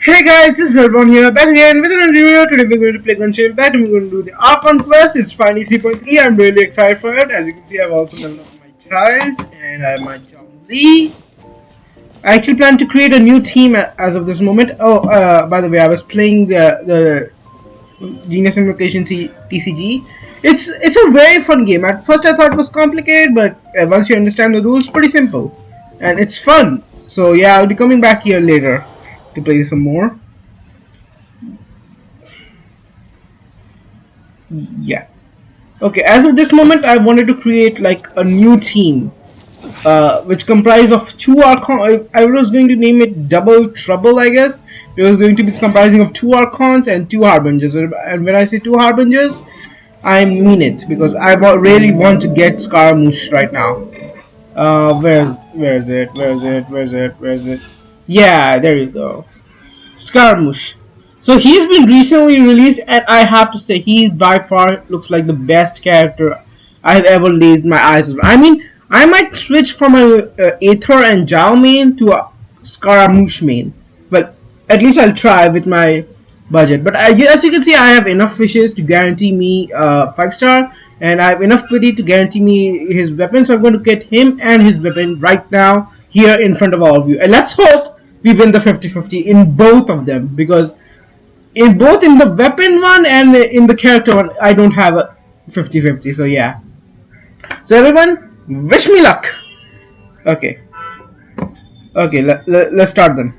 Hey guys, this is Archon here, back again with another video. Today we're going to play Genshin Impact and we're going to do the Archon quest. It's finally 3.3. I'm really excited for it. As you can see, I've also leveled up my child and I have my John Lee. I actually plan to create a new team as of this moment. Oh, by the way, I was playing the Genius Invocation TCG. It's a very fun game. At first I thought it was complicated, but once you understand the rules, pretty simple. And it's fun. So yeah, I'll be coming back here later to play some more. Yeah. Okay, as of this moment, I wanted to create like a new team, which comprised of two Archons. I was going to name it Double Trouble, I guess. It was going to be comprising of two Archons and two Harbingers. And when I say two Harbingers, I mean it because I really want to get Scaramouche right now. Where's it? Yeah, there you go. Scaramouche. So he's been recently released, and I have to say he by far looks like the best character I've ever laid my eyes on. I mean, I might switch from a Aether and Zhao main to a Scaramouche main, but at least I'll try with my budget. But as you can see, I have enough fishes to guarantee me 5-star, and I have enough pity to guarantee me his weapon. So I'm going to get him and his weapon right now here in front of all of you, and let's hope we win the 50-50 in both of them, because in both in the weapon one and in the character one I don't have a 50-50. So yeah, so everyone wish me luck. Okay, let's start them.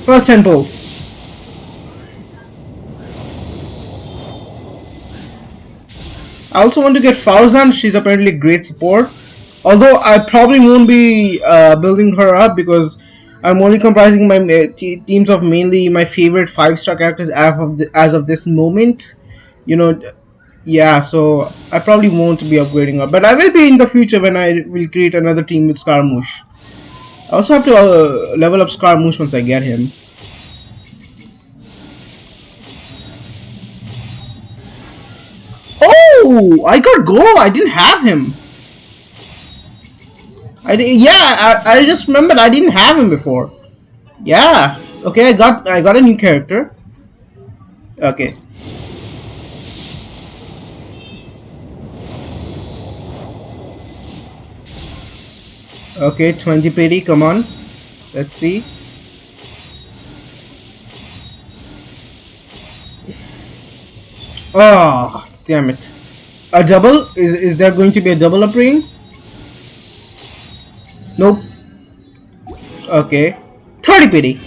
First 10 pulls. I also want to get Farzan. She's apparently great support, although I probably won't be building her up because I'm only comprising my teams of mainly my favorite 5-star characters as of this moment. You know, yeah. So I probably won't be upgrading her, but I will be in the future when I will create another team with Scaramouche. I also have to level up Scaramouche once I get him. Oh, I got Goro. I didn't have him. I just remembered I didn't have him before. Yeah. Okay, I got a new character. Okay. Okay, 20 pity, come on. Let's see. Oh, damn it. A double? Is there going to be a double upgrade? Nope. Okay. 30 pity.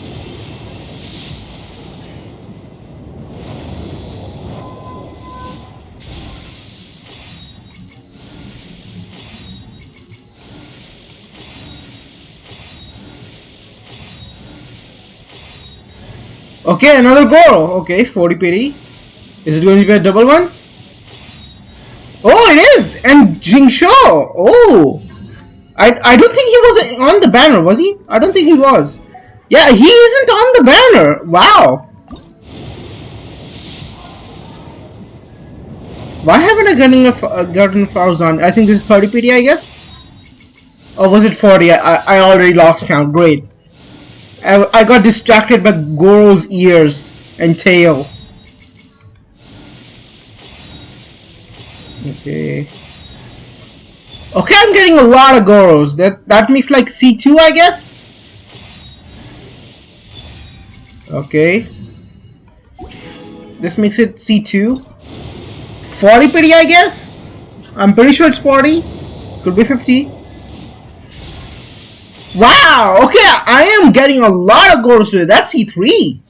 Okay, another Goro. Okay, 40 pity. Is it going to be a double one? Oh, it is! And Jingsho! Oh! I don't think he was on the banner, was he? I don't think he was. Yeah, he isn't on the banner. Wow. Why haven't I gotten a Farzan? I think this is 30 PD, I guess? Or was it 40? I already lost count. Great. I got distracted by Goro's ears and tail. Okay. Okay, I'm getting a lot of Goros. That makes like C2, I guess? Okay. This makes it C2. 40 pity, I guess? I'm pretty sure it's 40. Could be 50. Wow! Okay, I am getting a lot of Goros today. That's C3.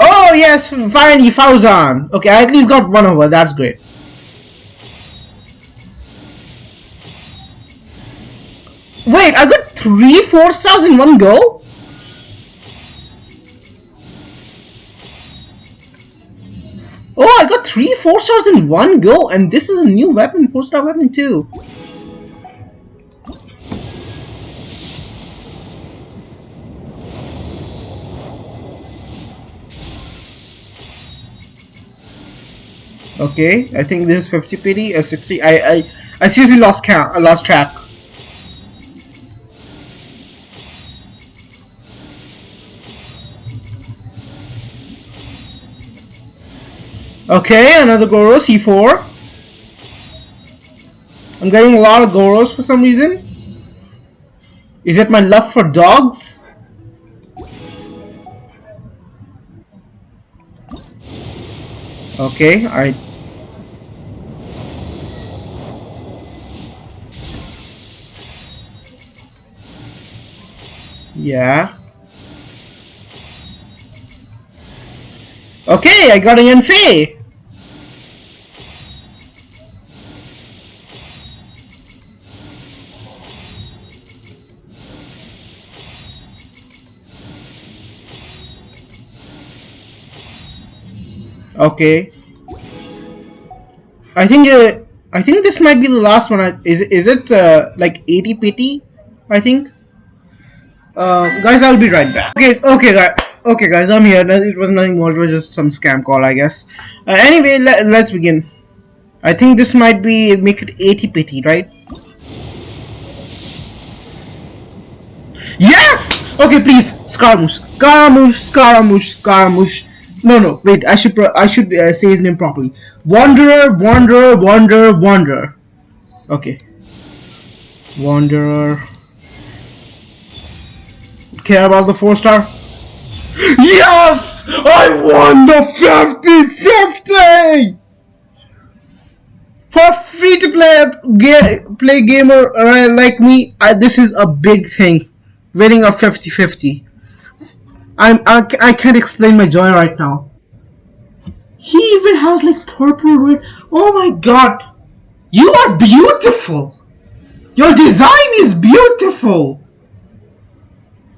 Oh yes, finally Farzan. Okay, I at least got one over. That's great. Wait, I got 3 4-stars in one go? Oh, I got 3 4-stars in one go, and this is a new weapon, 4-star weapon too. Okay, I think this is 50 PD, 60. I seriously lost count. I lost track. Okay, another Goro, C4. I'm getting a lot of Goros for some reason. Is it my love for dogs? Okay, yeah. Okay, I got a Yanfei. Okay. I think this might be the last one. Is it like 80 pity? I think. Guys, I'll be right back. Okay, guys, I'm here. It was nothing more. It was just some scam call, I guess. Anyway, let's begin. I think this might be make it 80 pity, right? Yes! Okay, please, Scaramouche, Scaramouche, Scaramouche, Scaramouche. No, wait. I should say his name properly. Wanderer, Wanderer, Wanderer, Wanderer. Okay, Wanderer. Care about the 4-star? Yes! I won the 50-50! For free to play gamer like me, this is a big thing. Winning a 50-50. I can't explain my joy right now. He even has like purple red. Oh my god! You are beautiful! Your design is beautiful!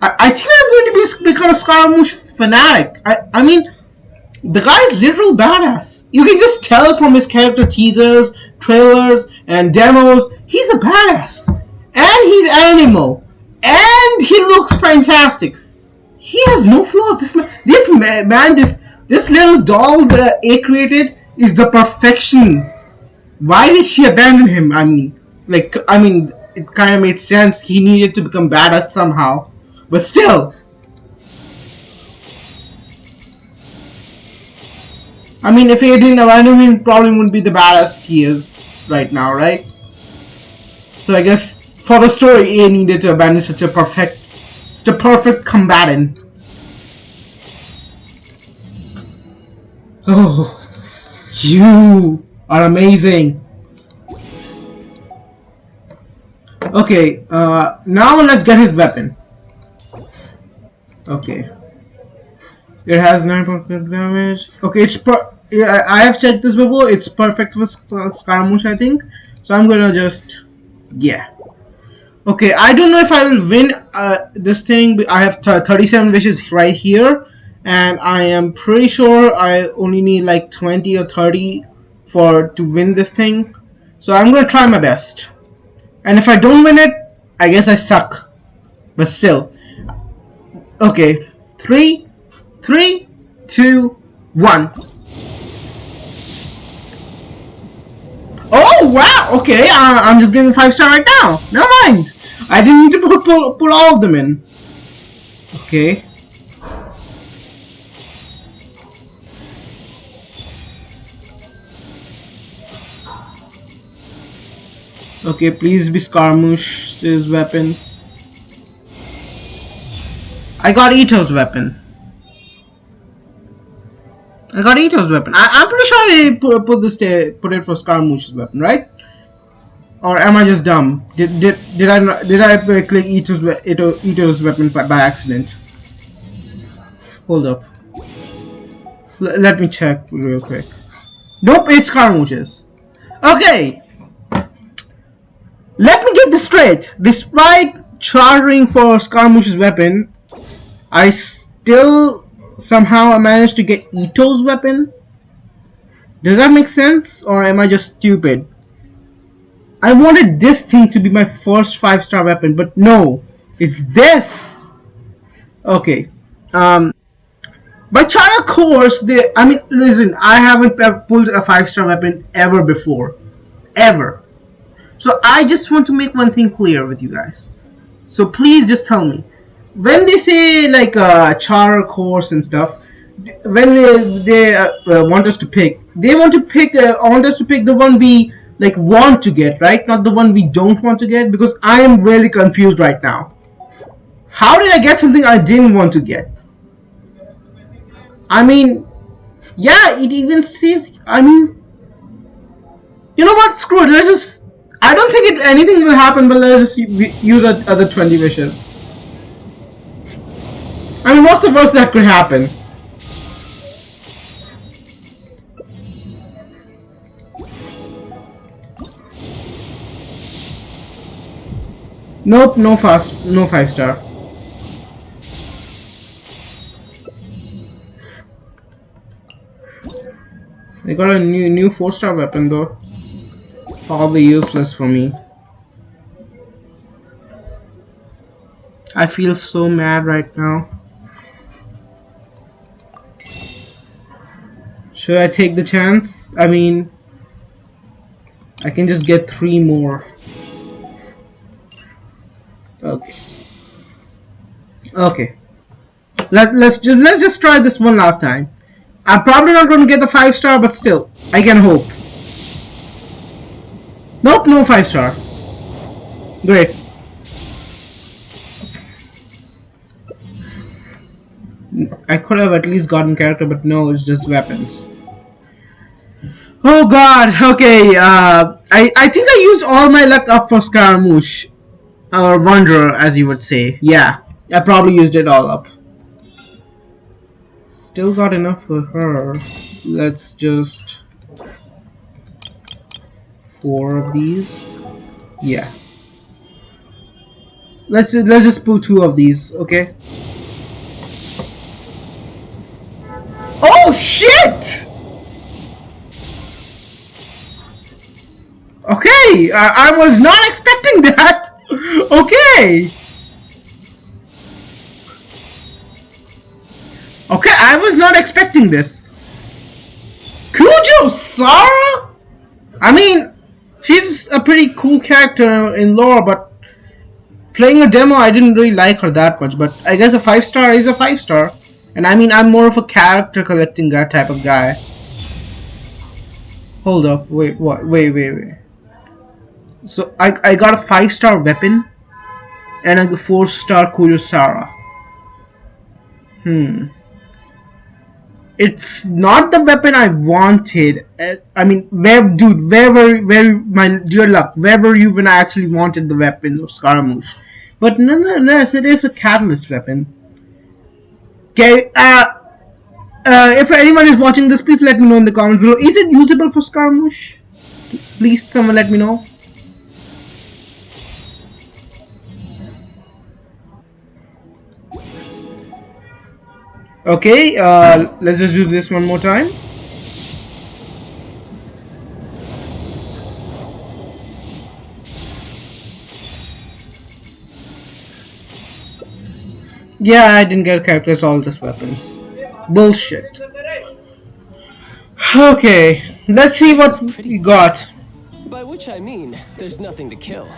I think I'm going to become a Scaramouche fanatic. I mean, the guy is literal badass. You can just tell from his character teasers, trailers, and demos. He's a badass. And he's animal. And he looks fantastic. He has no flaws. This little doll that A created is the perfection. Why did she abandon him? I mean, it kind of made sense. He needed to become badass somehow. But still, I mean, if he didn't abandon him, he probably wouldn't be the badass he is right now, right? So I guess for the story, A needed to abandon such a perfect combatant. Oh, you are amazing. Okay, now let's get his weapon. Okay. It has 9% damage. Okay, yeah, I have checked this before. It's perfect for Scaramouche, I think. So I'm gonna just, yeah. Okay, I don't know if I will win this thing. I have 37 wishes right here, and I am pretty sure I only need like 20 or 30 to win this thing. So I'm gonna try my best. And if I don't win it, I guess I suck. But still. Okay, 3, 2, 1. Oh wow! Okay, I'm just getting 5-star right now. Never mind. I didn't need to put all of them in. Okay. Okay, please be Scaramouche's weapon. I got Ito's weapon. I'm pretty sure they put it for Scaramouche's weapon, right? Or am I just dumb? Did I click Ito's weapon by accident? Hold up. Let me check real quick. Nope, it's Scaramouche's. Okay. Let me get this straight. Despite chartering for Scaramouche's weapon, I still somehow managed to get Ito's weapon. Does that make sense, or am I just stupid? I wanted this thing to be my first 5-star weapon, but no, it's this. Okay. By charter course, listen, I haven't pulled a 5-star weapon ever before, ever. So I just want to make one thing clear with you guys. So please just tell me, when they say like char course and stuff, when they want us to pick, they want us to pick the one we like want to get, right? Not the one we don't want to get, because I am really confused right now. How did I get something I didn't want to get? I mean, yeah, it even says. I mean, you know what? Screw it. Let's just. I don't think anything will happen, but let's just use other 20 wishes. I mean, what's the worst that could happen? Nope, no 5-star. I got a new 4-star weapon though. Probably useless for me. I feel so mad right now. Should I take the chance? I mean, I can just get 3 more. Okay. Okay. Let's just try this one last time. I'm probably not going to get the 5-star, but still, I can hope. Nope, no 5-star. Great. I could have at least gotten character, but no, it's just weapons. Oh god, okay, I think I used all my luck up for Scaramouche. Or Wanderer, as you would say. Yeah, I probably used it all up. Still got enough for her. Let's just 4 of these. Yeah. Let's just pull 2 of these, okay? Oh shit! Okay, I was not expecting that. Okay. Okay, I was not expecting this. Kujo Sara? I mean, she's a pretty cool character in lore, but playing a demo, I didn't really like her that much. But I guess a 5-star is a 5-star. And I mean, I'm more of a character collecting that type of guy. Hold up, wait, what? Wait. So I got a 5-star weapon and a 4-star Kurosara. It's not the weapon I wanted. I mean, where my dear luck? Where were you when I actually wanted the weapon of Scaramouche? But nonetheless, it is a catalyst weapon. Okay. If anyone is watching this, please let me know in the comments below. Is it usable for Scaramouche? Please, someone let me know. Okay, let's just do this one more time. Yeah, I didn't get characters, all just weapons. Bullshit. Okay, let's see what we got. By which I mean, there's nothing to kill.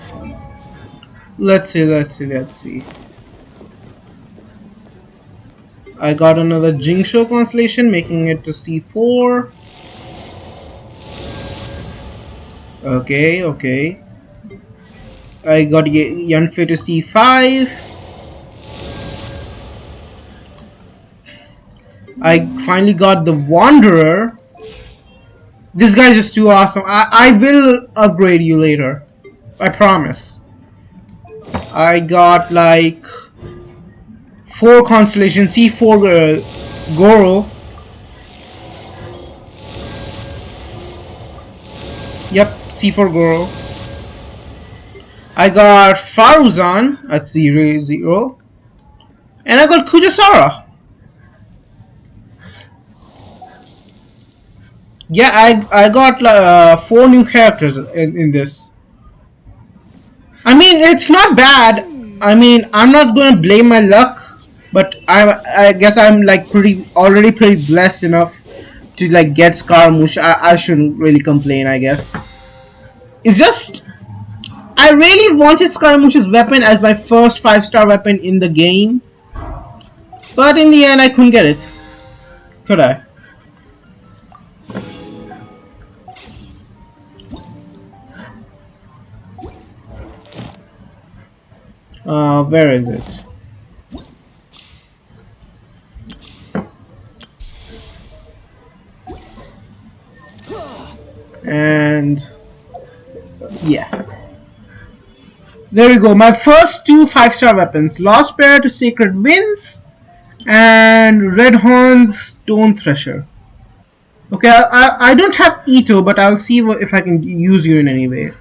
Let's see. I got another Jingsho constellation, making it to C4. Okay. I got Yanfei to C5. I finally got the Wanderer. This guy's just too awesome. I will upgrade you later. I promise. I got like 4 constellations. C4 Goro. Yep, C4 Goro. I got Faruzan at 0. And I got Kujasara. Yeah, I got 4 new characters in this. I mean, it's not bad. I mean, I'm not gonna blame my luck, but I guess I'm like already pretty blessed enough to like get Scaramouche. I shouldn't really complain, I guess. It's just I really wanted Scaramouche's weapon as my first 5-star weapon in the game, but in the end I couldn't get it. Could I? Where is it? And yeah, there we go. My first two 5-star weapons: Lost Prayer to Sacred Winds and Red Horn's Stone Thresher. Okay, I don't have Ito, but I'll see if I can use you in any way.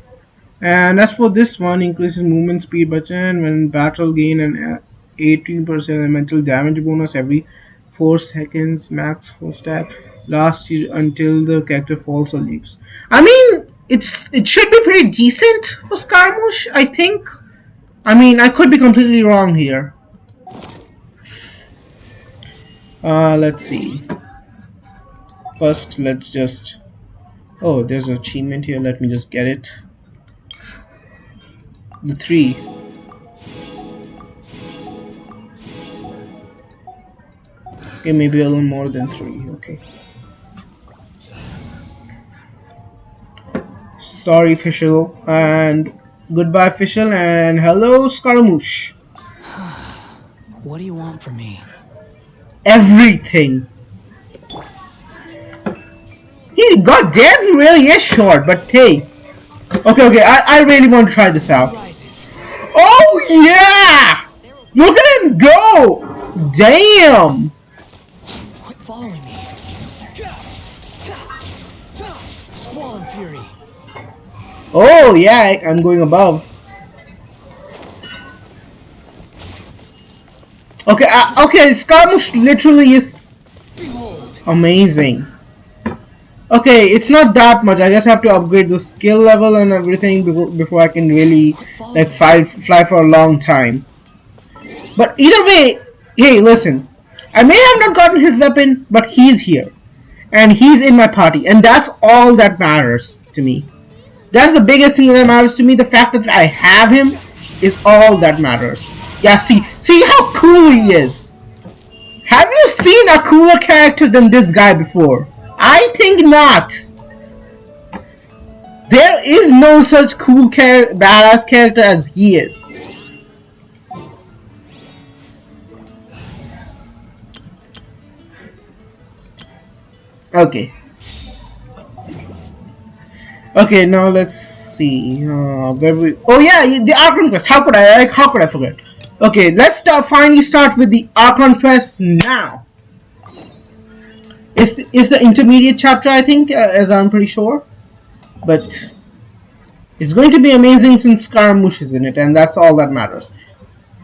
And as for this one, increases movement speed button when battle, gain an 18% elemental damage bonus every 4 seconds, max 4 stat, lasts until the character falls or leaves. I mean, it should be pretty decent for Scaramouche, I think. I mean, I could be completely wrong here. Let's see. First, let's just... Oh, there's an achievement here. Let me just get it. The 3. Okay, maybe a little more than 3. Okay. Sorry, Fischl. And goodbye, Fischl. And hello, Scaramouche. What do you want from me? Everything. Goddamn, he really is short, but hey. Okay, I really want to try this out. Oh, yeah! Look at him go! Damn! Quit following me. Squall and Fury. Oh, yeah, I'm going above. Okay, Scaramouche literally is amazing. Okay, it's not that much. I just have to upgrade the skill level and everything before I can really like fly for a long time. But either way, hey, listen. I may have not gotten his weapon, but he's here. And he's in my party. And that's all that matters to me. That's the biggest thing that matters to me. The fact that I have him is all that matters. Yeah, see how cool he is. Have you seen a cooler character than this guy before? I think not. There is no such cool badass character as he is. Okay. Okay, now let's see. Where we? Oh yeah, the Archon quest. How could I forget? Okay, let's finally start with the Archon quest now. It's the intermediate chapter, I think, as I'm pretty sure. But it's going to be amazing since Scaramouche is in it, and that's all that matters.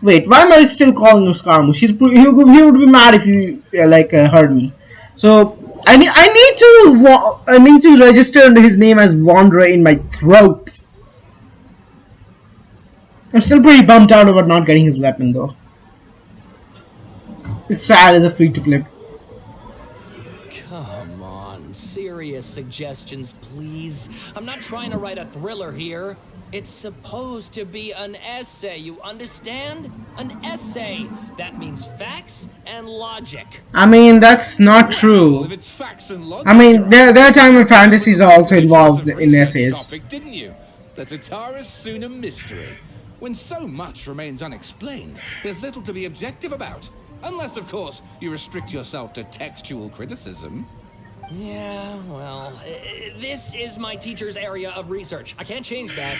Wait, why am I still calling him Scaramouche? He would be mad if you heard me. So I need to register his name as Wanderer in my throat. I'm still pretty bummed out about not getting his weapon though. It's sad as a free-to-play. Come on, serious suggestions, please. I'm not trying to write a thriller here. It's supposed to be an essay, you understand? An essay. That means facts and logic. I mean, that's not true. Well, if it's facts and logic, I mean, there are times when fantasies are also involved in essays. Topic, didn't you? The Tatara Suna mystery. When so much remains unexplained, there's little to be objective about. Unless, of course, you restrict yourself to textual criticism. Yeah, well, this is my teacher's area of research. I can't change that.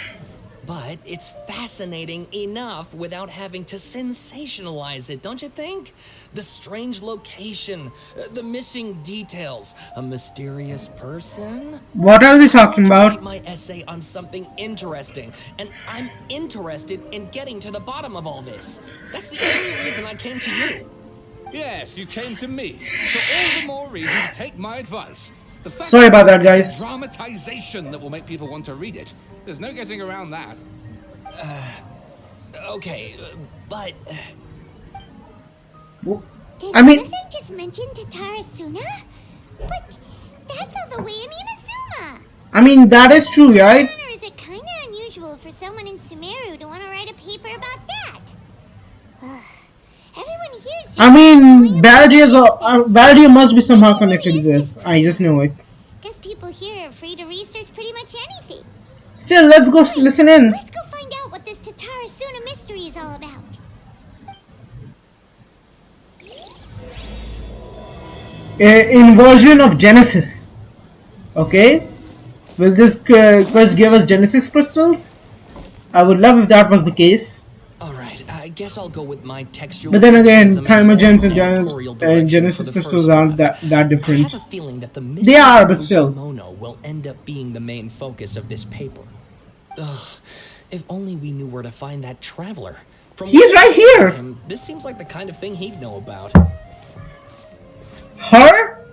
But it's fascinating enough without having to sensationalize it, don't you think? The strange location, the missing details, a mysterious person. What are they talking I about? write my essay on something interesting, and I'm interested in getting to the bottom of all this. That's the only reason I came to you. Yes, you came to me. So all the more reason to take my advice. The fact Sorry about that, it's guys. the dramatization that will make people want to read it. There's no getting around that. Okay, but... I mean, Did just mention Tatara Suna? But that's all the way in Inazuma. that is true, right? Or is it kinda unusual for for someone in Sumeru to want to write a paper about that. Everyone here's just I mean, business. Baladia must be somehow connected to this. I just know it. Guess people here are free to research pretty much anything. Still, let's go listen in. Let's go find out what this Tatara Suna mystery is all about. Inversion of Genesis. Okay? Will this quest give us Genesis crystals? I would love if that was the case. Alright, I guess I'll go with my textual But then again, criticism Primogens and editorial and direction Genesis for the crystals first aren't draft. that I different. have a feeling that the They are, but missing still. Mono will end up being the main focus of this paper. Ugh, if only we knew where to find that traveler. From He's what right I've seen here. of him, this seems like the kind of thing he'd know about. Her?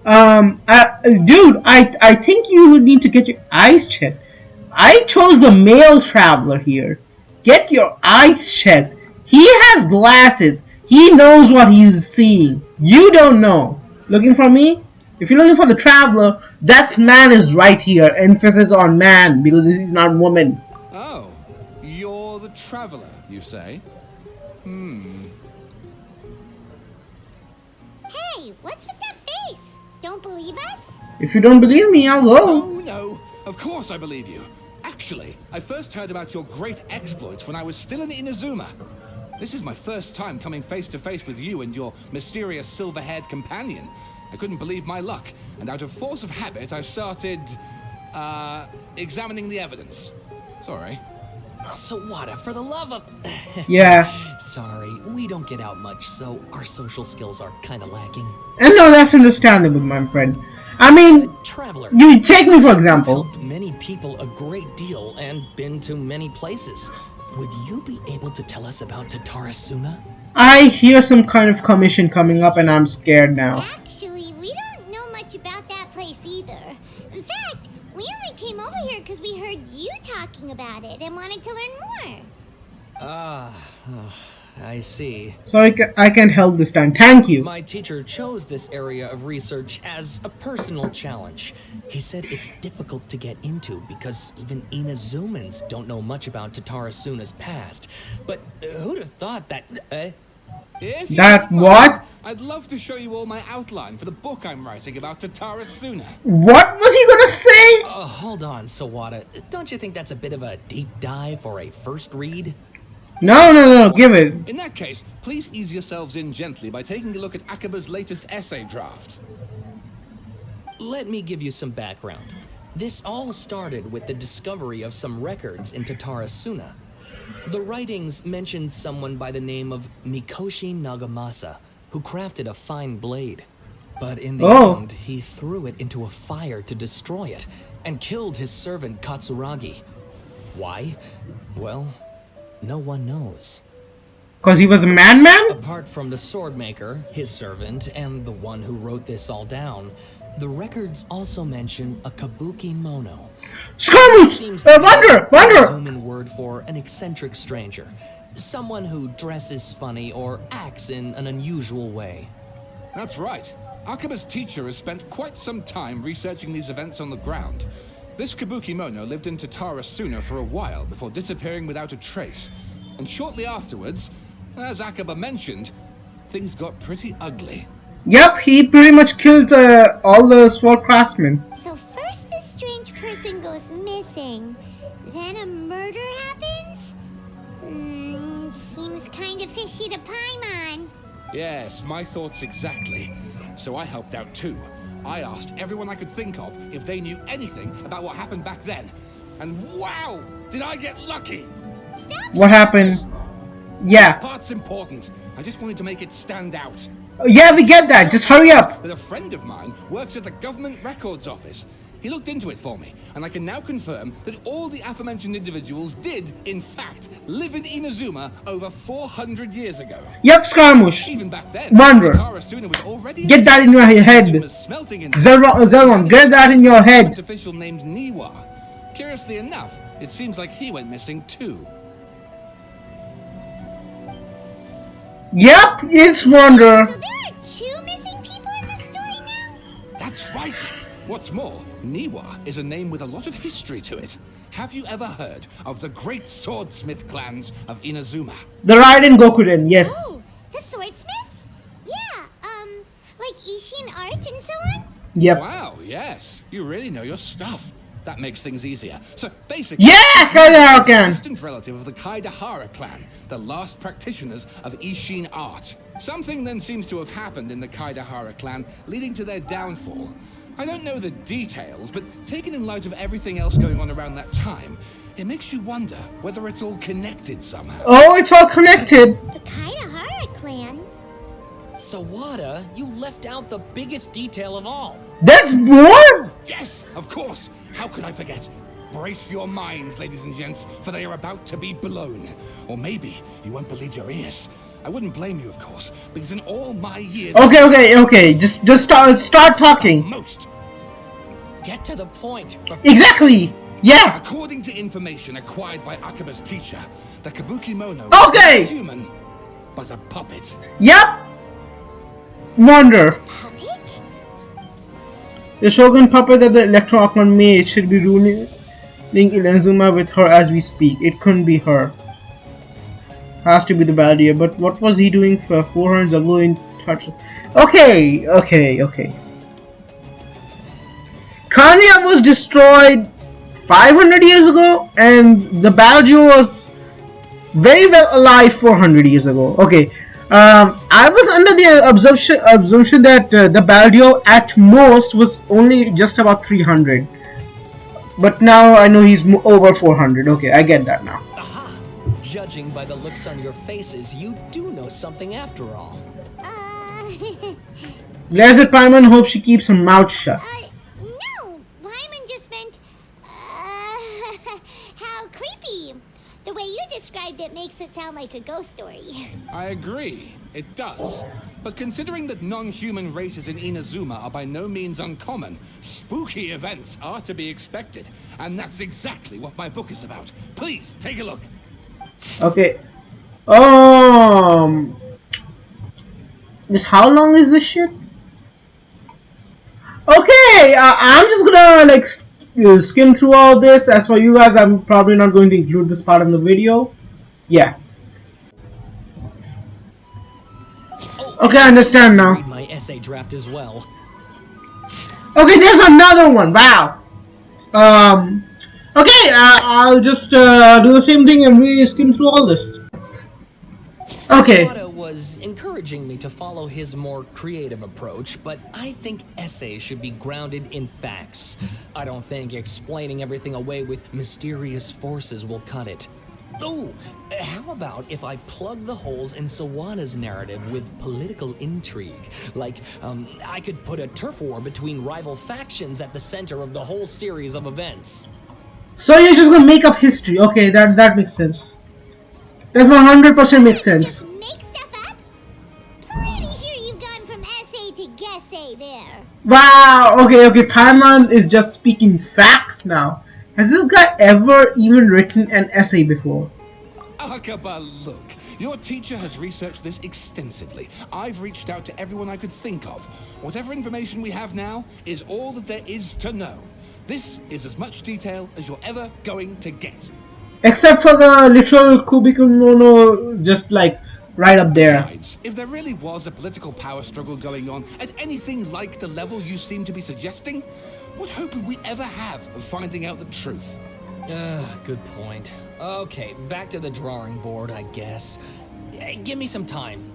Dude, I think you need to get your eyes checked. I chose the male traveler here. Get your eyes checked. He has glasses. He knows what he's seeing. You don't know. Looking for me? If you're looking for the traveler, that man is right here. Emphasis on man because he's not woman. Oh, you're the traveler, you say? Hey, what's with that face? Don't believe us? If you don't believe me, I'll go. Oh, no. Of course I believe you. Actually, I first heard about your great exploits when I was still in Inazuma. This is my first time coming face to face with you and your mysterious silver-haired companion. I couldn't believe my luck, and out of force of habit, I started, examining the evidence. Sorry. Oh, Sawada, for the love of... Yeah. Sorry, we don't get out much, so our social skills are kind of lacking. And no, that's understandable, my friend. I mean, Traveler. you take me for You've example. helped many people a great deal and been to many places. Would you be able to tell us about Tatara Suna? I hear some kind of commission coming up and I'm scared now. Actually, we don't know much about that place either. In fact, we only came over here because we heard you talking about it and wanted to learn more. I see. So I can't help this time. Thank you. My teacher chose this area of research as a personal challenge. He said it's difficult to get into because even Inazumans don't know much about Tatara Suna's past. But who'd have thought that... If you That don't what? mind, I'd love to show you all my outline for the book I'm writing about Tatara Suna. What was he gonna say? Hold on, Sawada. Don't you think that's a bit of a deep dive for a first read? No, give it. In that case, please ease yourselves in gently by taking a look at Akaba's latest essay draft. Let me give you some background. This all started with the discovery of some records in Tatara Suna. The writings mentioned someone by the name of Mikoshi Nagamasa, who crafted a fine blade. But in the end, he threw it into a fire to destroy it, and killed his servant Katsuragi. Why? Well, no one knows. Cause he was a madman? Apart from the sword maker, his servant, and the one who wrote this all down, the records also mention a kabuki mono. Skirmish! Wander! Human word for an eccentric stranger. Someone who dresses funny or acts in an unusual way. That's right. Akaba's teacher has spent quite some time researching these events on the ground. This kabuki mono lived in Tatara Suna for a while before disappearing without a trace. And shortly afterwards, as Akaba mentioned, things got pretty ugly. Yep, he pretty much killed all the sword craftsmen. So first this strange person goes missing, then a murder happens? Seems kind of fishy to Paimon. Yes, my thoughts exactly. So I helped out too. I asked everyone I could think of if they knew anything about what happened back then. And wow, did I get lucky! Stop What happened? Yeah. This part's important. I just wanted to make it stand out. Yeah, we get that. Just hurry up. That a friend of mine works at the government records office. He looked into it for me, and I can now confirm that all the aforementioned individuals did, in fact, live in Inazuma over 400 years ago. Yep, Skarmush. Even back then, Wander. Tatara Suna was already Get that in your head. Inazuma's smelting industry. Zelron, get that in your head. An official named Niwa. Curiously enough, it seems like he went missing too. Yep, it's Wander. So there are two missing people in the story now? That's right. What's more, Niwa is a name with a lot of history to it. have you ever heard of the great swordsmith clans of Inazuma? The Raiden Gokuden, yes. Oh, the swordsmiths? Yeah, like Ishin art and so on? Yep. Wow, yes. You really know your stuff. That makes things easier. So basically, Yeah, this man Kaidahara is a clan. distant relative of the Kaidahara clan, the last practitioners of Ishin art. Something then seems to have happened in the Kaidahara clan, leading to their downfall. I don't know the details, but taken in light of everything else going on around that time, it makes you wonder whether it's all connected somehow. Oh, it's all connected. The Kaidahara clan? Sawada, you left out the biggest detail of all. There's more? Yes, of course. How could I forget? Brace your minds, ladies and gents, for they are about to be blown. Or maybe you won't believe your ears. I wouldn't blame you, of course, because in all my years... Okay. Just start talking. Most. Get to the point. Exactly. Yeah. According to information acquired by Akaba's teacher, the Kabuki Mono Okay. is not human, but a puppet. Yep. Wonder. Puppet? The Shogun puppet that the Electro Archon made should be ruling Inazuma with her as we speak. It couldn't be her. Has to be the Baldia, but what was he doing for 400 ago in touch? Okay. Kanya was destroyed 500 years ago, and the Baldio was very well alive 400 years ago. Okay. I was under the assumption that the Baldio at most was only just about 300. But now I know he's over 400. Okay, I get that now. Aha! Judging by the looks on your faces, you do know something after all. Blessed Paimon hopes she keeps her mouth shut. No! Paimon just meant, how creepy. The way you described it makes it sound like a ghost story. I agree, it does. But considering that non-human races in Inazuma are by no means uncommon, spooky events are to be expected. And that's exactly what my book is about. Please, take a look. Okay. Just how long is this shit? Okay, I'm just gonna like skim through all this. As for you guys, I'm probably not going to include this part in the video. Yeah. Okay, I understand now. Read my essay draft as well. Okay, there's another one. Wow. Okay, I'll just do the same thing and really skim through all this. Okay. Sawada was encouraging me to follow his more creative approach, but I think essays should be grounded in facts. I don't think explaining everything away with mysterious forces will cut it. Oh, how about if I plug the holes in Sawada's narrative with political intrigue? Like, I could put a turf war between rival factions at the center of the whole series of events. So you're just gonna make up history. Okay, that makes sense. That 100% makes sense. Just make stuff up? Pretty sure you've gone from essay to guessay there. Wow. Okay. Paimon is just speaking facts now. Has this guy ever even written an essay before? Akaba, look. Your teacher has researched this extensively. I've reached out to everyone I could think of. Whatever information we have now is all that there is to know. This is as much detail as you're ever going to get. Except for the literal cubicle mono, just like right up there. Besides, if there really was a political power struggle going on at anything like the level you seem to be suggesting, what hope would we ever have of finding out the truth? Good point. Okay, back to the drawing board, I guess. Give me some time.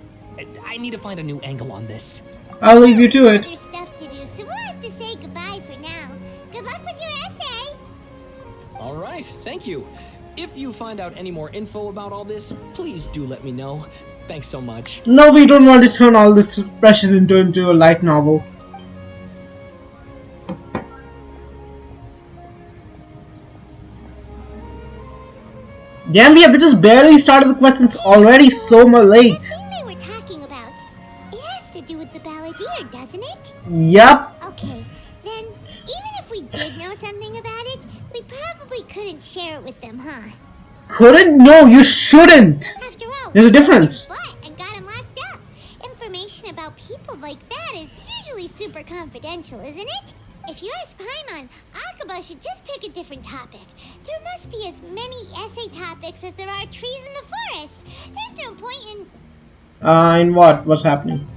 I need to find a new angle on this. I'll leave you to it. There's stuff to do, so we'll have to say goodbye for now. Good luck with your essay. All right, thank you. If you find out any more info about all this, please do let me know. Thanks so much. No, we don't want to turn all this precious into a light novel. Damn, we have just barely started the questions already so much The late. thing they were talking about, it has to do with the balladeer, doesn't it? Yup. Okay, then even if we did know something about it, we probably couldn't share it with them, huh? Couldn't? No, you shouldn't. After all, There's a we difference. kicked his butt and got him locked up. Information about people like that is usually super confidential, isn't it? If you ask Paimon, Akaba should just pick a different topic. There must be as many essay topics as there are trees in the forest. There's no point In what? What's happening?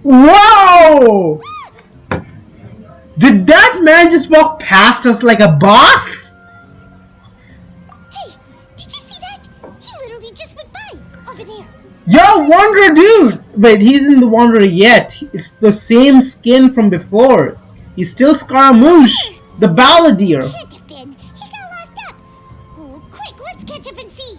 Whoa! Did that man just walk past us like a boss? Hey, did you see that? He literally just went by over there. Yo, Wanderer dude! Wait, he isn't the Wanderer yet. It's the same skin from before. He's still Scaramouche, the Balladeer. Can't have been. He got locked up. Oh, quick, let's catch up and see.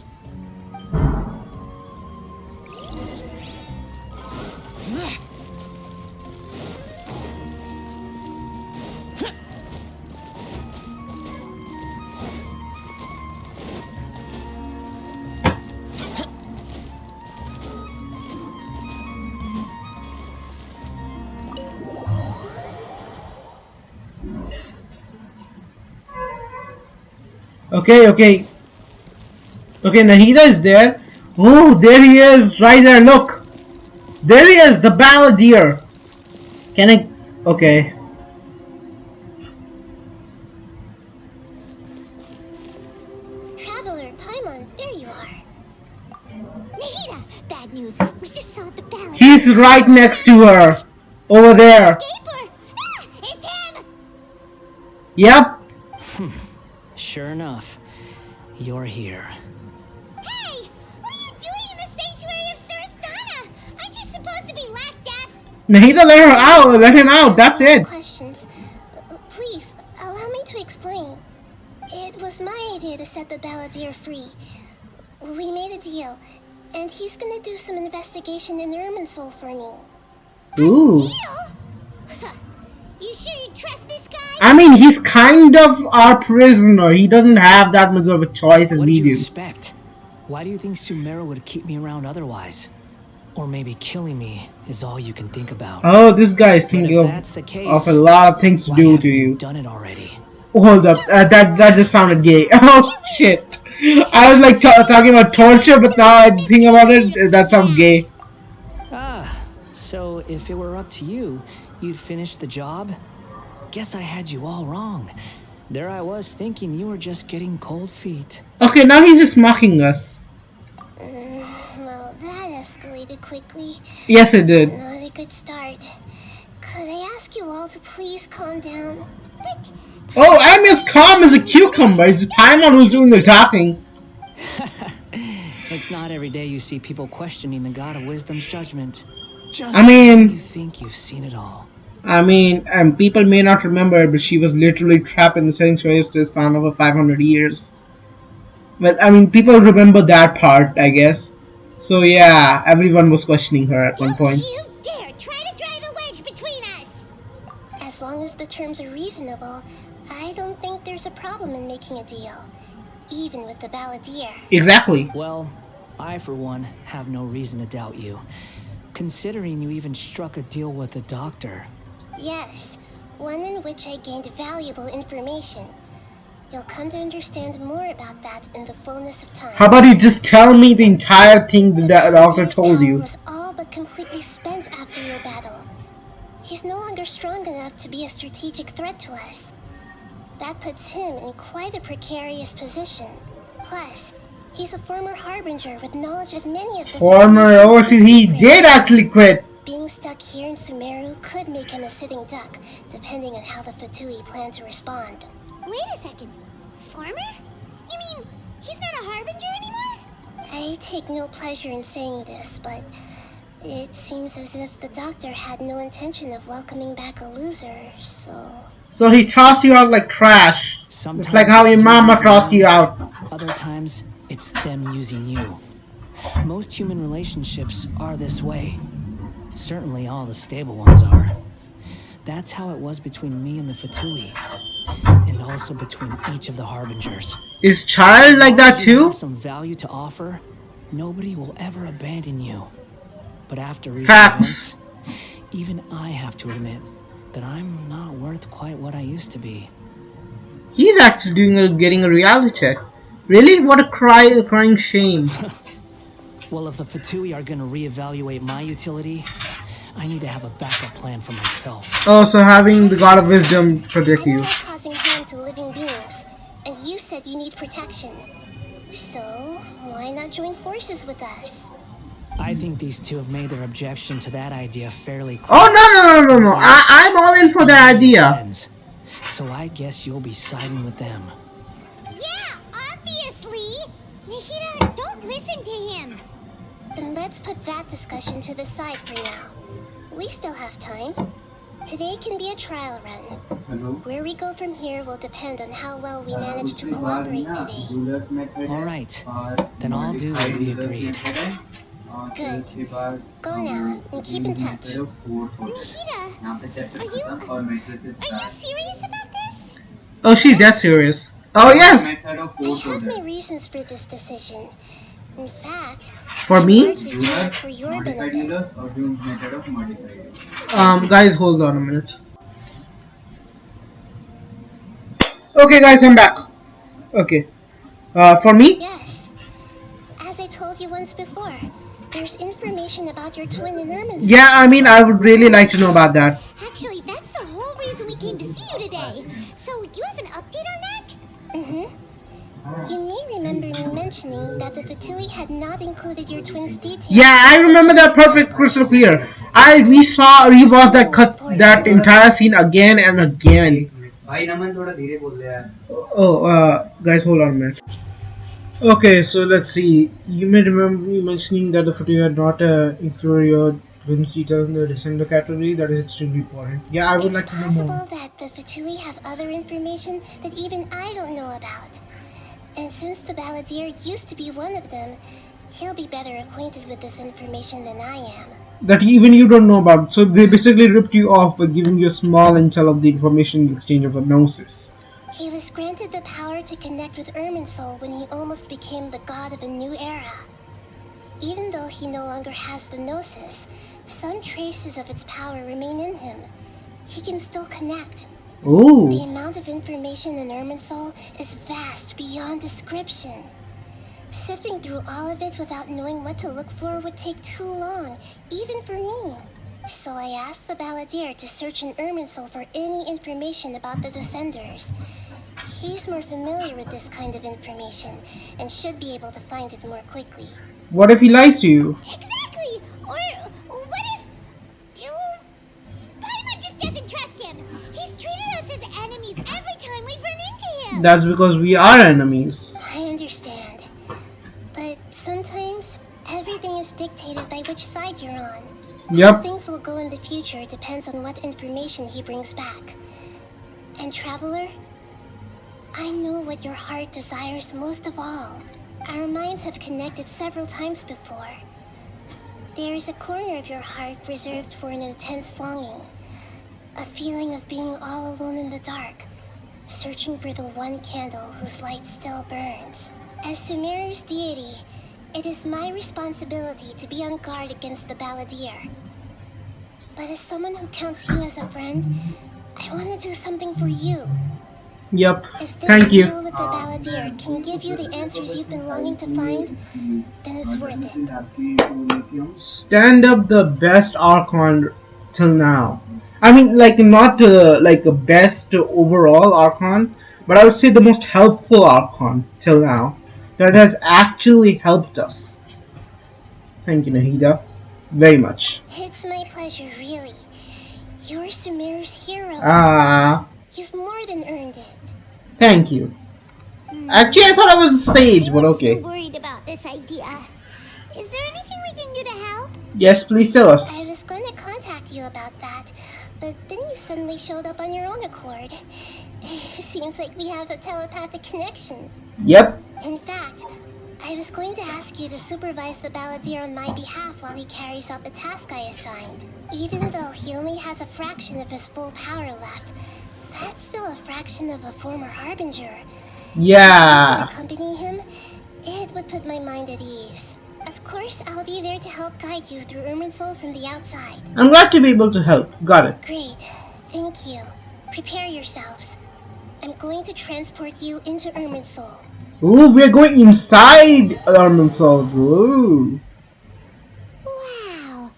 Okay, okay. Okay, Nahida is there. Oh, there he is. Right there, look. There he is, the Balladeer. Can I... Okay. Traveler, Paimon, there you are. Nahida, bad news. We just saw the ballad. He's right next to her. Over there. Escaper! Ah, it's him! Yep. Sure enough, you're here. Hey! What are you doing in the sanctuary of Surastana? Aren't you supposed to be lacked at? Nahida, let her out. Let him out. That's it. Questions. Please, allow me to explain. It was my idea to set the Balladeer free. We made a deal, and he's gonna do some investigation in Irminsul for me. Ooh. Deal? You sure you trust this guy? I mean, he's kind of our prisoner. He doesn't have that much of a choice as What we did you do. expect? Why do you think Sumeru would keep me around otherwise? Or maybe killing me is all you can think about. Oh, this guy is But thinking if of, that's the case, of a lot of things to why do haven't to you. done it already? Hold up, that just sounded gay. Oh shit! I was like talking about torture, but now I think about it, that sounds gay. Ah, so if it were up to you, you'd finish the job? Guess I had you all wrong. There I was thinking you were just getting cold feet. Okay, now he's just mocking us. Well, that escalated quickly. Yes, it did. Not a good start. Could I ask you all to please calm down? But Oh, I'm as calm as a cucumber. It's Paimon who's doing the talking. It's not every day you see people questioning the god of wisdom's judgment. Just I mean- when you think you've seen it all. People may not remember, but she was literally trapped in the sanctuary of Sistan over 500 years. But, people remember that part, I guess. So, yeah, everyone was questioning her at one point. you dare try to drive a wedge between us! As long as the terms are reasonable, I don't think there's a problem in making a deal. Even with the Balladeer. Exactly. Well, I, for one, have no reason to doubt you. Considering you even struck a deal with the doctor. Yes, one in which I gained valuable information. You'll come to understand more about that in the fullness of time. How about you just tell me the entire thing the doctor Balladeer's told power you? was all but completely spent after your battle. He's no longer strong enough to be a strategic threat to us. That puts him in quite a precarious position. Plus, he's a former harbinger with knowledge of many of the Former overseas, he did actually quit. Being stuck here in Sumeru could make him a sitting duck, depending on how the Fatui plan to respond. Wait a second. Farmer? You mean he's not a harbinger anymore? I take no pleasure in saying this, but it seems as if the doctor had no intention of welcoming back a loser, so... So he tossed you out like trash. Sometimes It's like how your it's mama using tossed them, you out. Other times, it's them using you. Most human relationships are this way. Certainly all the stable ones are. That's how it was between me and the Fatui. And also between each of the harbingers. Is Child like that If you too? have some value to offer, nobody will ever abandon you. But after recent Facts. events, even I have to admit that I'm not worth quite what I used to be. He's actually getting a reality check. Really? What a crying shame. Well, if the Fatui are gonna reevaluate my utility, I need to have a backup plan for myself. Oh, so having the God of Wisdom protect I know you. I'm causing harm to living beings, And you said you need protection. So, why not join forces with us? I think these two have made their objection to that idea fairly clear. Oh no! I'm all in for the You're idea. friends, so I guess you'll be siding with them. Yeah, obviously! Nahida, don't listen to him! Then let's put that discussion to the side for now. We still have time. Today can be a trial run. Where we go from here will depend on how well we manage to cooperate today. All right, then I'll do what we agreed. Good. Go now and keep in touch. Nahida, are you serious about this? Oh, she's that serious. Oh yes. I have my reasons for this decision. In fact, For I'm me? largely doing it for your benefit. Guys, hold on a minute. Okay, guys, I'm back. Okay. For me? Yes. As I told you once before, there's information about your twin in Ermin's. Yeah, I mean, I would really like to know about that. Actually, that's the whole reason we came to see you today. So, you have an update on that? Mm-hmm. You may remember me mentioning that the Fatui had not included your twin's details. Yeah, I remember that perfect crystal clear. We rewatched that entire scene again and again. Guys, hold on a minute. Okay, so let's see. You may remember me mentioning that the Fatui had not included your twins details in the descender category. That is extremely important. Yeah, I would like to know It's more. possible that the Fatui have other information that even I don't know about. And since the Balladeer used to be one of them, he'll be better acquainted with this information than I am. That even you don't know about. So they basically ripped you off by giving you a small intel of the information in exchange of a gnosis. He was granted the power to connect with Irminsul when he almost became the god of a new era. Even though he no longer has the Gnosis, some traces of its power remain in him. He can still connect. The Ooh. amount of information in Irminsul is vast beyond description. Sifting through all of it without knowing what to look for would take too long, even for me. So I asked the Balladeer to search in Irminsul for any information about the Descenders. He's more familiar with this kind of information, and should be able to find it more quickly. What if he lies to you? Exactly! Or what if... Paimon just doesn't trust him! He's treated us as enemies every time we've run into him! That's because we are enemies. I understand. But sometimes, everything is dictated by which side you're on. How Yep. things will go in the future depends on what information he brings back. And Traveler, I know what your heart desires most of all. Our minds have connected several times before. There is a corner of your heart reserved for an intense longing. A feeling of being all alone in the dark, searching for the one candle whose light still burns. As Sumeru's deity, it is my responsibility to be on guard against the Balladeer. But as someone who counts you as a friend, I want to do something for you. Yep. If this Thank you. deal with the Balladeer can give you the answers you've been longing to find, then it's worth it. Stand up the best Archon till now. I mean, like, not like a best overall Archon, but I would say the most helpful Archon till now. That has actually helped us. Thank you, Nahida. Very much. It's my pleasure, really. You're Sumeru's hero. You've more than earned it. Thank you. Actually, I thought I was a sage, but I'm okay. still worried about this idea. Is there anything we can do to help? Yes, please tell I us. was going to contact you about that, but then you suddenly showed up on your own accord. Seems like we have a telepathic connection. Yep. In fact, I was going to ask you to supervise the Balladeer on my behalf while he carries out the task I assigned. Even though he only has a fraction of his full power left, that's still a fraction of a former Harbinger. Yeah. If I could accompany him, it would put my mind at ease. Of course, I'll be there to help guide you through Irminsul from the outside. I'm glad to be able to help. Got it. Great. Thank you. Prepare yourselves. I'm going to transport you into Irminsul. Ooh, we're going inside Irminsul. Ooh. Wow.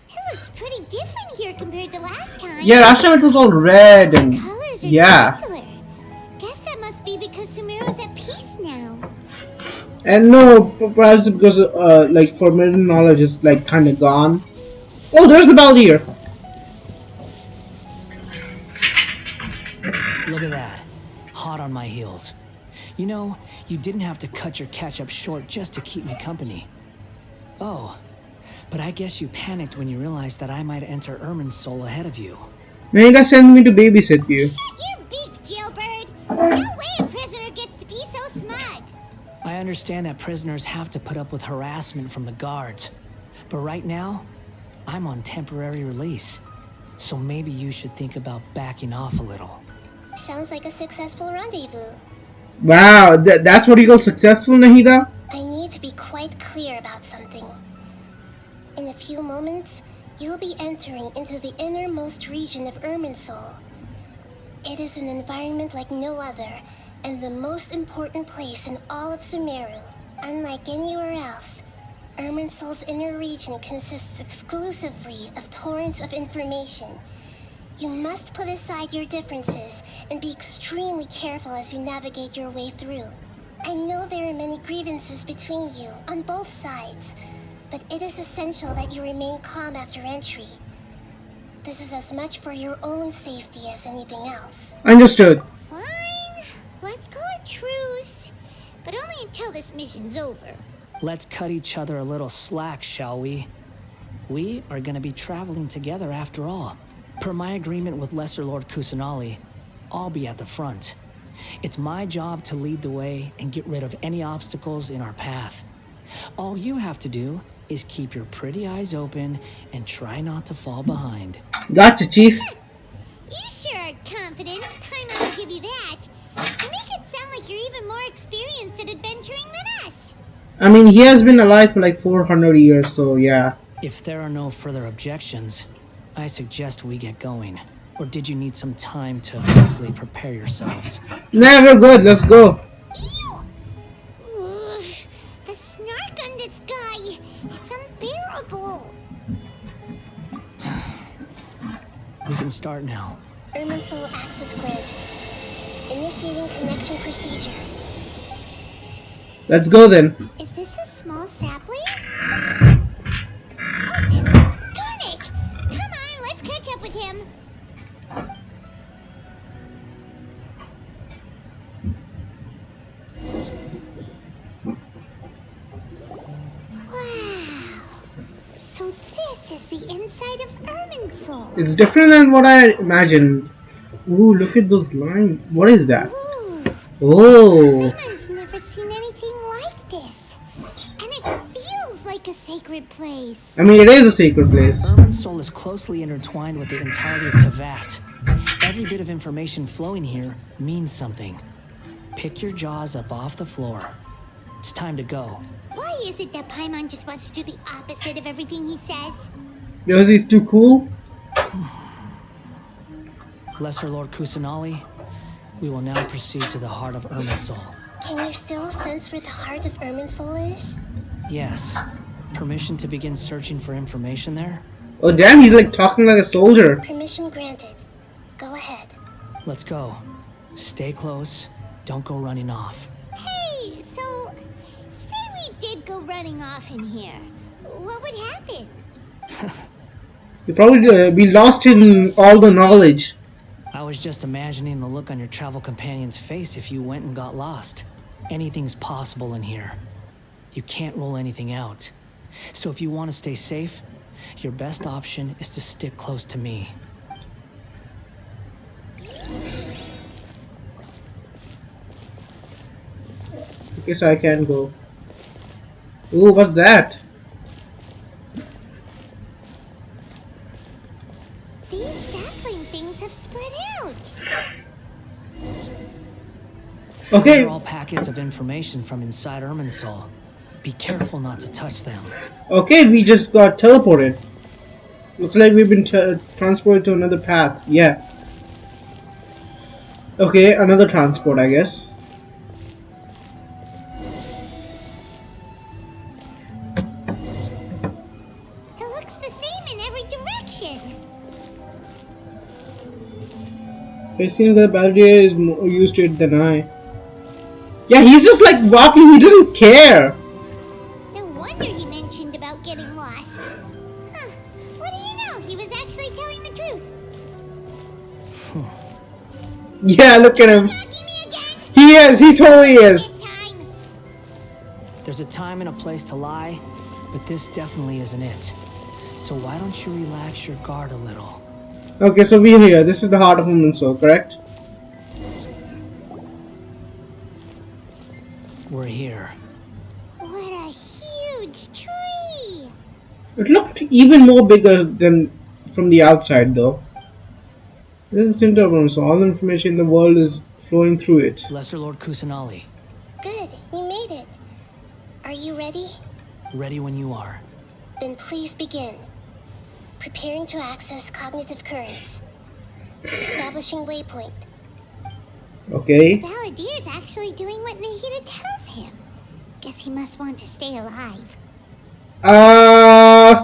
It looks pretty different here compared to last time. Yeah, last time it was all red and Colors are yeah. gentler. Guess that must be because Sumeru And no, perhaps because like forbidden knowledge is like kind of gone. Oh, there's the Baldir. Look at that. Hot on my heels. You know, you didn't have to cut your catch-up short just to keep me company. Oh, but I guess you panicked when you realized that I might enter Ermin's soul ahead of you. Nahida sent me to babysit you. Shut your beak, jailbird! No way a prisoner gets to be so smug! I understand that prisoners have to put up with harassment from the guards. But right now, I'm on temporary release. So maybe you should think about backing off a little. Sounds like a successful rendezvous. Wow, that's what you call successful, Nahida? I need to be quite clear about something. In a few moments, you'll be entering into the innermost region of Ermin's soul. It is an environment like no other, and the most important place in all of Sumeru. Unlike anywhere else, Erminsol's inner region consists exclusively of torrents of information. You must put aside your differences and be extremely careful as you navigate your way through. I know there are many grievances between you on both sides, but it is essential that you remain calm after entry. This is as much for your own safety as anything else. Understood. Fine, let's call it truce. But only until this mission's over. Let's cut each other a little slack, shall we? We are gonna be traveling together after all. Per my agreement with Lesser Lord Kusanali, I'll be at the front. It's my job to lead the way and get rid of any obstacles in our path. All you have to do is keep your pretty eyes open and try not to fall behind. Gotcha, Chief. You sure are confident. Paimon will give you that. You make it sound like you're even more experienced at adventuring than us. I mean, he has been alive for like 400 years, so yeah. If there are no further objections, I suggest we get going. Or did you need some time to mentally prepare yourselves? Nah, we're good. Let's go. Ew! Ugh, the snark on this guy. It's unbearable. We can start now. Erminsoul access granted. Initiating connection procedure. Let's go then. Is this a small sapling? Oh, darn it! Come on, let's catch up with him. Wow. So this is the inside of Erminsoul. It's different than what I imagined. Ooh, look at those lines. What is that? Ooh. Oh. Paimon's never seen anything like this. And it feels like a sacred place. I mean, it is a sacred place. Erminsoul is closely intertwined with the entirety of Tevat. Every bit of information flowing here means something. Pick your jaws up off the floor. It's time to go. Why is it that Paimon just wants to do the opposite of everything he says? Because he's too cool? Lesser Lord Kusanali, we will now proceed to the heart of Erminsoul. Can you still sense where the heart of Erminsoul is? Yes. Permission to begin searching for information there? Oh damn, he's like talking like a soldier. Permission granted. Go ahead. Let's go. Stay close. Don't go running off. Hey, so say we did go running off in here. What would happen? You'll probably be lost in all the knowledge. I was just imagining the look on your travel companion's face if you went and got lost. Anything's possible in here. You can't rule anything out. So if you want to stay safe, your best option is to stick close to me. Okay, so I can go. Ooh, what's that? These sapling things have spread out. Okay, They're all packets of information from inside Erminsoul. Be careful not to touch them. okay, we just got teleported. Looks like we've been transported to another path. Yeah. Okay, another transport, I guess. It looks the same in every direction. It seems that Baldir is more used to it than I. Yeah, he's just like walking, he doesn't care. No wonder he mentioned about getting lost. Huh. What do you know? He was actually telling the truth. Yeah, look at him. Mocking me again? He is, he totally This is. time. There's a time and a place to lie, but this definitely isn't it. So why don't you relax your guard a little? Okay, so we're here. This is the heart of human soul, correct? We're here. What a huge tree! It looked even more bigger than from the outside, though. This is Interclude, so all the information in the world is flowing through it. Lesser Lord Kusanali, Good, you made it. Are you ready? ready when you are. Then please begin. Preparing to access cognitive currents. Establishing waypoint. Okay. Baladier's actually doing what Nahida tells him. Guess he must want to stay alive.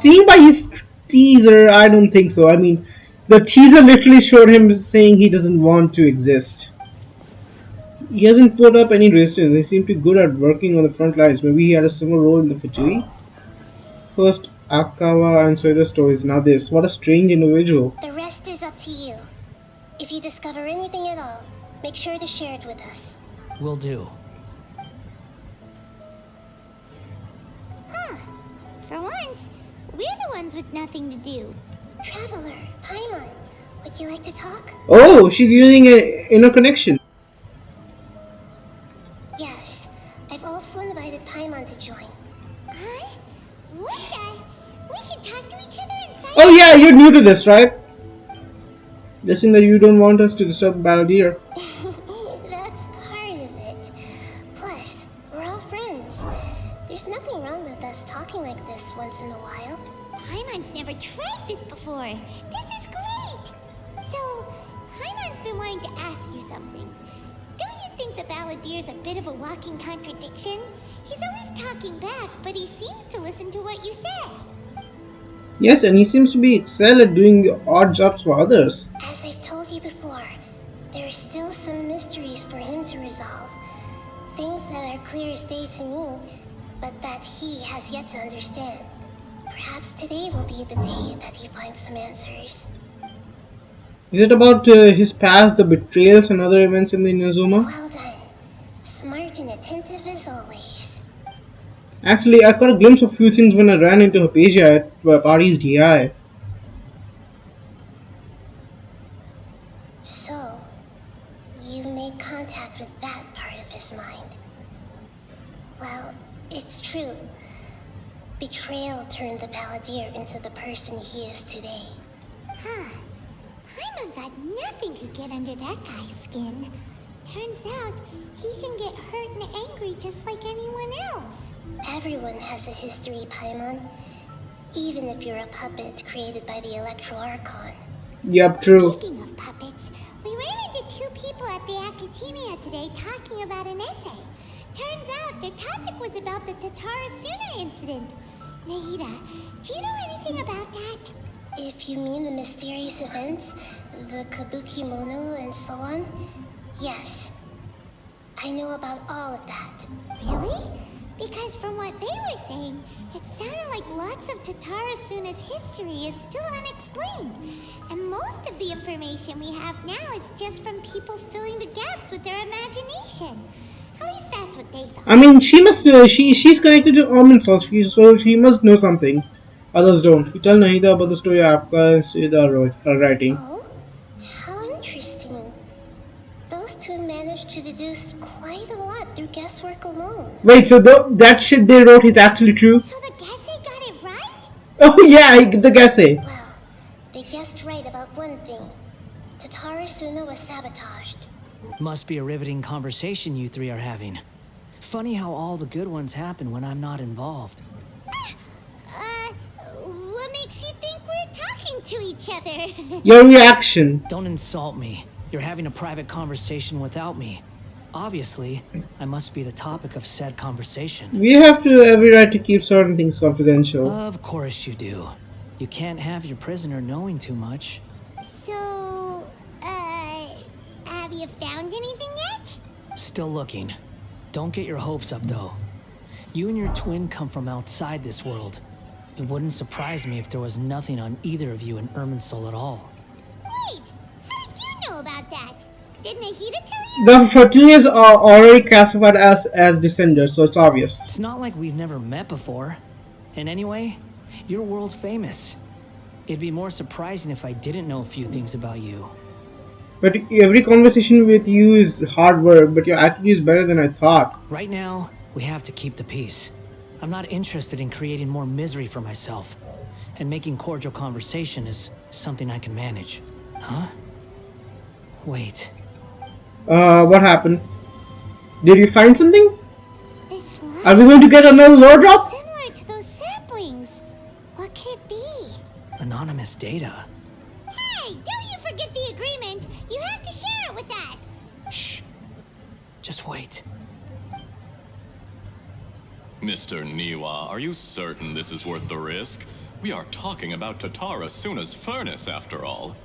Seeing by his teaser, I don't think so. I mean, the teaser literally showed him saying he doesn't want to exist. He hasn't put up any resistance. He seemed to be good at working on the front lines. Maybe he had a similar role in the Fujui. First Akawa and so the stories. Now this. What a strange individual. The rest is up to you. If you discover anything at all, make sure to share it with us. Will do. Huh. For once, we're the ones with nothing to do. Traveler, Paimon, would you like to talk? Oh, she's using a inner connection. Yes. I've also invited Paimon to join. Huh? What the? We can talk to each other inside. Oh yeah, you're new to this, right? Guessing that you don't want us to disturb Balladeer. That's part of it. Plus, we're all friends. There's nothing wrong with us talking like this once in a while. Paimon's never tried this before. This is great. So, Paimon's been wanting to ask you something. Don't you think the Balladier's a bit of a walking contradiction? He's always talking back, but he seems to listen to what you say. Yes, and he seems to be excelled at doing odd jobs for others. As I've told you before, there are still some mysteries for him to resolve. Things that are clear as day to me, but that he has yet to understand. Perhaps today will be the day that he finds some answers. Is it about his past, the betrayals, and other events in the Inazuma? Well done. Smart and attentive as always. Actually, I caught a glimpse of a few things when I ran into Hypatia at Paris DI. So, you made contact with that part of his mind. Well, it's true. Betrayal turned the Balladeer into the person he is today. Huh. Paimon thought nothing could get under that guy's skin. Turns out, he can get hurt and angry just like anyone else. Everyone has a history, Paimon. Even if you're a puppet created by the Electro Archon. Yep, true. Speaking of puppets, we ran into two people at the Academia today talking about an essay. Turns out their topic was about the Tatarasuna incident. Nahida, do you know anything about that? If you mean the mysterious events, the Kabuki Mono and so on, yes. I know about all of that. Really? Because from what they were saying, it sounded like lots of Tatarasuna's history is still unexplained. And most of the information we have now is just from people filling the gaps with their imagination. At least that's what they thought. I mean, she must. She's connected to Omninsol, so she must know something. Others don't. You tell Nahida about the story of Apka and see the writing. Oh? How interesting. Those two managed to deduce quite a lot through guesswork alone. Wait, so that shit they wrote is actually true? So the Gesse got it right? Oh yeah, the Gesse. Well, they guessed right about one thing. Tatarasuna was sabotaged. Must be a riveting conversation you three are having. Funny how all the good ones happen when I'm not involved. What makes you think we're talking to each other? Your reaction. Don't insult me. You're having a private conversation without me. Obviously, I must be the topic of said conversation. We have to every right to keep certain things confidential. Of course you do. You can't have your prisoner knowing too much. So, have you found anything yet? Still looking. Don't get your hopes up, though. You and your twin come from outside this world. It wouldn't surprise me if there was nothing on either of you in Irminsul at all. Wait, how did you know about that? Didn't Ahita tell you? The Fortunias are already classified as descendants, so it's obvious. It's not like we've never met before. And anyway, you're world famous. It'd be more surprising if I didn't know a few things about you. But every conversation with you is hard work, but your attitude is better than I thought. Right now, we have to keep the peace. I'm not interested in creating more misery for myself. And making cordial conversation is something I can manage. Huh? Wait. What happened? Did you find something? This Are we going to get another lore drop? similar to those saplings. What could it be? Anonymous data. Hey, don't you forget the agreement. You have to share it with us. Shh. Just wait. Mr. Niwa, are you certain this is worth the risk? We are talking about Tatara Suna's furnace, after all.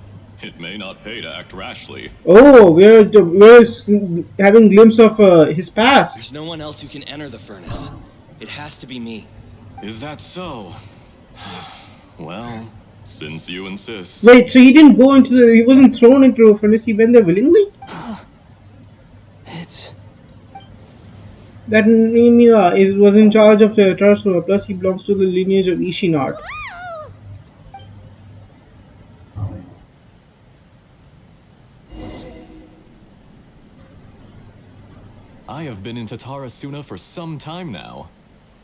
It may not pay to act rashly. Oh, we're having glimpse of his past. There's no one else who can enter the furnace. It has to be me. Is that so? Well, since you insist. Wait, so he didn't go into he wasn't thrown into a furnace, he went there willingly? It's... That Nimira was in charge of the Tarsuma, plus he belongs to the lineage of Ishinard. Whoa! I have been in Tatara Suna for some time now.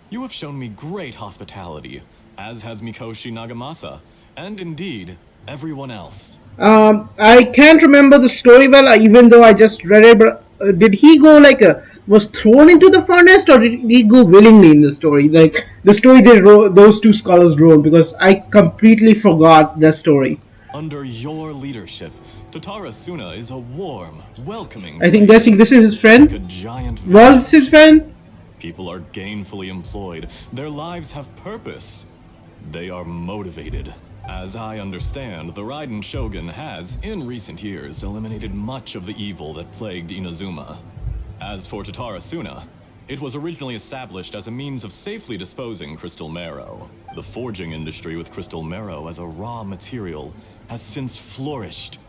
You have shown me great hospitality, as has Mikoshi Nagamasa, and indeed, everyone else. I can't remember the story well, even though I just read it, but did he go was thrown into the furnace, or did he go willingly in the story? Like, the story they wrote, those two scholars wrote, because I completely forgot that story. Under your leadership, Tatara Suna is a warm, welcoming I think place, guessing this is his like a friend? giant Was his friend? People are gainfully employed. Their lives have purpose. They are motivated. As I understand, the Raiden Shogun has, in recent years, eliminated much of the evil that plagued Inazuma. As for Tatara Suna, it was originally established as a means of safely disposing crystal marrow. The forging industry with crystal marrow as a raw material has since flourished,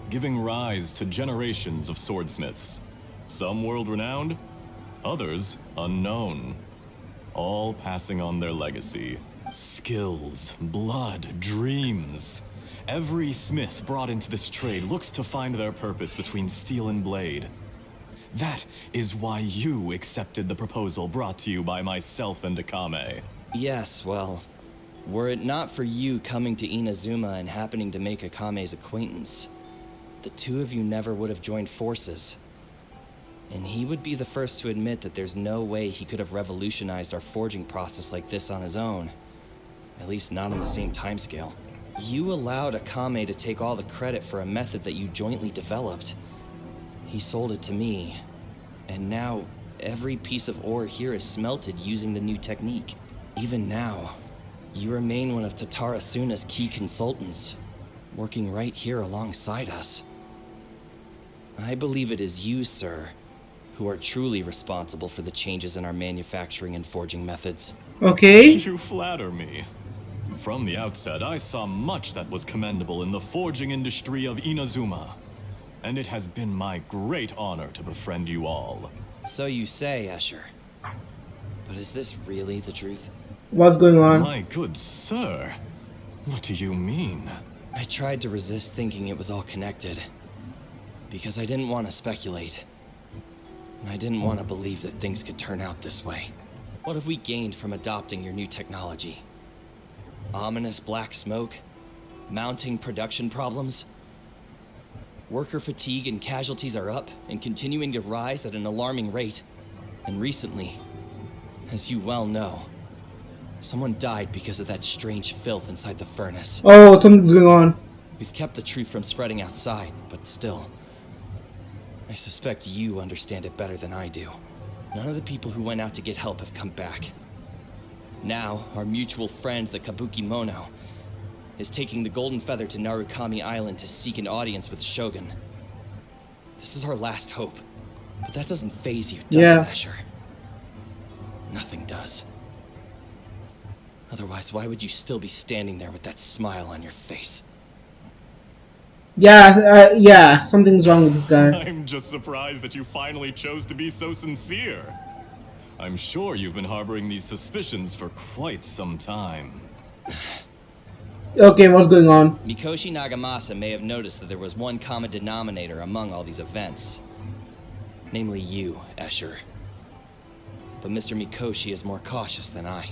giving rise to generations of swordsmiths. Some world-renowned, others unknown, all passing on their legacy. Skills, blood, dreams. Every smith brought into this trade looks to find their purpose between steel and blade. That is why you accepted the proposal brought to you by myself and Akame. Yes, well, were it not for you coming to Inazuma and happening to make Akame's acquaintance, the two of you never would have joined forces. And he would be the first to admit that there's no way he could have revolutionized our forging process like this on his own. At least not on the same timescale. You allowed Akame to take all the credit for a method that you jointly developed. He sold it to me, and now every piece of ore here is smelted using the new technique. Even now, you remain one of Tatara Suna's key consultants, working right here alongside us. I believe it is you, sir, who are truly responsible for the changes in our manufacturing and forging methods. Okay. You flatter me. From the outset, I saw much that was commendable in the forging industry of Inazuma. And it has been my great honor to befriend you all. So you say, Escher. But is this really the truth? What's going on? My good sir, what do you mean? I tried to resist thinking it was all connected. Because I didn't want to speculate. And I didn't want to believe that things could turn out this way. What have we gained from adopting your new technology? Ominous black smoke? Mounting production problems? Worker fatigue and casualties are up and continuing to rise at an alarming rate. And recently, as you well know, someone died because of that strange filth inside the furnace. Oh, something's going on. We've kept the truth from spreading outside, but still, I suspect you understand it better than I do. None of the people who went out to get help have come back. Now, our mutual friend, the Kabuki Mono, is taking the Golden Feather to Narukami Island to seek an audience with Shogun. This is our last hope. But that doesn't faze you, does Yeah. it, Escher? Nothing does. Otherwise, why would you still be standing there with that smile on your face? Yeah, something's wrong with this guy. I'm just surprised that you finally chose to be so sincere. I'm sure you've been harboring these suspicions for quite some time. Okay, what's going on? Mikoshi Nagamasa may have noticed that there was one common denominator among all these events. Namely you, Escher. But Mr. Mikoshi is more cautious than I.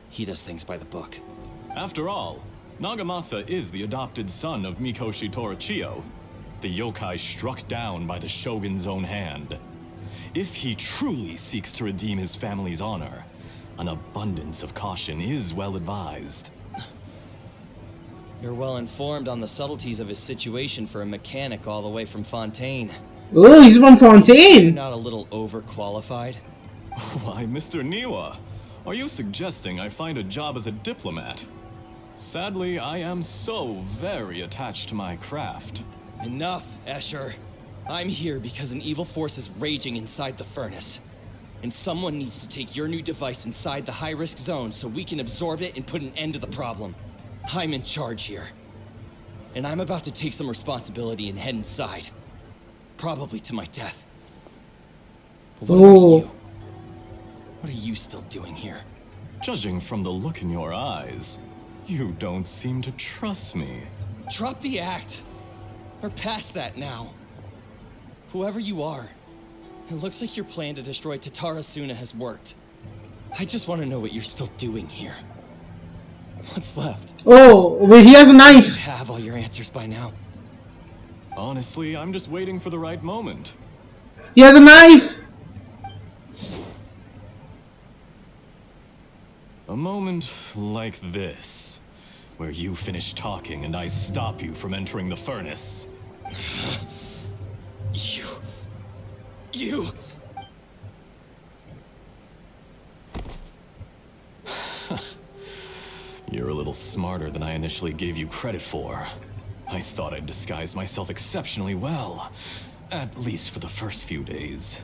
He does things by the book. After all, Nagamasa is the adopted son of Mikoshi Torichio, the yokai struck down by the Shogun's own hand. If he truly seeks to redeem his family's honor, an abundance of caution is well advised. You're well informed on the subtleties of his situation for a mechanic all the way from Fontaine. Oh, he's from You're Fontaine. not a little overqualified? Why, Mr. Niwa, are you suggesting I find a job as a diplomat? Sadly, I am so very attached to my craft. Enough, Escher. I'm here because an evil force is raging inside the furnace. And someone needs to take your new device inside the high-risk zone so we can absorb it and put an end to the problem. I'm in charge here. And I'm about to take some responsibility and head inside. Probably to my death. But what about you? What are you still doing here? Judging from the look in your eyes, you don't seem to trust me. Drop the act. We're past that now. Whoever you are, it looks like your plan to destroy Tatarasuna has worked. I just want to know what you're still doing here. What's left? Oh, wait, he has a You knife. have all your answers by now. Honestly, I'm just waiting for the right moment. He has a knife. A moment like this, where you finish talking and I stop you from entering the furnace. You... You're a little smarter than I initially gave you credit for. I thought I'd disguised myself exceptionally well, at least for the first few days.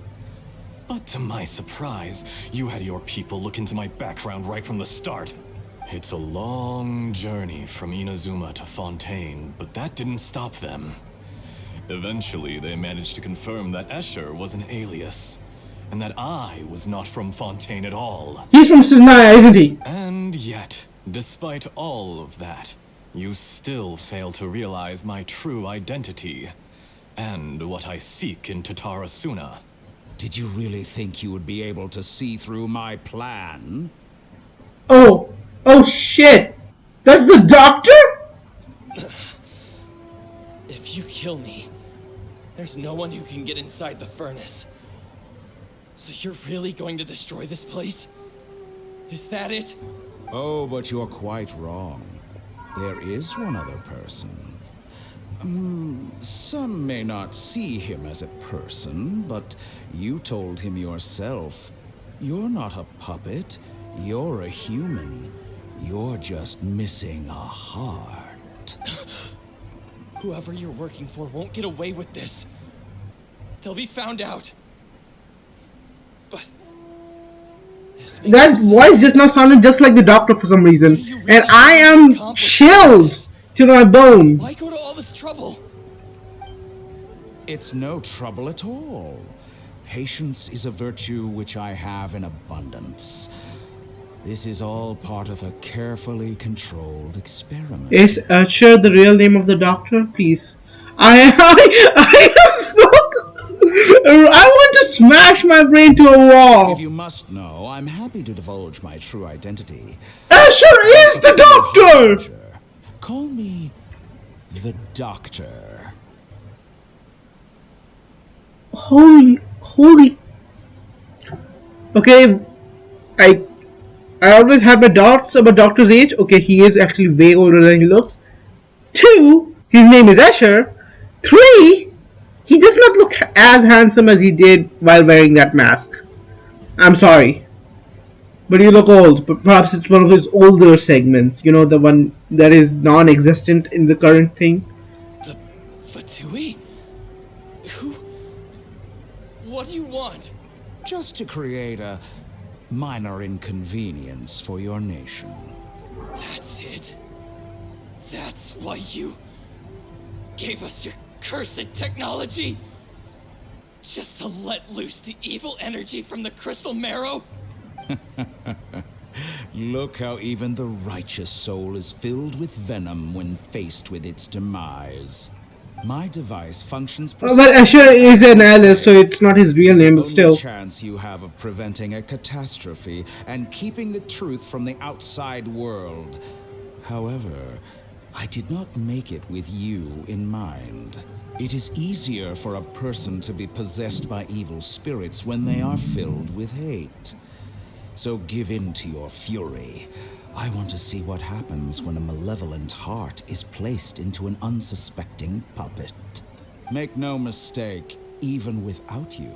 But to my surprise, you had your people look into my background right from the start. It's a long journey from Inazuma to Fontaine, but that didn't stop them. Eventually, they managed to confirm that Escher was an alias, and that I was not from Fontaine at all. He's from Cisnaya, isn't he? And yet, despite all of that, you still fail to realize my true identity, and what I seek in Tatarasuna. Did you really think you would be able to see through my plan? Oh, oh shit! That's the doctor? If you kill me, there's no one who can get inside the furnace. So you're really going to destroy this place? Is that it? Oh, but you're quite wrong. There is one other person. Some may not see him as a person, but you told him yourself. You're not a puppet. You're a human. You're just missing a heart. Whoever you're working for won't get away with this. They'll be found out. But... this makes That no sense. voice just now sounded just like the doctor for some reason. What do you really And I want to am accomplish with chilled this? to my bones. Why go to all this trouble? It's no trouble at all. Patience is a virtue which I have in abundance. This is all part of a carefully controlled experiment. Is Archer the real name of the doctor? Please. I am so... I want to smash my brain to a wall. If you must know, I'm happy to divulge my true identity. Archer is the doctor! Call me the Doctor. Holy. Okay, I always have my doubts about Doctor's age. Okay, he is actually way older than he looks. 2, his name is Escher. 3, he does not look as handsome as he did while wearing that mask. I'm sorry. But you look old. But perhaps it's one of his older segments. You know, the one that is non-existent in the current thing. The Fatui? Who? What do you want? Just to create a minor inconvenience for your nation. That's it? That's why you gave us your cursed technology? Just to let loose the evil energy from the crystal marrow? Look how even the righteous soul is filled with venom when faced with its demise. My device functions But Asher is an alias, so it's not his real name, but the still. only chance you have of preventing a catastrophe and keeping the truth from the outside world. However, I did not make it with you in mind. It is easier for a person to be possessed by evil spirits when they are filled with hate. So give in to your fury. I want to see what happens when a malevolent heart is placed into an unsuspecting puppet. Make no mistake, even without you,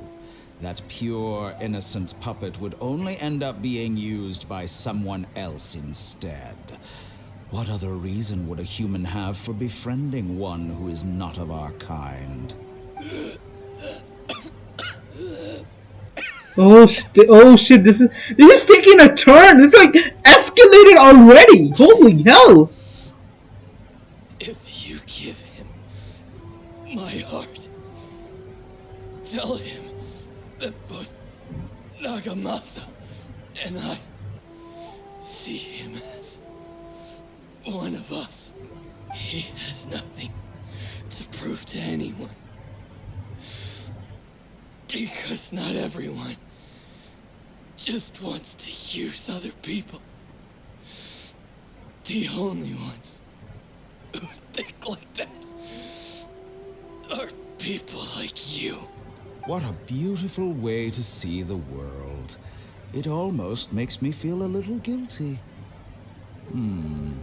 that pure, innocent puppet would only end up being used by someone else instead. What other reason would a human have for befriending one who is not of our kind? Oh shit! This is taking a turn. It's like escalated already. Holy hell! If you give him my heart, tell him that both Nagamasa and I see him as one of us. He has nothing to prove to anyone. Because not everyone just wants to use other people. The only ones who think like that are people like you. What a beautiful way to see the world. It almost makes me feel a little guilty. Then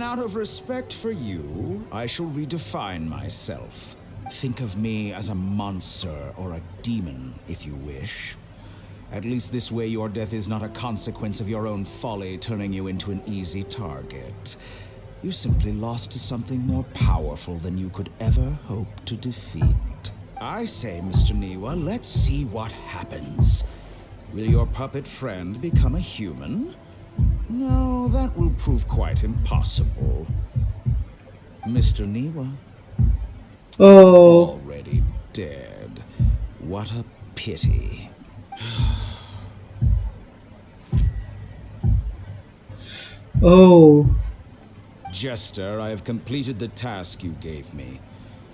out of respect for you, I shall redefine myself. Think of me as a monster or a demon, if you wish. At least this way your death is not a consequence of your own folly turning you into an easy target. You simply lost to something more powerful than you could ever hope to defeat. I say, Mr. Niwa, let's see what happens. Will your puppet friend become a human? No, that will prove quite impossible. Mr. Niwa? Oh. Already dead. What a pity. Oh. Jester, I have completed the task you gave me.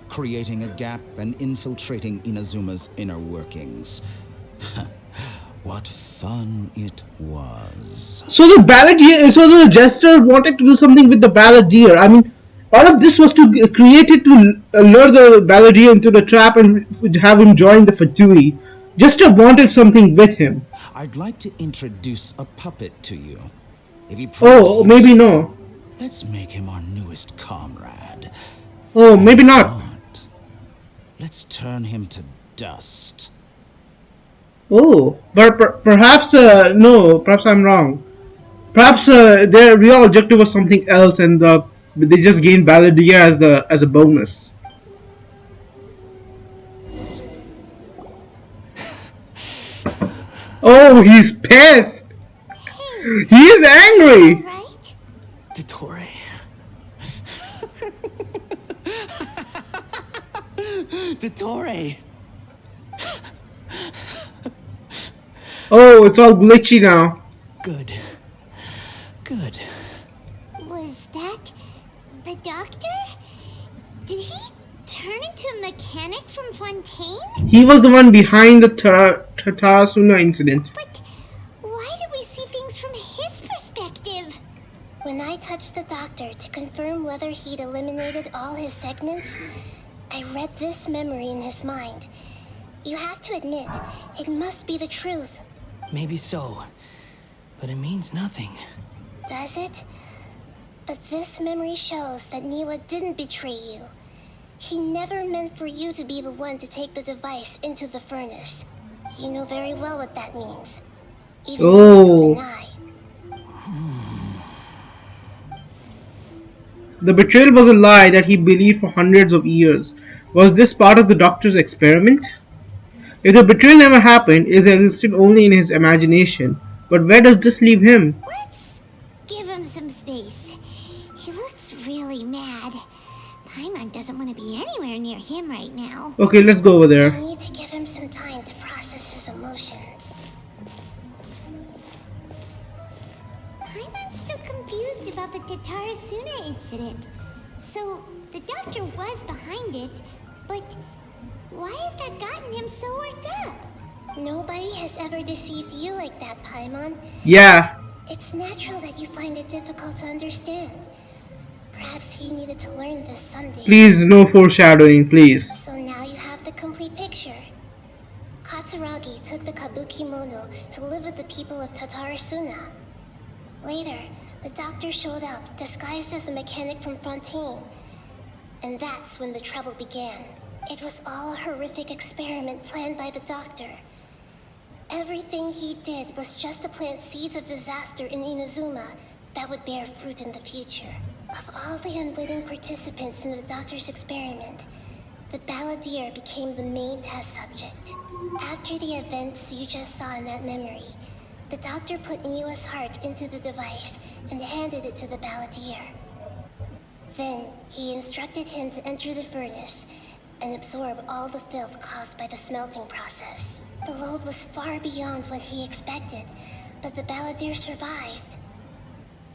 Creating a gap and infiltrating Inazuma's inner workings. What fun it was. So the jester wanted to do something with the balladeer. I mean, all of this was to create it to lure the balladeer into the trap and have him join the Fatui. Jester wanted something with him. I'd like to introduce a puppet to you. If he Oh, proves maybe useful, no. let's make him our newest comrade. Oh, maybe If not. Let's turn him to dust. Oh, but perhaps no. Perhaps I'm wrong. Perhaps their real objective was something else, and they just gained balladeer as a bonus. Oh, he's pissed. He is angry. Right? Dottore. Dottore. Oh, it's all glitchy now. Good. Good. Was that the doctor? Did he turn into a mechanic from Fontaine? He was the one behind the Tarasuna incident. But why do we see things from his perspective? When I touched the doctor to confirm whether he'd eliminated all his segments, I read this memory in his mind. You have to admit, it must be the truth. Maybe so. But it means nothing. Does it? But this memory shows that Niwa didn't betray you. He never meant for you to be the one to take the device into the furnace. You know very well what that means. Even more so than I. The betrayal was a lie that he believed for hundreds of years. Was this part of the doctor's experiment? If the betrayal never happened, it existed only in his imagination. But where does this leave him? Let's give him some space. He looks really mad. Paimon doesn't want to be anywhere near him right now. Okay, let's go over You there. need to give him some time to process his emotions. Paimon's still confused about the Tatarasuna incident. So, the doctor was behind it, but why has that gotten him so worked up? Nobody has ever deceived you like that, Paimon. Yeah. It's natural that you find it difficult to understand. Perhaps he needed to learn this someday. Please, no foreshadowing, please. So now you have the complete picture. Katsuragi took the Kabuki Mono to live with the people of Tatarasuna. Later, the doctor showed up, disguised as a mechanic from Fontaine. And that's when the trouble began. It was all a horrific experiment planned by the doctor. Everything he did was just to plant seeds of disaster in Inazuma that would bear fruit in the future. Of all the unwitting participants in the doctor's experiment, the balladeer became the main test subject. After the events you just saw in that memory, the doctor put Niwa's heart into the device and handed it to the balladeer. Then, he instructed him to enter the furnace and absorb all the filth caused by the smelting process. The load was far beyond what he expected, but the balladeer survived.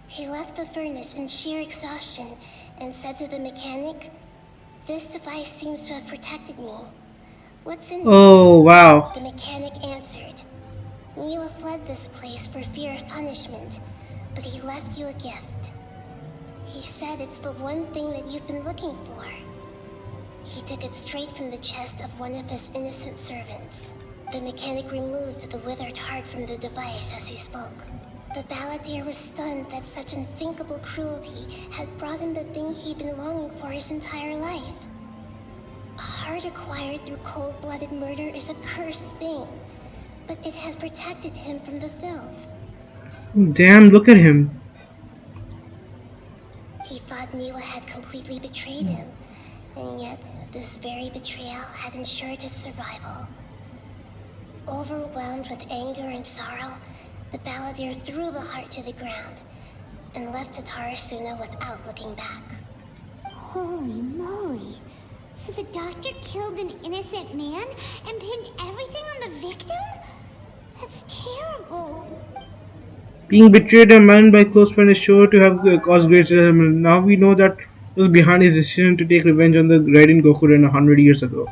He left the furnace in sheer exhaustion and said to the mechanic, "This device seems to have protected me. What's in it?" Oh, wow. The mechanic answered, "Niwa fled this place for fear of punishment, but he left you a gift. He said it's the one thing that you've been looking for." He took it straight from the chest of one of his innocent servants. The mechanic removed the withered heart from the device as he spoke. The balladeer was stunned that such unthinkable cruelty had brought him the thing he'd been longing for his entire life. A heart acquired through cold-blooded murder is a cursed thing, but it has protected him from the filth. Damn, look at him. He thought Niwa had completely betrayed him, and yet this very betrayal had ensured his survival. Overwhelmed with anger and sorrow, the balladeer threw the heart to the ground and left Tatarasuna without looking back. Holy moly. So the doctor killed an innocent man and pinned everything on the victim? That's terrible. Being betrayed and murdered by close friend is sure to have caused great resentment. Now we know that was behind his decision to take revenge on the Raiden Gokuren 100 years ago.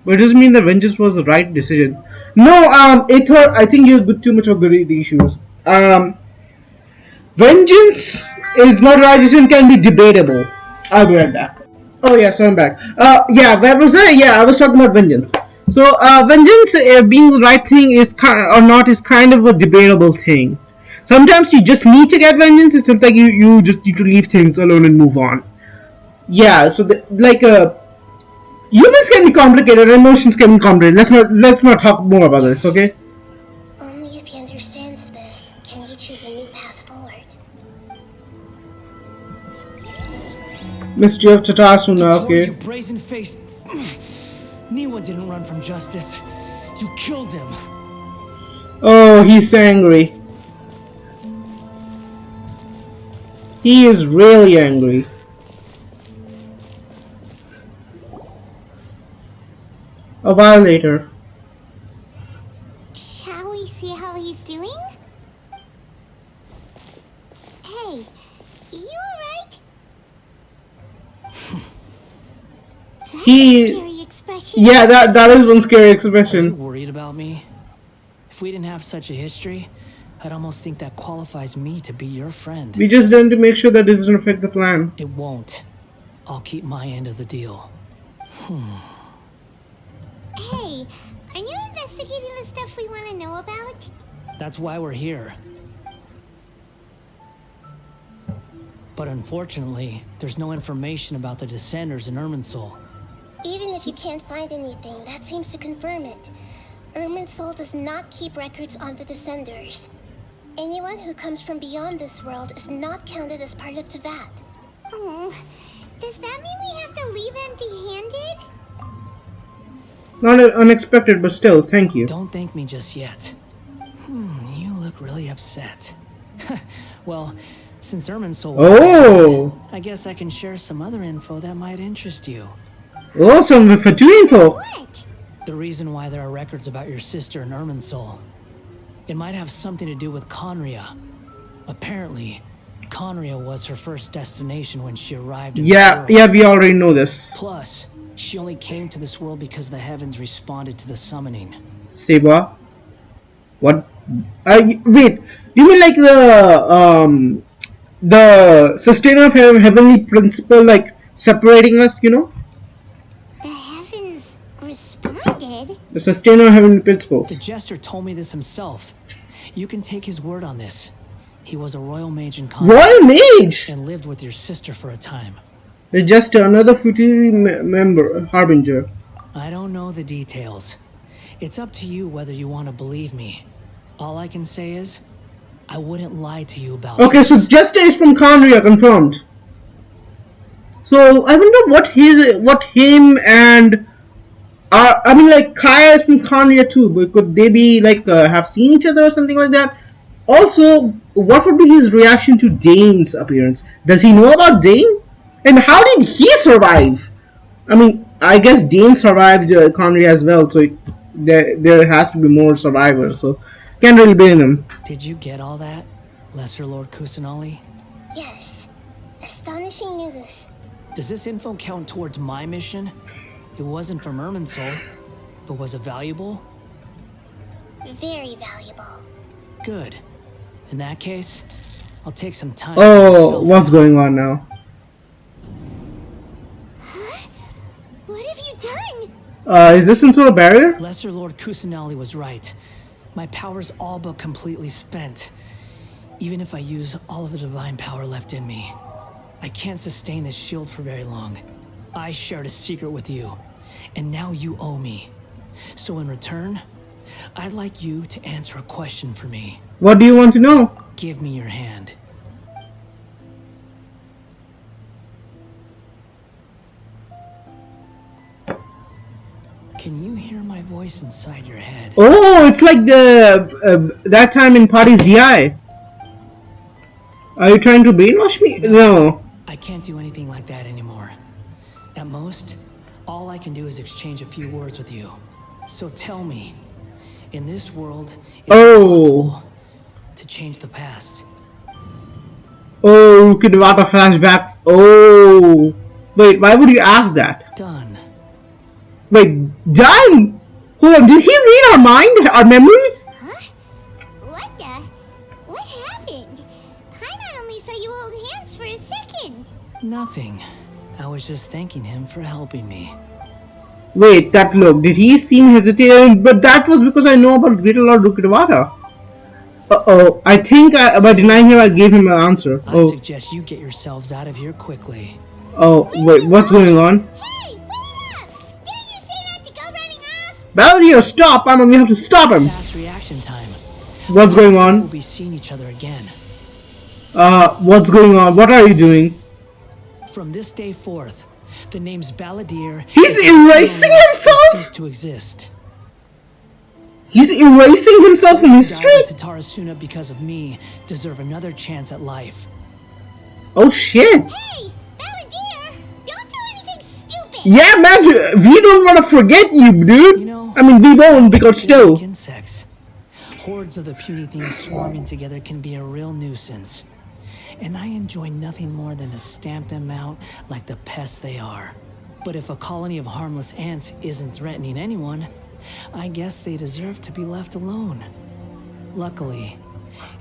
But it doesn't mean that vengeance was the right decision. No, Aethor, I think you're too much of the issues. Vengeance is not right decision, can be debatable. I'll be right back. Oh yeah, so I'm back. Yeah, where was I? Yeah, I was talking about vengeance. So, vengeance being the right thing is or not is kind of a debatable thing. Sometimes you just need to get vengeance. It's something you just need to leave things alone and move on. Yeah, so humans can be complicated, emotions can be complicated. Let's not talk more about this, okay? Only if he understands this can he choose a new path forward. Mystery of Tatarasuna, okay. You brazen face. Niwa didn't run from justice. You killed him. Oh, he's angry. He is really angry. A while later. Shall we see how he's doing? Hey, you alright? That's He- a scary expression. Yeah, that is one scary Are you expression. worried about me? If we didn't have such a history, I'd almost think that qualifies me to be your friend. We just need to make sure that this doesn't affect the plan. It won't. I'll keep my end of the deal. Hey, are you investigating the stuff we want to know about? That's why we're here. But unfortunately, there's no information about the Descenders in Irminsul. Even if you can't find anything, that seems to confirm it. Irminsul does not keep records on the Descenders. Anyone who comes from beyond this world is not counted as part of Teyvat. Oh, does that mean we have to leave empty-handed? Not unexpected, but still, thank you. Don't thank me just yet. You look really upset. Well, since Irminsul was Oh! I guess I can share some other info that might interest you. Oh, some Fatu info. What? The reason why there are records about your sister in Irminsul. It might have something to do with Conria. Apparently, Conria was her first destination when she arrived in this world. Yeah, we already know this. Plus, she only came to this world because the heavens responded to the summoning. Seba? What? Wait, you mean like the sustainer of heavenly principle, like separating us, you know? The heavens responded? The sustainer of heavenly The principles. jester told me this himself. You can take his word on this. He was a royal mage in Conria Royal Mage! and lived with your sister for a time. They're just another Fatu member, Harbinger. I don't know the details. It's up to you whether you want to believe me. All I can say is, I wouldn't lie to you about Okay, so this. Jester is from Conria, confirmed. So I wonder what him and I mean, like Kaya is from Conria too, but could they be like have seen each other or something like that? Also, what would be his reaction to Dane's appearance? Does he know about Dane? And how did he survive? I mean, I guess Dane survived Conria as well, so there has to be more survivors. So can't really blame him. Did you get all that, Lesser Lord Kusanali? Yes. Astonishing news. Does this info count towards my mission? It wasn't from Irminsul, but was it valuable? Very valuable. Good. In that case, I'll take some time. Oh, what's going on now? What have you done? Is this some sort of barrier? Lesser Lord Kusanali was right. My power's all but completely spent. Even if I use all of the divine power left in me, I can't sustain this shield for very long. I shared a secret with you, and now you owe me. So in return, I'd like you to answer a question for me. What do you want to know? Give me your hand. Can you hear my voice inside your head? Oh, it's like the that time in Party's DI. Are you trying to brainwash me? No. I can't do anything like that anymore. At most, all I can do is exchange a few words with you. So tell me, in this world, is it possible to change the past? Oh, Kidwata flashbacks. Oh. Wait, why would you ask that? Done. Wait, done? Hold on, did he read our mind? Our memories? Huh? What the? What happened? Paimon only saw you hold hands for a second. Nothing. I was just thanking him for helping me. Wait, that look. Did he seem hesitating? But that was because I know about Greater Lord Rukidawata. Uh-oh. I think by denying him, I gave him an answer. I Oh. suggest you get yourselves out of here quickly. Oh, wait, what's going on? Hey, wait up! Didn't you say not to go running off? Baldier, stop! I mean, we have to stop him. Fast reaction time. What's going We'll on? be seeing each other again. What's going on? What are you doing? From this day forth, the names Balladeer He's erasing himself? cease to exist. He's erasing himself from history? To Tarasuna because of me deserve another chance at life. Oh shit! Hey, Balladeer! Don't do anything stupid! Yeah, man, we don't want to forget you, dude. You know, I mean, we won't because Like still. insects. Hordes of the puny things swarming together can be a real nuisance. And I enjoy nothing more than to stamp them out like the pests they are. But if a colony of harmless ants isn't threatening anyone, I guess they deserve to be left alone. Luckily,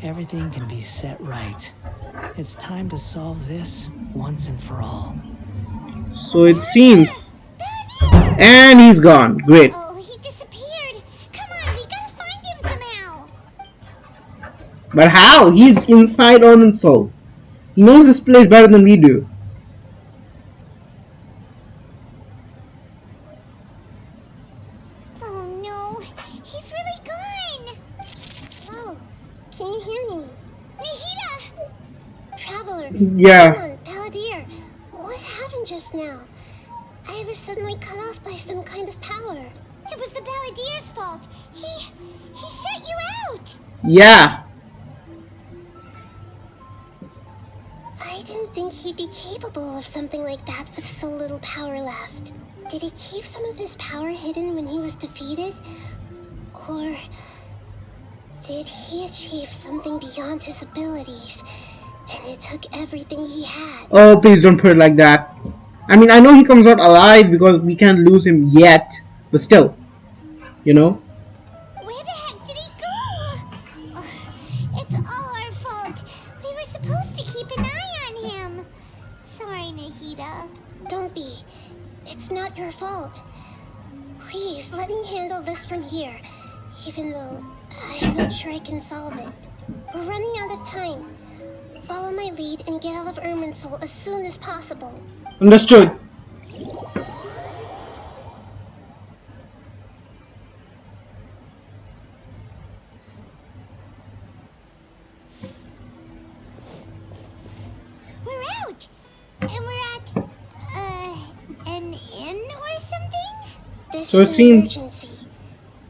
everything can be set right. It's time to solve this once and for all. So it seems. And he's gone. Great. Oh, he disappeared. Come on, we gotta find him somehow. But how? He's inside Ornan's soul. He knows this place better than we do. Oh no, he's really gone. Oh, can you hear me? Nihita! Traveler. Yeah. Come on, Balladeer. What happened just now? I was suddenly cut off by some kind of power. it was the Balladeer's fault. He shut you out. Yeah. I didn't think he'd be capable of something like that with so little power left. Did he keep some of his power hidden when he was defeated? Or did he achieve something beyond his abilities, and it took everything he had? Oh, please don't put it like that. I mean, I know he comes out alive because we can't lose him yet, but still, you know? Where the heck did he go? Ugh, it's all our fault. We were supposed to keep an eye on him. Sorry, Nahida. Don't be. It's not your fault. Please, let me handle this from here, even though I'm not sure I can solve it. We're running out of time. Follow my lead and get out of Irminsul as soon as possible. Understood. We're out! And we're at, an inn or something? This So it is an seems- emergency.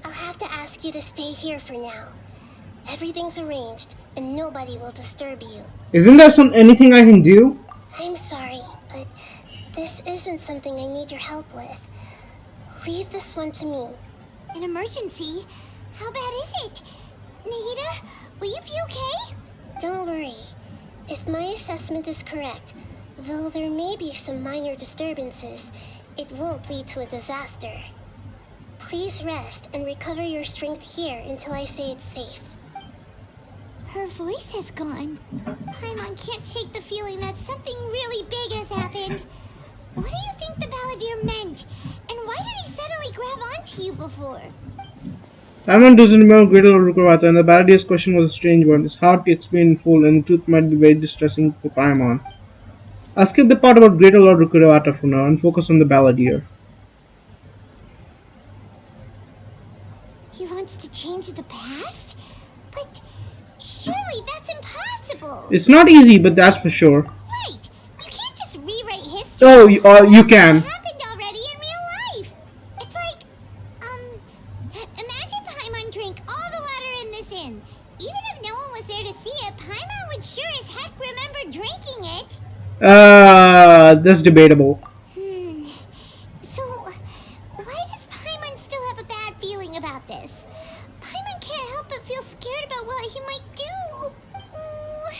I'll have to ask you to stay here for now. Everything's arranged, and nobody will disturb you. Isn't there anything I can do? I'm sorry, but this isn't something I need your help with. Leave this one to me. An emergency? How bad is it? Nahida, will you be okay? Don't worry. If my assessment is correct, though there may be some minor disturbances, it won't lead to a disaster. Please rest and recover your strength here until I say it's safe. Her voice has gone. Paimon can't shake the feeling that something really big has happened. What do you think the Balladeer meant? And why did he suddenly grab onto you before? Paimon doesn't remember Great Lord Rukurata, and the Balladeer's question was a strange one. It's hard to explain in full, and the truth might be very distressing for Paimon. I'll skip the part about Great Lord Rukurata for now and focus on the Balladeer. He wants to change the past? But surely that's impossible. It's not easy, but that's for sure. Right. You can't just rewrite history. Oh, you can. It happened already in real life. It's like, imagine Paimon drank all the water in this inn. Even if no one was there to see it, Paimon would sure as heck remember drinking it. That's debatable. So, why does Paimon still have a bad feeling about this? Paimon can't help but feel scared about what he might do. Ooh,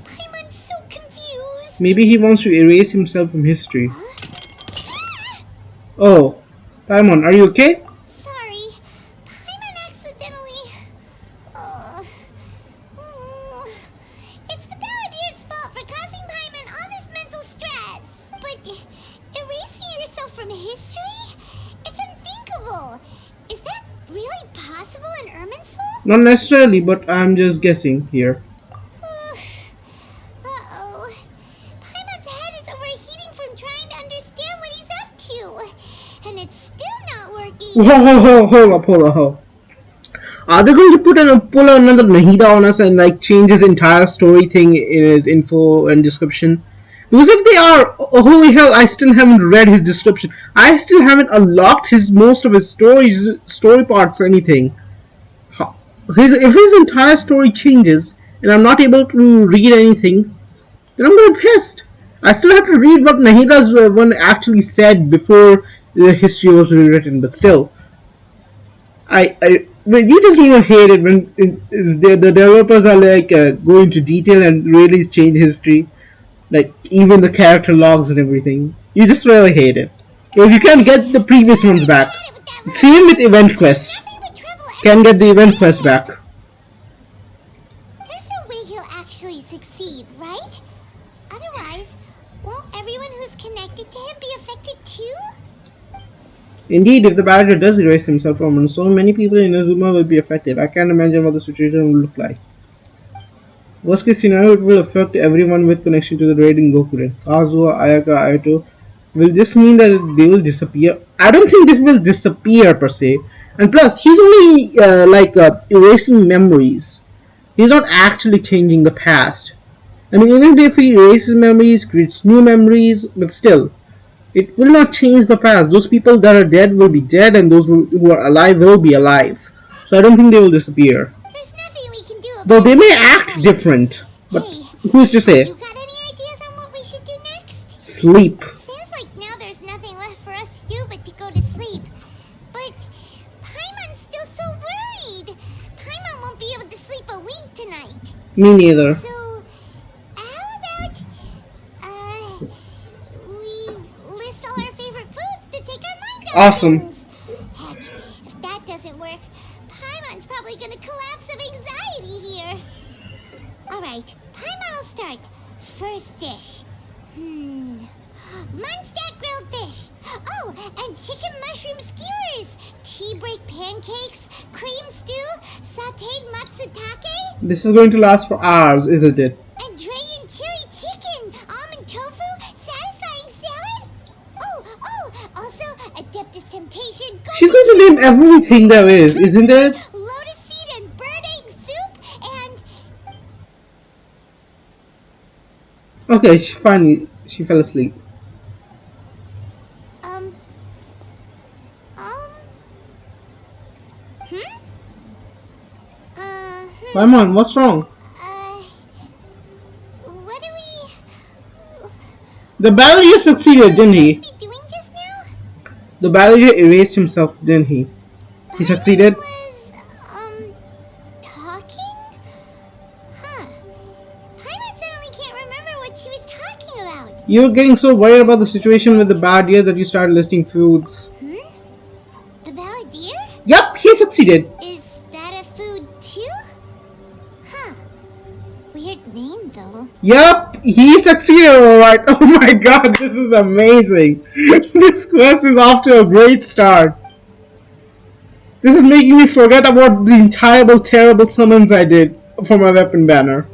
Paimon's so confused. Maybe he wants to erase himself from history. Ah! Oh, Paimon, are you okay? Sorry, Paimon accidentally. It's the Balladeer's fault for causing Paimon all this mental stress. But erasing yourself from history? It's unthinkable. Is that really possible in Irminsul? Not necessarily, but I'm just guessing here. Uh-oh. Paimon's head is overheating from trying to understand what he's up to. And it's still not working. Hold up. Are they going to pull another Nahida on us and like change his entire story thing in his info and description? Because if they are, oh, holy hell, I still haven't read his description. I still haven't unlocked most of his story parts, anything. If his entire story changes and I'm not able to read anything, then I'm gonna be pissed. I still have to read what Nahida's one actually said before the history was rewritten, but still. But you just don't hate it when the developers are like go into detail and really change history, like even the character logs and everything. You just really hate it because you can't get the previous ones back. Same with event quests. Can't get the event quest back. There's no way he'll actually succeed, right? Otherwise, won't everyone who's connected to him be affected too? Indeed, if the Balladeer does erase himself from him, so many people in Inazuma will be affected. I can't imagine what the situation will look like. Worst case scenario, it will affect everyone with connection to the raiding Gokuden. Kazuha, Ayaka, Ayato. Will this mean that they will disappear? I don't think they will disappear per se. And plus, he's only erasing memories. He's not actually changing the past. I mean, even if he erases memories, creates new memories, but still. It will not change the past. Those people that are dead will be dead, and those who are alive will be alive. So I don't think they will disappear. There's nothing we can do Though about they it may at this act point. different. But Hey, who's to say? you got any ideas on what we should do next? Sleep. Seems like now there's nothing left for us to do but to go to sleep. But Paimon's still so worried. Paimon won't be able to sleep a week tonight. Me neither. So, how about, we list all our favorite foods to take our mind off Awesome. things? Heck, if that doesn't work, Paimon's probably gonna collapse of anxiety here. Alright, Paimon will start. First dish. Munstack grilled fish. Oh, and chicken mushroom skewers. Tea break pancakes. Cream stew. Sauteed matsutake. This is going to last for hours, isn't it? And Dragon chili chicken. Almond tofu. Satisfying salad. Oh, also Adeptus Temptation. She's going to name everything there is, isn't it? Lotus seed and bird egg soup. And Okay, finally, she fell asleep. um. Paimon, what's wrong? What are we The Ballier succeeded, didn't he? supposed to be doing just now? The Ballier erased himself, didn't he? He succeeded. Was, talking? Huh. Paimon suddenly can't remember what she was talking about. You were getting so worried about the situation with the Ballier that you started listing foods. The balladeer? Yup, he succeeded. Is that a food too? Huh. Weird name though. Yup, he succeeded alright. Oh my god, this is amazing. This quest is off to a great start. This is making me forget about the terrible summons I did for my weapon banner.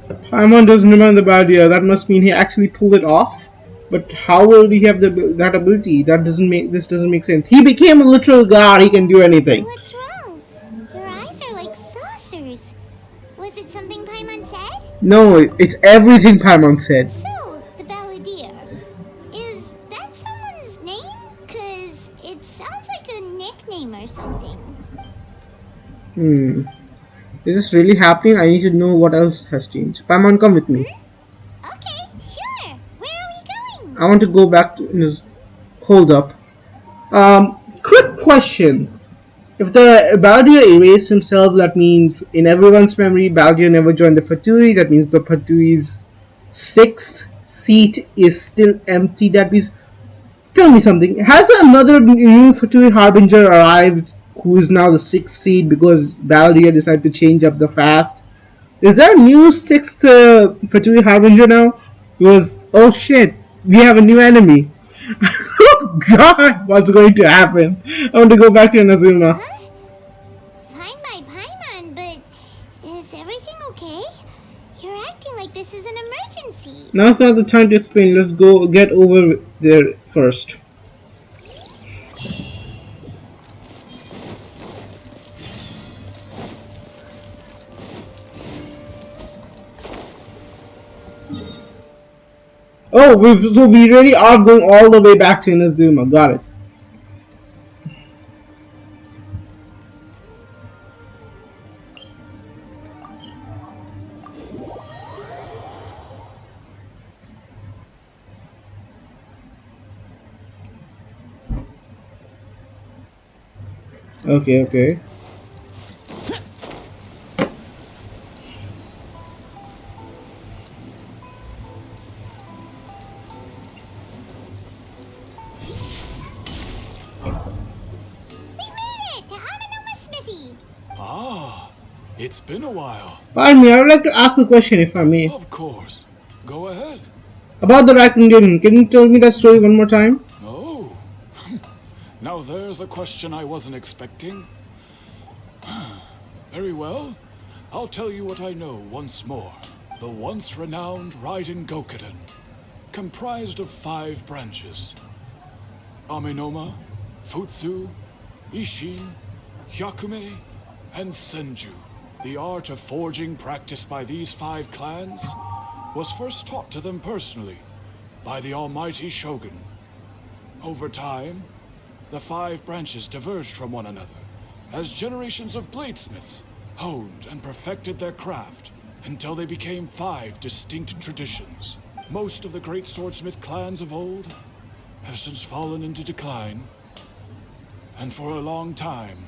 Paimon doesn't remember the Ballier. That must mean he actually pulled it off. But how will he have that ability? This doesn't make sense. He became a literal god. He can do anything. What's wrong? Your eyes are like saucers. Was it something Paimon said? No, it's everything Paimon said. So, the balladeer. Is that someone's name? 'Cause it sounds like a nickname or something. Is this really happening? I need to know what else has changed. Paimon, come with me. Okay, sure. Where are we going? I want to go back to his. Hold up. Quick question. If the Ballier erased himself, that means in everyone's memory, Ballier never joined the Fatui. That means the Fatui's 6th seat is still empty. That means. Tell me something. Has another new Fatui Harbinger arrived who is now the 6th seed because Ballier decided to change up the fast? Is there a new 6th Fatui Harbinger now? Because, oh shit, we have a new enemy. Oh god, what's going to happen? I want to go back to Inazuma. Fine by Paimon, but is everything okay? You're acting like this is an emergency. Now's not the time to explain. Let's go get over there first. Oh, so we really are going all the way back to Inazuma. Got it. Okay. It's been a while. Pardon me, I would like to ask a question if I may. Of course. Go ahead. About the Raccoon, can you tell me that story one more time? Oh. Now there's a question I wasn't expecting. Very well. I'll tell you what I know once more. The once renowned Raiden Gokuden, comprised of 5 branches. Amenoma, Futsu, Ishin, Hyakume, and Senju. The art of forging practiced by these 5 clans was first taught to them personally by the almighty Shogun. Over time, the 5 branches diverged from one another as generations of bladesmiths honed and perfected their craft until they became 5 distinct traditions. Most of the great swordsmith clans of old have since fallen into decline, and for a long time,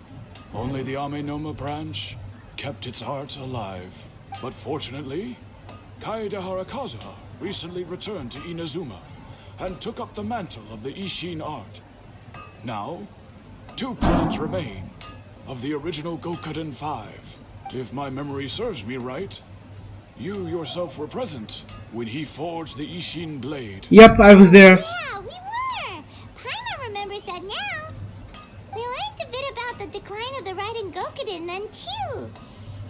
only the Amenoma branch kept its art alive. But fortunately, Kaedehara Kazuha recently returned to Inazuma and took up the mantle of the Ishin art. Now, 2 clans remain of the original Gokuden 5. If my memory serves me right, you yourself were present when he forged the Ishin blade. Yep, I was there. Yeah, we were. Paimon remembers that now. We learned a bit about the decline of the Raiden Gokuden then too.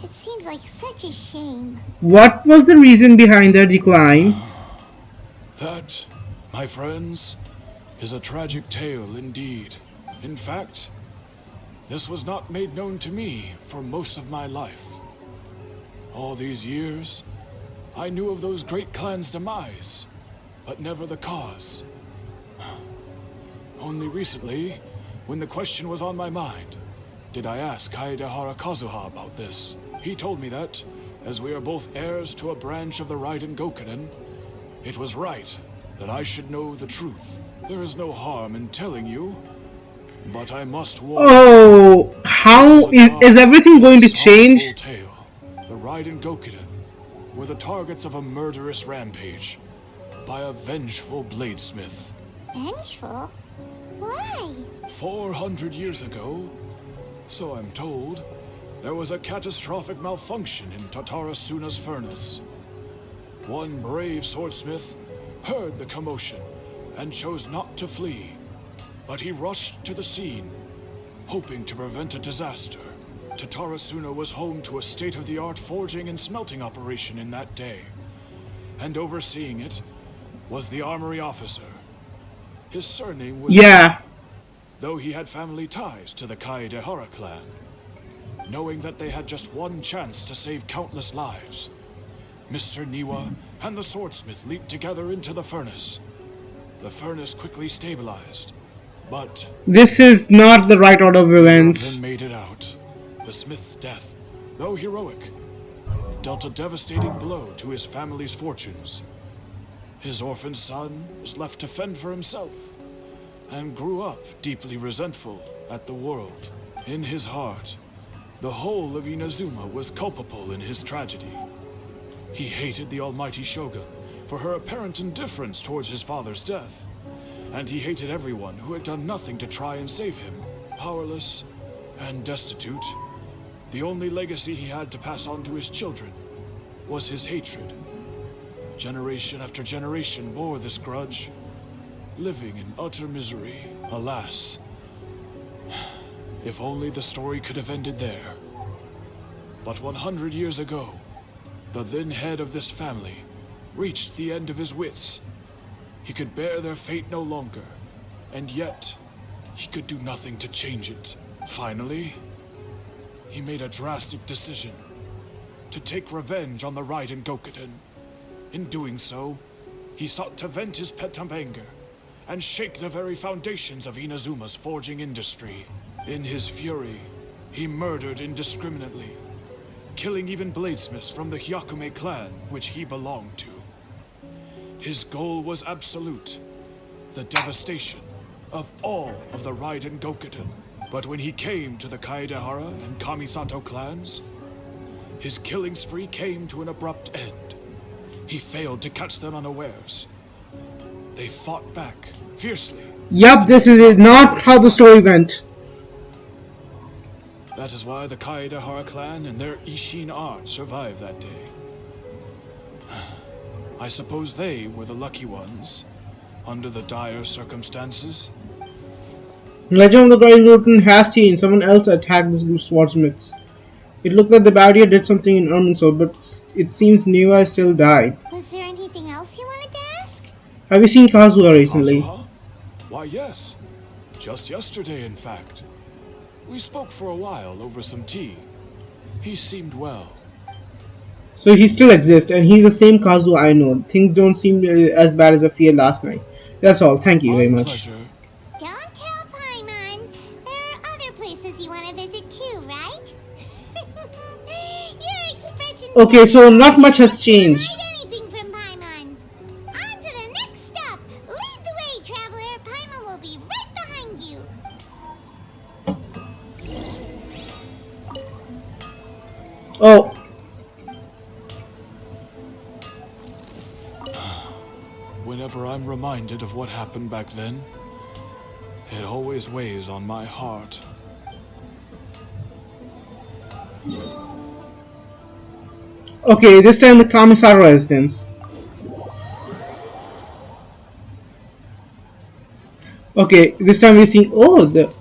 It seems like such a shame. What was the reason behind their decline? That, my friends, is a tragic tale indeed. In fact, this was not made known to me for most of my life. All these years, I knew of those great clans' demise, but never the cause. Only recently, when the question was on my mind, did I ask Kaedehara Kazuha about this. He told me that, as we are both heirs to a branch of the Raiden Gokuden, it was right that I should know the truth. There is no harm in telling you, but I must warn you. Oh, how is everything going to change? Tale. The Raiden Gokuden were the targets of a murderous rampage by a vengeful bladesmith. Vengeful? Why? 400 years ago, so I'm told, there was a catastrophic malfunction in Tatarasuna's furnace. One brave swordsmith heard the commotion and chose not to flee, but he rushed to the scene, hoping to prevent a disaster. Tatarasuna was home to a state-of-the-art forging and smelting operation in that day, and overseeing it was the armory officer. His surname was though he had family ties to the Kaedehara clan. Knowing that they had just one chance to save countless lives, Mr. Niwa and the swordsmith leaped together into the furnace. The furnace quickly stabilized, but this is not the right order of events. Then made it out. The smith's death, though heroic, dealt a devastating blow to his family's fortunes. His orphaned son was left to fend for himself, and grew up deeply resentful at the world. In his heart, the whole of Inazuma was culpable in his tragedy. He hated the almighty Shogun for her apparent indifference towards his father's death, and he hated everyone who had done nothing to try and save him. Powerless and destitute, the only legacy he had to pass on to his children was his hatred. Generation after generation bore this grudge, living in utter misery. Alas, if only the story could have ended there. But 100 years ago, the then head of this family reached the end of his wits. He could bear their fate no longer, and yet he could do nothing to change it. Finally, he made a drastic decision to take revenge on the Raiden Gokuden. In doing so, he sought to vent his pent up anger and shake the very foundations of Inazuma's forging industry. In his fury, he murdered indiscriminately, killing even bladesmiths from the Hyakume clan which he belonged to. His goal was absolute, the devastation of all of the Raiden Gokuden. But when he came to the Kaedehara and Kamisato clans, his killing spree came to an abrupt end. He failed to catch them unawares. They fought back fiercely. Yep, this is not how the story went. That is why the Kaedehara clan and their Ishin art survived that day. I suppose they were the lucky ones, under the dire circumstances. Legend of the Guardian Rotten has changed. Someone else attacked this group of swordsmiths. It looked like the barrier did something in Irminsul, but it seems Niwa still died. Was there anything else you wanted to ask? Have you seen Kazuha recently? Kazuha? Why, yes. Just yesterday, in fact. We spoke for a while over some tea. He seemed well. So he still exists, and he's the same Kazuo I know. Things don't seem as bad as I feared last night. That's all. Thank you My very much. pleasure. Don't tell Paimon. There are other places you want to visit too, right? Your expression Okay, so not much has can't changed. hide anything from Paimon. On to the next stop. Lead the way, traveler. Paimon will be right behind you. Oh, Whenever I'm reminded of what happened back then, it always weighs on my heart. okay, this time the Kamisara residence. Okay, this time we're seeing. Oh, the.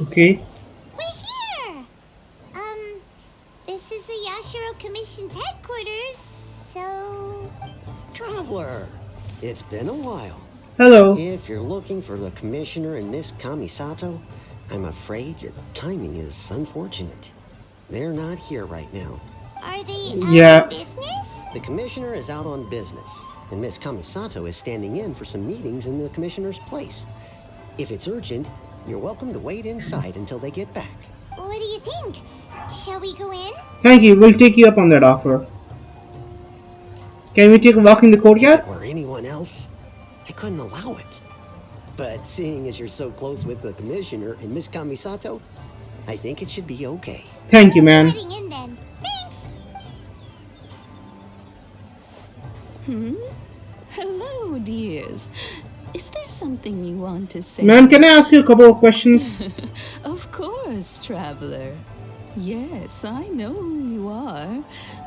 Okay. We're here. This is the Yashiro Commission's headquarters, so... Traveler, it's been a while. Hello. If you're looking for the Commissioner and Miss Kamisato, I'm afraid your timing is unfortunate. They're not here right now. Are they Yeah. out of business? The Commissioner is out on business, and Miss Kamisato is standing in for some meetings in the Commissioner's place. If it's urgent, you're welcome to wait inside until they get back. What do you think? Shall we go in? Thank you. We'll take you up on that offer. Can we take a walk in the If courtyard? it were anyone else, I couldn't allow it. But seeing as you're so close with the Commissioner and Miss Kamisato, I think it should be okay. Thank you, man. Heading in then. Thanks. Hello, dears. Is there something you want to say? Man, can I ask you a couple of questions? Of course, traveler. Yes, I know who you are.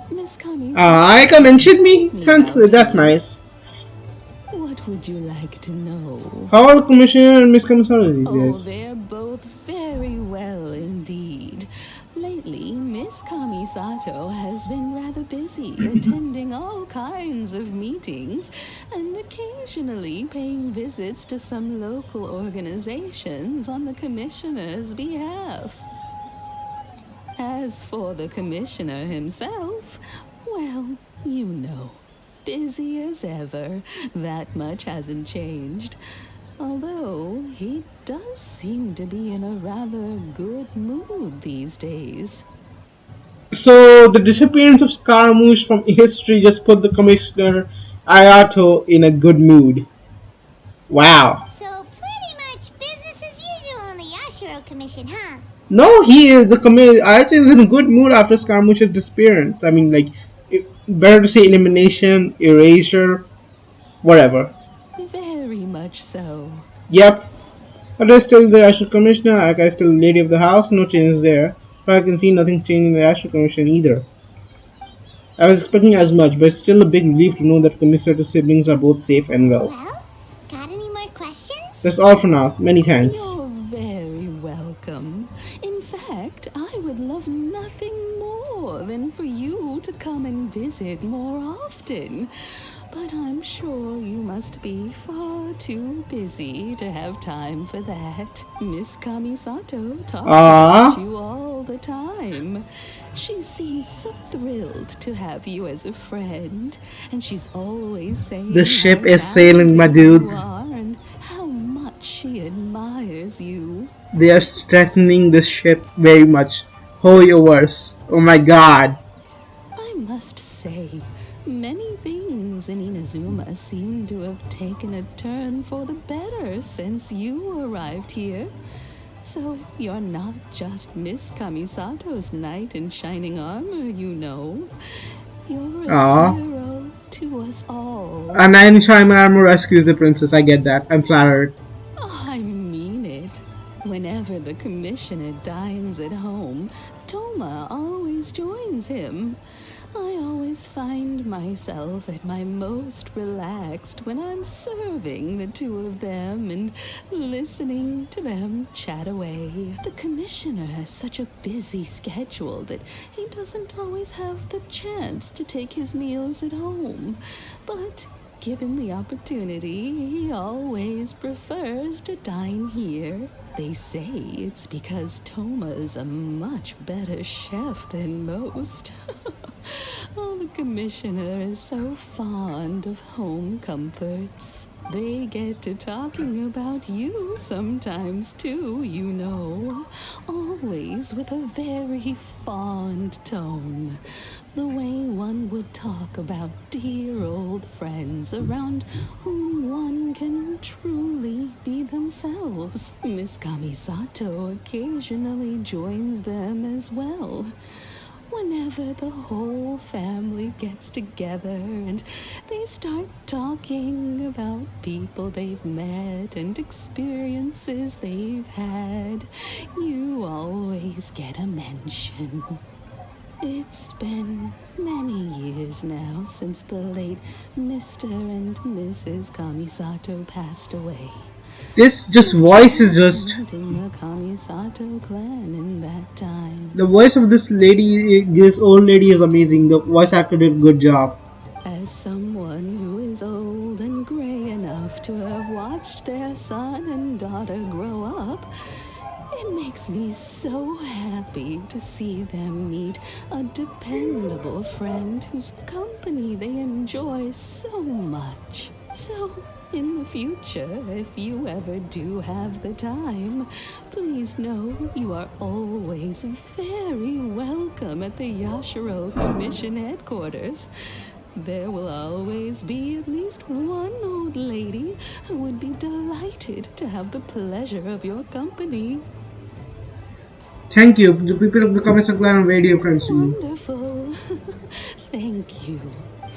Miss Kami. Aika mentioned me? Thanks, that's nice. What would you like to know? How are the Commissioner and Miss Kamisara these Oh, days? they're both very well indeed. Lately, Miss Kamisato has been rather busy attending all kinds of meetings and occasionally paying visits to some local organizations on the Commissioner's behalf. As for the Commissioner himself, well, you know, busy as ever. That much hasn't changed. Although he does seem to be in a rather good mood these days. So, the disappearance of Scaramouche from history just put the Commissioner Ayato in a good mood. Wow. So pretty much business as usual on the Yashiro Commission, huh? No, he is the Ayato is in a good mood after Scaramouche's disappearance. I mean, like, better to say elimination, erasure, whatever. Very much so. Yep. But there's still the Astral Commissioner, Aka is still the lady of the house, no changes there. But I can see nothing's changing in the Astral Commission either. I was expecting as much, but it's still a big relief to know that Commissioner's siblings are both safe and well. Well, got any more questions? That's all for now. Many thanks. You're very welcome. In fact, I would love nothing more than for you to come and visit more often. But I'm sure you must be far too busy to have time for that. Miss Kamisato talks about you all the time. She seems so thrilled to have you as a friend, and she's always saying The ship how is sailing, my talented you dudes. are and how much she admires you. They are strengthening the ship very much. Oh, your worse. Oh my god. I must say, many things in Inazuma seem to have taken a turn for the better since you arrived here. So you're not just Miss Kamisato's knight in shining armor, you know. You're a hero to us all. A knight in shining armor rescues the princess. I get that. I'm flattered. I mean it. Whenever the Commissioner dines at home, Toma always joins him. I always find myself at my most relaxed when I'm serving the two of them and listening to them chat away. The Commissioner has such a busy schedule that he doesn't always have the chance to take his meals at home. But given the opportunity, he always prefers to dine here. they say it's because Toma is a much better chef than most. Oh, the commissioner is so fond of home comforts. They get to talking about you sometimes too, you know. Always with a very fond tone. The way one would talk about dear old friends around whom one can truly be themselves. Miss Kamisato occasionally joins them as well. Whenever the whole family gets together and they start talking about people they've met and experiences they've had, you always get a mention. It's been many years now since the late Mr. and Mrs. Kamisato passed away. This just voice is just In the Kamisato clan in that time. the voice of this lady, this old lady is amazing. The voice actor did a good job. As someone who is old and gray enough to have watched their son and daughter grow up, it makes me so happy to see them meet a dependable friend whose company they enjoy so much. So, in the future, if you ever do have the time, please know you are always very welcome at the Yashiro Commission headquarters. There will always be at least one old lady who would be delighted to have the pleasure of your company. Thank you. The people of the Commission Clan are very dear friends to me. Wonderful. Thank you.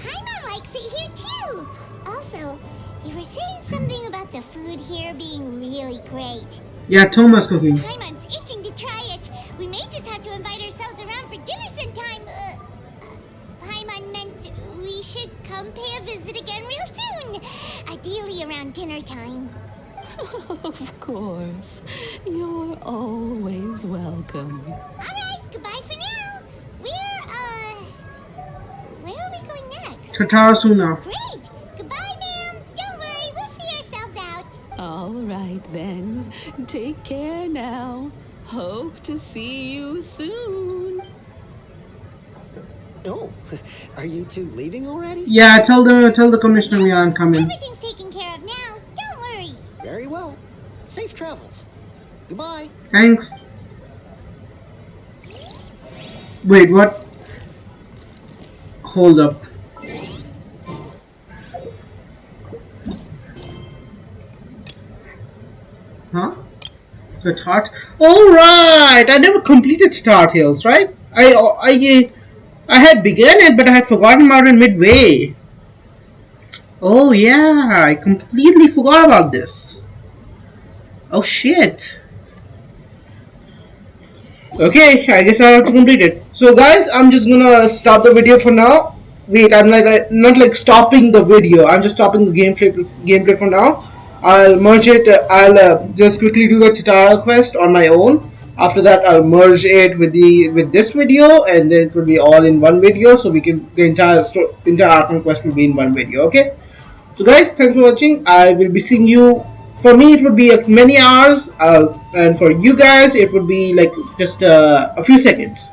Paimon likes it here too. Also, you were saying something about the food here being really great. Yeah, Toma's cooking. Paimon's itching to try it. We may just have to invite ourselves around for dinner sometime. Paimon meant we should come pay a visit again real soon. Ideally around dinner time. Of course. You're always welcome. Alright, goodbye for now. Where are we going next? Tatarasuna. Great! Goodbye, ma'am. Don't worry, we'll see ourselves out. All right then. Take care now. Hope to see you soon. Oh, are you two leaving already? Yeah, tell the commissioner we aren't coming. Everything's taken care of now. Don't worry. Very well. Safe travels. Goodbye. Thanks. Wait, what? Hold up. Huh? The Tart. All right. I never completed Star Tales, right? I had begun it, but I had forgotten about it midway. Oh yeah, I completely forgot about this. Oh shit. Okay, I guess I have to complete it. So guys, I'm just gonna stop the video for now. Wait, I'm not like stopping the video. I'm just stopping the gameplay for now. I'll merge it. I'll just quickly do the Chitara quest on my own. After that, I'll merge it with this video, and then it will be all in one video. So the entire Archon quest will be in one video. Okay. So guys, thanks for watching. I will be seeing you. For me, it would be many hours, and for you guys, it would be like just a few seconds.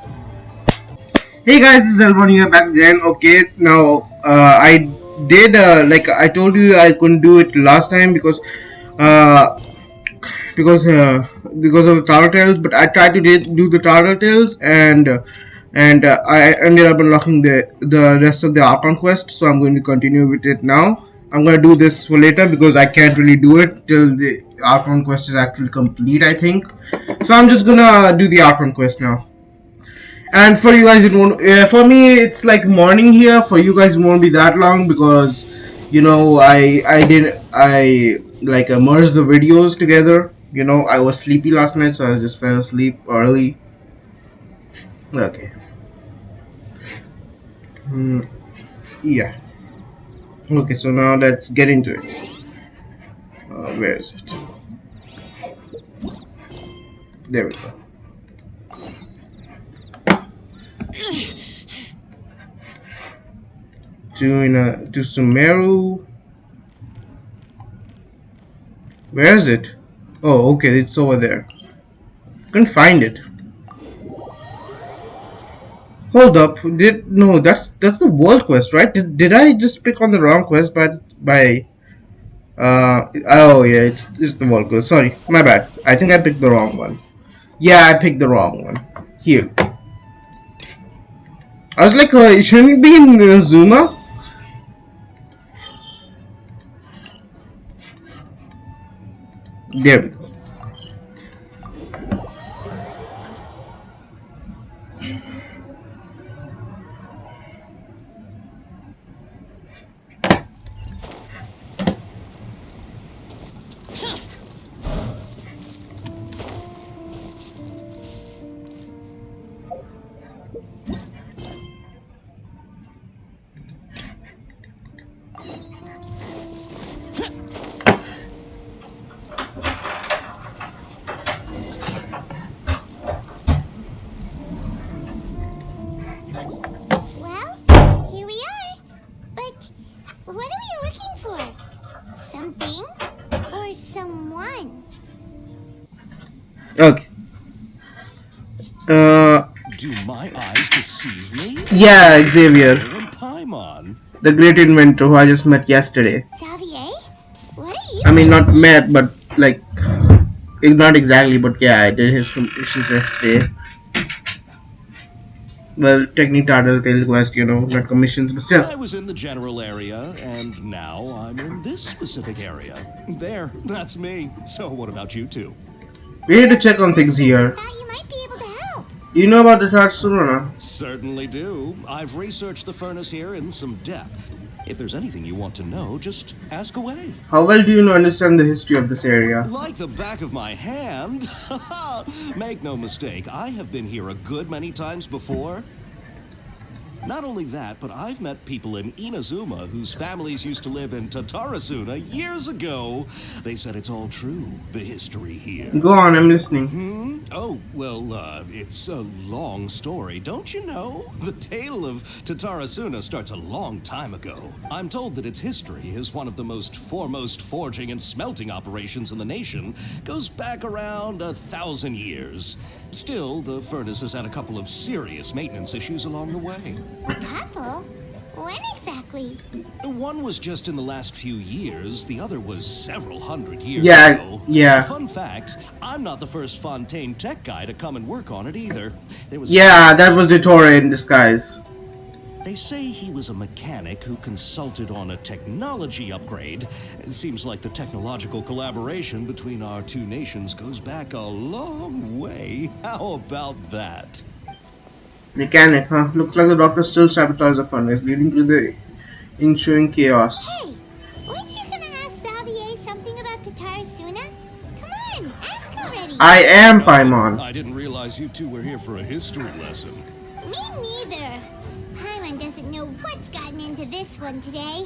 Hey guys, this is Elron here back again. Okay, now I did like I told you I couldn't do it last time because uh, because of the Tower Tales, but I tried to do the Tower Tales and I ended up unlocking the rest of the Archon quest. So I'm going to continue with it now. I'm gonna do this for later because I can't really do it till the Archon quest is actually complete, I think. So I'm just gonna do the Archon quest now. And for you guys, it won't. For me, it's like morning here. For you guys, it won't be that long because, you know, I like merged the videos together. You know, I was sleepy last night, so I just fell asleep early. Okay. Yeah. Okay, so now let's get into it. Where is it? There we go. To Sumeru. Where is it? Oh, okay, it's over there. Couldn't find it. Hold up. Did no? That's the world quest, right? Did I just pick on the wrong quest by? Oh yeah, it's the world quest. Sorry, my bad. I think I picked the wrong one. Yeah, I picked the wrong one. Here. I was like, it shouldn't be in Zuma. There we go. Well, here we are. But what are we looking for? Something or someone? Okay. Do my eyes deceive me? Yeah, Xavier, And Paimon. the great inventor who I just met yesterday. Xavier? What are you I mean, not doing? met, but like, not exactly, but yeah, I did his commissions yesterday. Well, technically, title quest, not commissions, but still. I was in the general area, and now I'm in this specific area. There, that's me. So what about you two? We need to check on things here. Thought you might be able to help. Do you know about the Tatsumana? Certainly do. I've researched the furnace here in some depth. If there's anything you want to know, just ask away. How well do you understand the history of this area? Like the back of my hand. Make no mistake, I have been here a good many times before. Not only that, but I've met people in Inazuma whose families used to live in Tatarasuna years ago. They said it's all true, the history here. Go on, I'm listening. Oh, well, it's a long story, don't you know? The tale of Tatarasuna starts a long time ago. I'm told that its history is one of the most foremost forging and smelting operations in the nation. Goes back around 1,000 years. Still, the furnace has had a couple of serious maintenance issues along the way. A couple? When exactly? One was just in the last few years, the other was several hundred years Yeah, ago. yeah. Fun fact, I'm not the first Fontaine tech guy to come and work on it either. There was Yeah, that was Dottore in disguise. They say he was a mechanic who consulted on a technology upgrade. It seems like the technological collaboration between our two nations goes back a long way. How about that? Mechanic, huh? Looks like the doctor still sabotages the furnace, leading to the ensuing chaos. Hey, weren't you gonna ask Xavier something about Tatarasuna? Come on, ask already. I am Paimon. I didn't realize you two were here for a history lesson. Me neither. Paimon doesn't know what's gotten into this one today.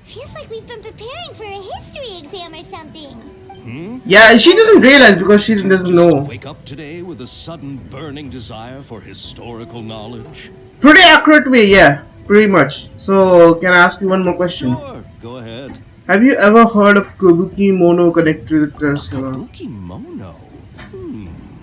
Feels like we've been preparing for a history exam or something. Yeah, she doesn't realize because she doesn't know. Wake up today with a sudden burning desire for historical knowledge? Pretty accurate way, yeah. Pretty much. So, can I ask you one more question? Sure, go ahead. Have you ever heard of Kabuki Mono connected to the Tatsumana? Kabuki Mono?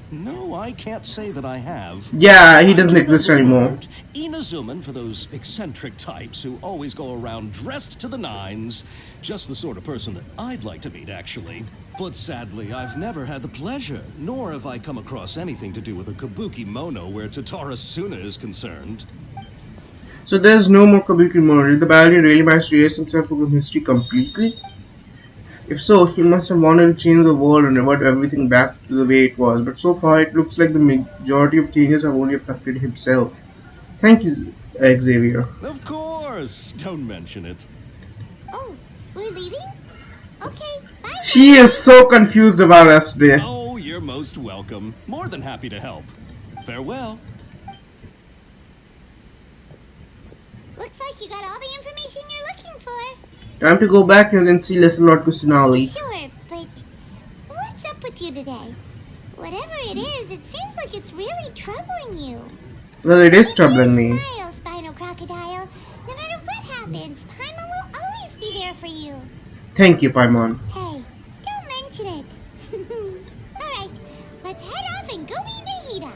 No, I can't say that I have. Yeah, he doesn't I do exist know the anymore. word. Inazuman for those eccentric types who always go around dressed to the nines. Just the sort of person that I'd like to meet, actually. But sadly, I've never had the pleasure, nor have I come across anything to do with a Kabuki Mono where Tatarasuna is concerned. So there's no more Kabuki Mono. Did the Ballerina really manage to erase himself from history completely? If so, he must have wanted to change the world and revert everything back to the way it was, but so far it looks like the majority of changes have only affected himself. Thank you, Xavier. Of course! Don't mention it. Oh, we're leaving? Okay, bye. She is so confused about us today. Oh, you're most welcome. More than happy to help. Farewell. Looks like you got all the information you're looking for. Time to go back and then see Lesser Lord Kusanali. Sure, but what's up with you today? Whatever it is, it seems like it's really troubling you. Well, it is troubling me. Smile, Spinal Crocodile. No matter what happens, Paimon will always be there for you. Thank you, Paimon. Hey, don't mention it. Alright, let's head off and go meet Nahida.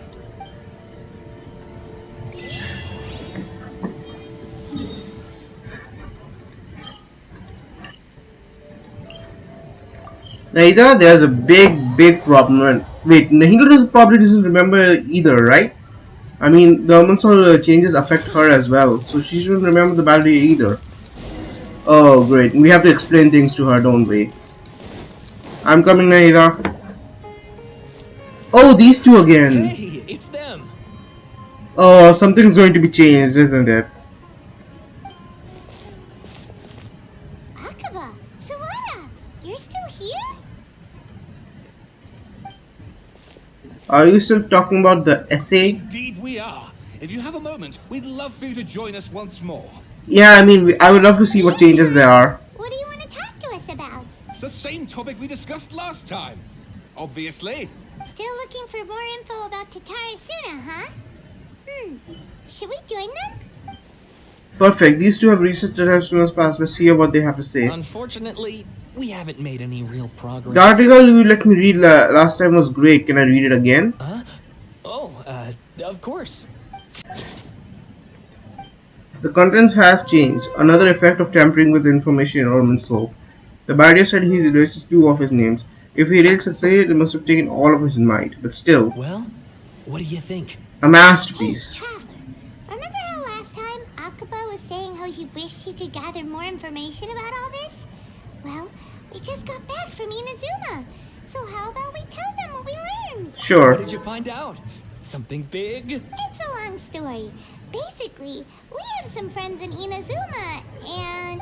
Neither there's a big problem. Wait, Nahida probably doesn't remember either, right? I mean, the Munsol changes affect her as well, so she shouldn't remember the battle either. Oh, great. We have to explain things to her, don't we? I'm coming, Nahida. Oh, these two again. Hey, it's them. Oh, something's going to be changed, isn't it? Akaba, Sawada, you're still here? Are you still talking about the essay? Indeed we are. If you have a moment, we'd love for you to join us once more. Yeah, I mean, I would love to see what changes there are. What do you want to talk to us about? It's the same topic we discussed last time. Obviously. Still looking for more info about Tatara Suna, huh? Should we join them? Perfect. These two have researched it as soon as possible. Let's hear what they have to say. Unfortunately, we haven't made any real progress. The article you let me read last time was great. Can I read it again? Huh? Oh, of course. The contents has changed. Another effect of tampering with information in Orman's soul. The barrier said he erases two of his names. If he really succeeded, it must have taken all of his might. But still, Well, what do you think? a masterpiece. Hey, Traveler, remember how last time Akaba was saying how he wished he could gather more information about all this? Well, we just got back from Inazuma. So how about we tell them what we learned? Sure. What did you find out? Something big? It's a long story. Basically, we have some friends in Inazuma, and...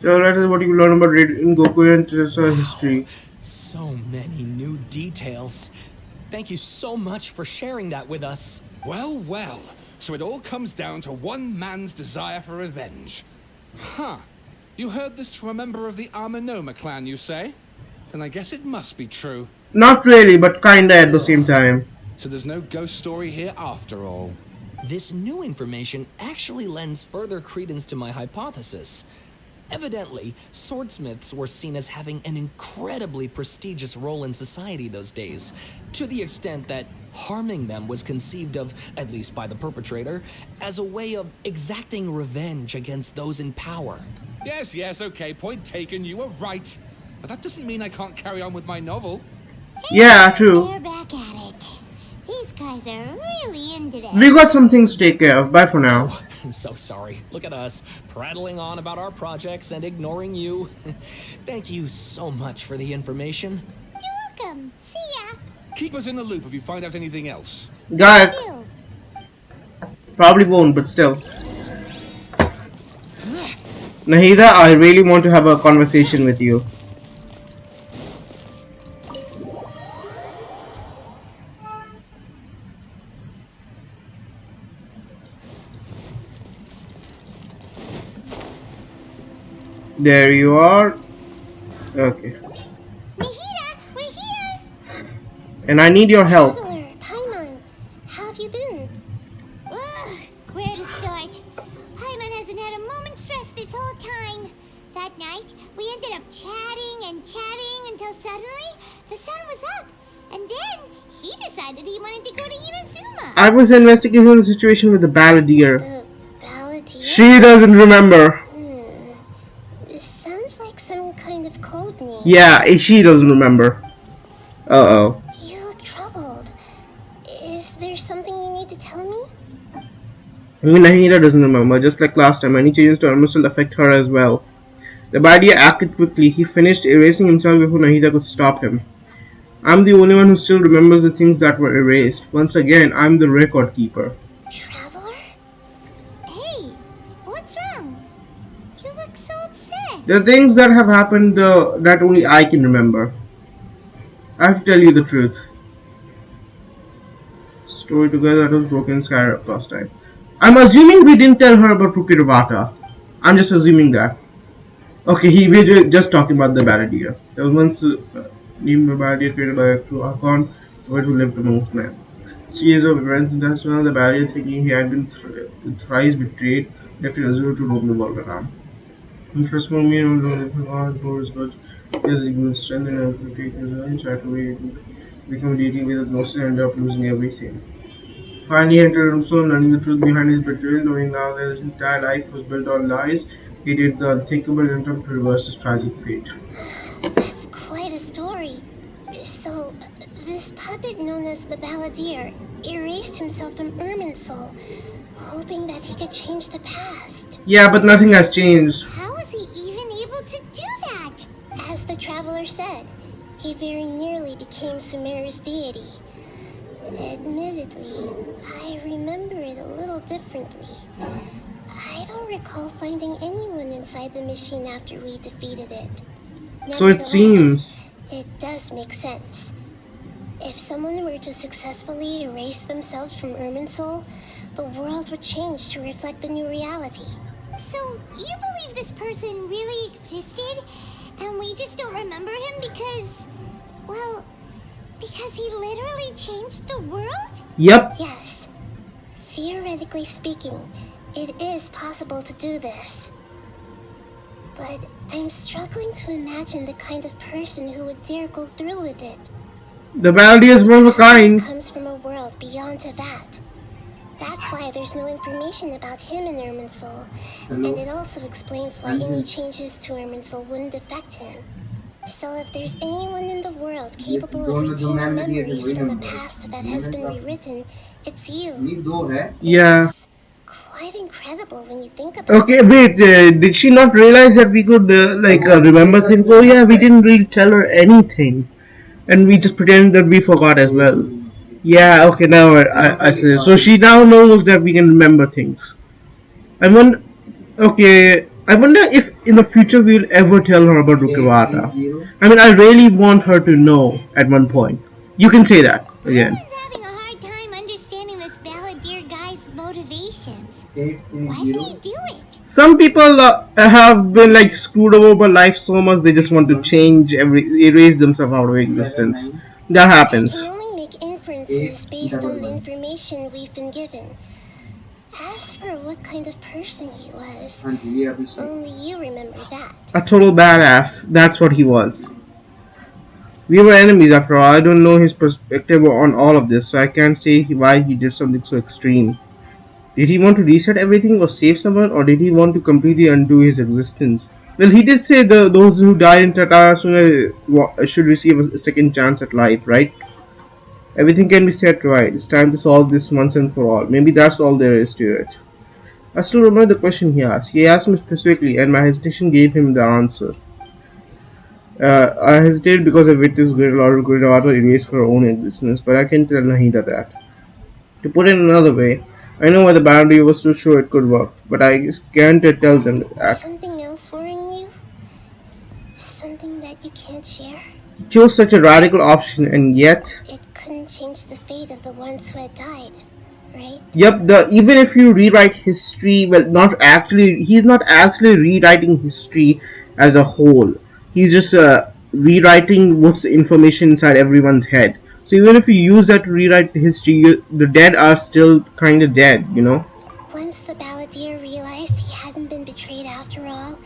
So that is what you learn about in Goku and Tsubasa history. So many new details. Thank you so much for sharing that with us. Well, well. So it all comes down to one man's desire for revenge. Huh. You heard this from a member of the Amanoma clan, you say? Then I guess it must be true. Not really, but kinda at the same time. So there's no ghost story here after all. This new information actually lends further credence to my hypothesis. Evidently, swordsmiths were seen as having an incredibly prestigious role in society those days, to the extent that harming them was conceived of, at least by the perpetrator, as a way of exacting revenge against those in power. Yes, okay, point taken, you were right. But that doesn't mean I can't carry on with my novel. Yeah, true. They're back at it. These guys are really into this. We got some things to take care of. Bye for now. Oh, I'm so sorry. Look at us, prattling on about our projects and ignoring you. Thank you so much for the information. You're welcome. See ya. Keep us in the loop if you find out anything else. Got it. Deal. Probably won't, but still. Nahida, I really want to have a conversation with you. There you are. Okay. Nahida, we're here. And I need your help. Traveler, Paimon, how have you been? Ugh, where to start? Paimon hasn't had a moment's rest this whole time. That night, we ended up chatting and chatting until suddenly the sun was up. And then he decided he wanted to go to Inazuma. I was investigating the situation with the balladeer. The balladeer? She doesn't remember. It sounds like some kind of code name. Yeah, she doesn't remember. Uh-oh. You look troubled. Is there something you need to tell me? I mean, Nahida doesn't remember. Just like last time, any changes to Armus will affect her as well. The balladeer acted quickly. He finished erasing himself before Nahida could stop him. I'm the only one who still remembers the things that were erased. Once again, I'm the record keeper. Traveler? Hey, what's wrong? You look so upset. The things that have happened that only I can remember. I have to tell you the truth. Story together that was broken in Skyrim last time. I'm assuming we didn't tell her about Rukirabata. I'm just assuming that. Okay, we're just talking about the balladeer. There was once named a balladeer created by a true Archon, who lived amongst men. Series of events international, the balladeer, thinking he had been thrice betrayed, left Inazuma to roam the world around. Interest for me on the hard doors, but there's a good strength and I could take his own try to wait, become deity with a gnosis and end up losing everything. Finally entered Rumsfeld, learning the truth behind his betrayal, knowing now that his entire life was built on lies, he did the unthinkable and attempted to reverse his tragic fate. That's quite a story. So, this puppet known as the Balladeer erased himself from Irminsul, hoping that he could change the past. Yeah, but nothing has changed. How was he even able to do that? As the traveler said, he very nearly became Sumeru's deity. Admittedly, I remember it a little differently. I don't recall finding anyone inside the machine after we defeated it. So it seems. It does make sense. If someone were to successfully erase themselves from Irminsul, the world would change to reflect the new reality. So, you believe this person really existed, and we just don't remember him because, well, because he literally changed the world? Yep. Yes. Theoretically speaking, it is possible to do this. But I'm struggling to imagine the kind of person who would dare go through with it. The Baldi is one of a kind. Comes from a world beyond to that. That's why there's no information about him in Irminsul, and it also explains why any changes to Irminsul wouldn't affect him. So if there's anyone in the world capable of retaining memories from the past that has been rewritten, it's you. Yeah. Quite incredible when you think about Okay, it. wait. Did she not realize that we could remember things? Oh yeah, we didn't really tell her anything, and we just pretended that we forgot as well. Yeah. Okay. Now I see. So she now knows that we can remember things. I wonder. Okay. I wonder if in the future we'll ever tell her about Rukiwata. I mean, I really want her to know at one point. You can say that again. Someone's having a hard time understanding this Balladeer guy's motivations. Why did he do it? Some people have been like screwed over by life so much they just want to erase themselves out of existence. That I happens. can only make inferences based on the information we've been given. As for what kind of person he was, only you remember that. A total badass. That's what he was. We were enemies after all. I don't know his perspective on all of this, so I can't say why he did something so extreme. Did he want to reset everything or save someone, or did he want to completely undo his existence? Well, he did say those who died in Tatara should receive a second chance at life, right? Everything can be set right. It's time to solve this once and for all. Maybe that's all there is to it. I still remember the question he asked. He asked me specifically, and my hesitation gave him the answer. I hesitated because of it is Gridawata erased her own existence, but I can tell Nahida that. To put it another way, I know why the boundary was too sure it could work, but I can't tell them that. Something else worrying you? Something that you can't share? He chose such a radical option, and yet. It couldn't change the fate of the ones who had died, right? Yep, even if you rewrite history, well, he's not actually rewriting history as a whole. He's just rewriting what's the information inside everyone's head. So even if you use that to rewrite history, the dead are still kind of dead, you know? Once the Balladeer realized he hadn't been betrayed after all,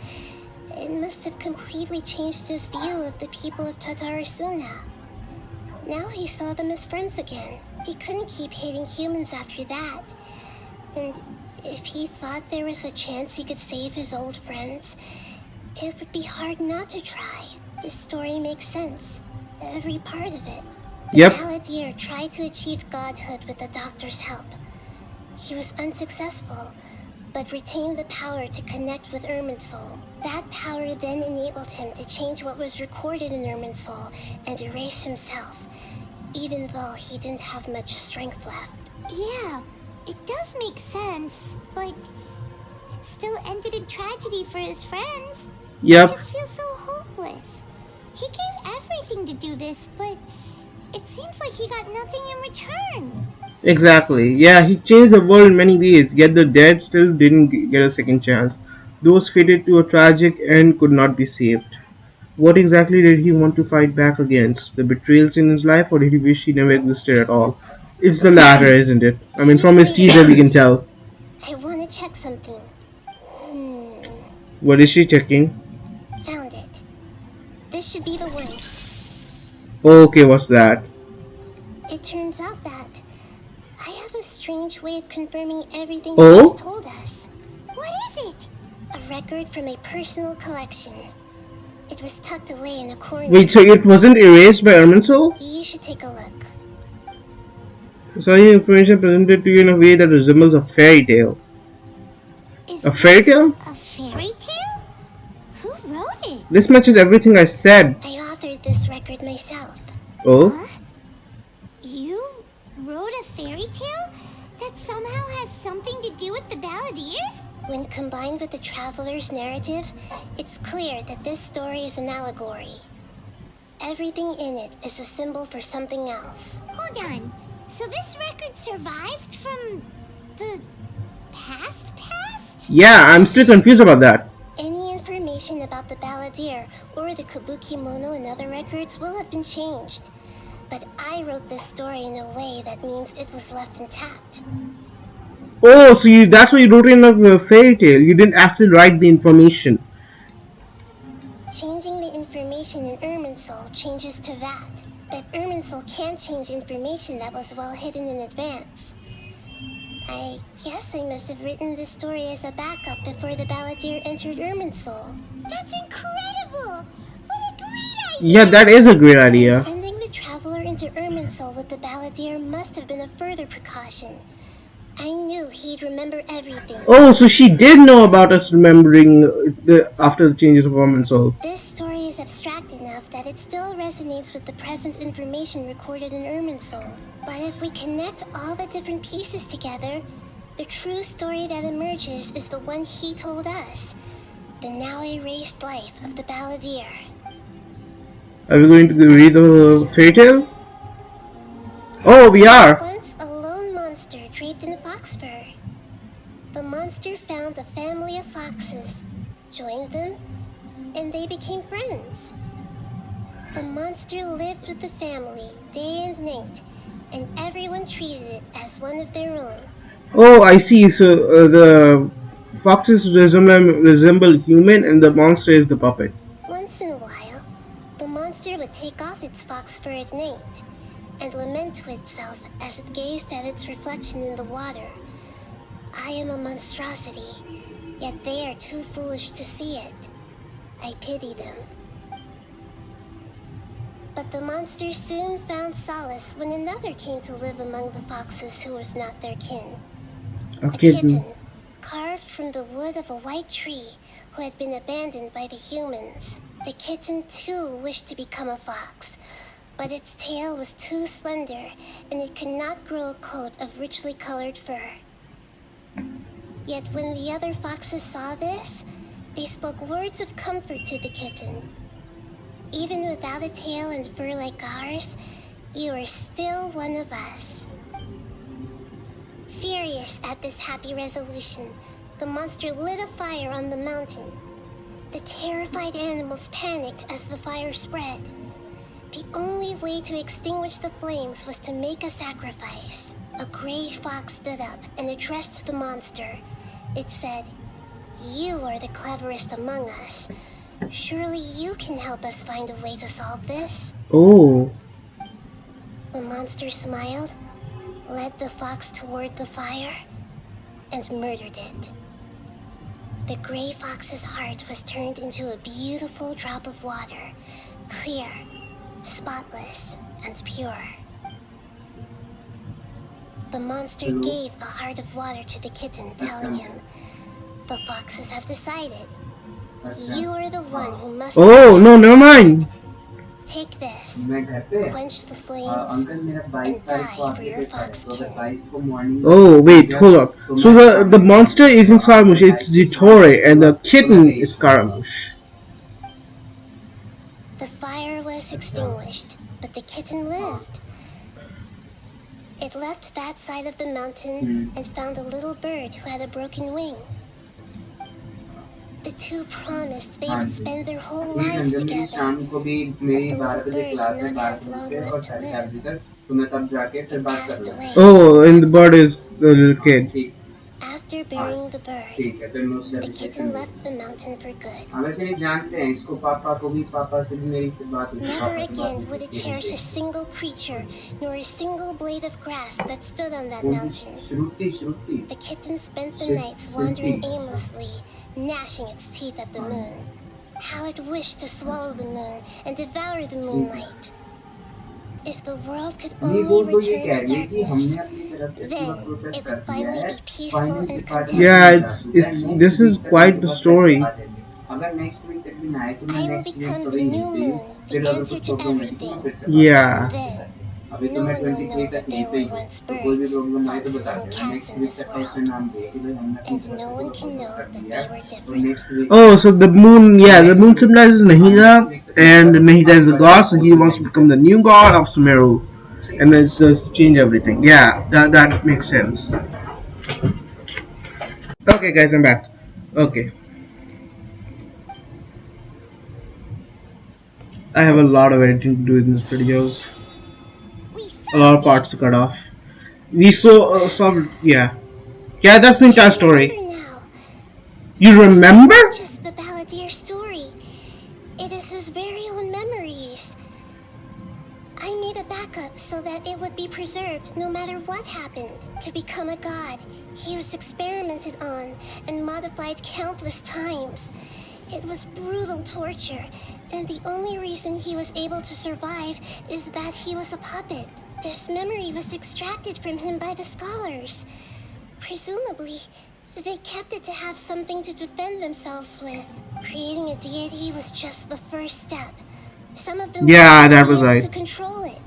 it must have completely changed his view of the people of Tatarasuna. Now he saw them as friends again. He couldn't keep hating humans after that. And if he thought there was a chance he could save his old friends, it would be hard not to try. This story makes sense. Every part of it. Yep. Balladeer tried to achieve godhood with the doctor's help. He was unsuccessful, but retained the power to connect with Irminsul. That power then enabled him to change what was recorded in Irminsul and erase himself, even though he didn't have much strength left. Yeah, it does make sense, but it still ended in tragedy for his friends. Yep. It just feels so hopeless. He gave everything to do this, but it seems like he got nothing in return. Exactly. Yeah, he changed the world in many ways, yet the dead still didn't get a second chance. Those fated to a tragic end could not be saved. What exactly did he want to fight back against? The betrayals in his life, or did he wish he never existed at all? It's the latter, isn't it? I mean, from his teaser we can tell. I want to check something. What is she checking? Found it. This should be the one. Okay, what's that? It turns out that I have a strange way of confirming everything he just Oh? told us. What is it? A record from a personal collection. It was tucked away in a corner. Wait, so it wasn't erased by Erminsul? You should take a look. So your information presented to you in a way that resembles a fairy tale. Is A fairy tale? a fairy tale? Who wrote it? This matches everything I said. I authored this record myself. Oh? Huh? You wrote a fairy tale that somehow has something to do with the Balladeer? When combined with the traveler's narrative, it's clear that this story is an allegory. Everything in it is a symbol for something else. Hold on. So this record survived from the past? Yeah, I'm still confused about that. Any information about the Balladeer or the Kabuki Mono and other records will have been changed. But I wrote this story in a way that means it was left intact. Oh, so that's why you wrote it in a fairy tale. You didn't actually write the information. Changing the information in Irminsul changes to that. But Irminsul can't change information that was well hidden in advance. I guess I must have written this story as a backup before the Balladeer entered Irminsul. That's incredible! What a great idea! Yeah, that is a great idea. Sending the traveler into Irminsul with the Balladeer must have been a further precaution. I knew he'd remember everything. Oh, so she did know about us remembering after the changes of Erminsul. This story is abstract enough that it still resonates with the present information recorded in Irminsul. But if we connect all the different pieces together, the true story that emerges is the one he told us. The now erased life of the Balladeer. Are we going to read the fairy tale? Oh, we are. Once a lone monster draped in fox fur. The monster found a family of foxes, joined them, and they became friends. The monster lived with the family day and night, and everyone treated it as one of their own. Oh, I see. So the foxes resemble human, and the monster is the puppet. Once in a while, the monster would take off its fox fur at night and lament to itself as it gazed at its reflection in the water. I am a monstrosity, yet they are too foolish to see it. I pity them. But the monster soon found solace when another came to live among the foxes who was not their kin. A Kitten, carved from the wood of a white tree who had been abandoned by the humans. The kitten too wished to become a fox, but its tail was too slender and it could not grow a coat of richly colored fur. Yet when the other foxes saw this, they spoke words of comfort to the kitten. Even without a tail and fur like ours, you are still one of us. Furious at this happy resolution, the monster lit a fire on the mountain. The terrified animals panicked as the fire spread. The only way to extinguish the flames was to make a sacrifice. A gray fox stood up and addressed the monster. It said, "You are the cleverest among us. Surely you can help us find a way to solve this." Oh. The monster smiled, led the fox toward the fire, and murdered it. The gray fox's heart was turned into a beautiful drop of water, clear, spotless, and pure. The monster gave the heart of water to the kitten, telling him, "The foxes have decided. You are the one who must..." Oh, no, never mind. Take this, quench the flames, and die for your fox kin. Oh, wait, hold up. So the monster isn't Scaramouche, it's Jitore, and the kitten is Scaramouche. The fire was extinguished, but the kitten lived. It left that side of the mountain and found a little bird who had a broken wing. The two promised they would spend their whole lives together, but the little bird did not have long left to live. It passed away. Oh, and the bird is the little kid. After After burying the bird, ठीक है फिर मैं उसे the appreciation kitten दूंगा। left the mountain for good. हाँ वैसे नहीं जानते हैं इसको पापा को भी पापा से भी मेरी से बात हुई थी Never पापा से बात again नहीं would it करती है cherish a मुझसे। single creature, nor a single blade of grass that stood on that कौन सी mountain. Shruti Shruti The kitten spent the Shruti. nights wandering aimlessly, gnashing its teeth at the moon. How it wished to swallow the moon and devour the moonlight. If the world could ये only वो ये return कह to रही है कि darkness, हमने अपनी तरफ से पूरा then प्रोसेस it कर would दिया finally है be peaceful फाइनल की and party Yeah, contented. this is quite the story. अगर नेक्स्ट वीक तक भी ना आए तो मैं I will next week become तो the ही new नहीं moon, फिर the अगर answer कुछ to प्रॉब्लम है तो मैं फिर everything. से Yeah. Then, अभी तो no मैं one will 23 know तक that नहीं there पे ही were हूँ once तो कोई भी birds, प्रॉब्लम आए तो foxes, बता and देना cats next in week this तक का उससे world, नाम दे कि भाई हमने अपनी and तरफ no से one पूरा can प्रोसेस know कर that दिया they है were और different. Next week Oh, so the moon, yeah, the moon symbolizes Nahida, and Nahida is the god, so he wants to become the new god of Sumeru, and then just change everything. Yeah, that makes sense. Okay, guys, I'm back. Okay, I have a lot of editing to do in these videos, a lot of parts to cut off. We saw, yeah, that's the entire story. Remember now, You remember? it's not just the balladeer story. It is his very own memories. I made a backup so that it would be preserved no matter what happened. To become a god, he was experimented on and modified countless times. It was brutal torture, and the only reason he was able to survive is that he was a puppet. This memory was extracted from him by the scholars. Presumably, they kept it to have something to defend themselves with. Creating a deity was just the first step. Some of them Yeah, wanted to that be was able right. to control it.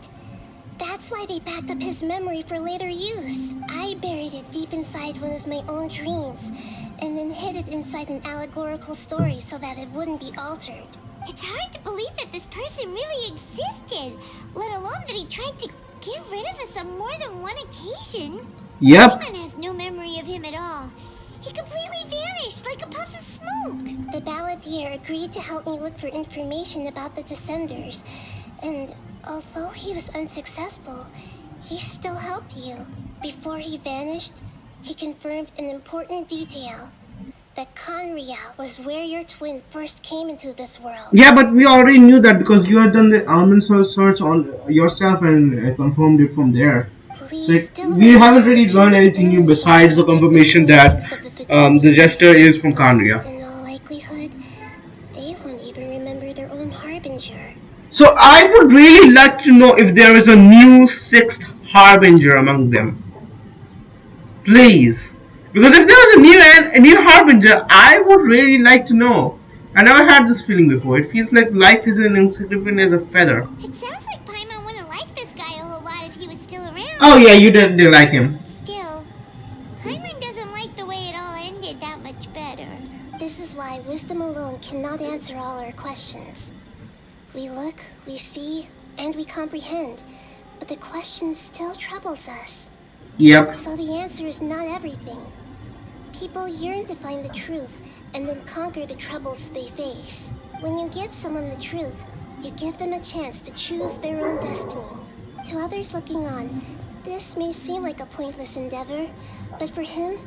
That's why they backed up his memory for later use. I buried it deep inside one of my own dreams, and then hid it inside an allegorical story so that it wouldn't be altered. It's hard to believe that this person really existed, let alone that he tried to get rid of us on more than one occasion. Yep. Paimon has no memory of him at all. He completely vanished like a puff of smoke. The balladeer agreed to help me look for information about the Descenders, and although he was unsuccessful, he still helped you. Before he vanished, he confirmed an important detail. That Conria was where your twin first came into this world. Yeah, but we already knew that because you had done the element search on yourself and confirmed it from there. So we haven't really learned anything new besides the confirmation that the jester is from Kandria. In all likelihood, they won't even remember their own harbinger. So I would really like to know if there is a new sixth harbinger among them. Please. Because if there was a new harbinger, I would really like to know. I never had this feeling before. It feels like life is as insignificant as a feather. It sounds like Paimon wouldn't like this guy a whole lot if he was still around. Oh yeah, you didn't like him. Still, Paimon doesn't like the way it all ended that much better. This is why wisdom alone cannot answer all our questions. We look, we see, and we comprehend, but the question still troubles us. Yep. So the answer is not everything. People yearn to find the truth and then conquer the troubles they face. When you give someone the truth, you give them a chance to choose their own destiny. To others looking on, this may seem like a pointless endeavor, but for him,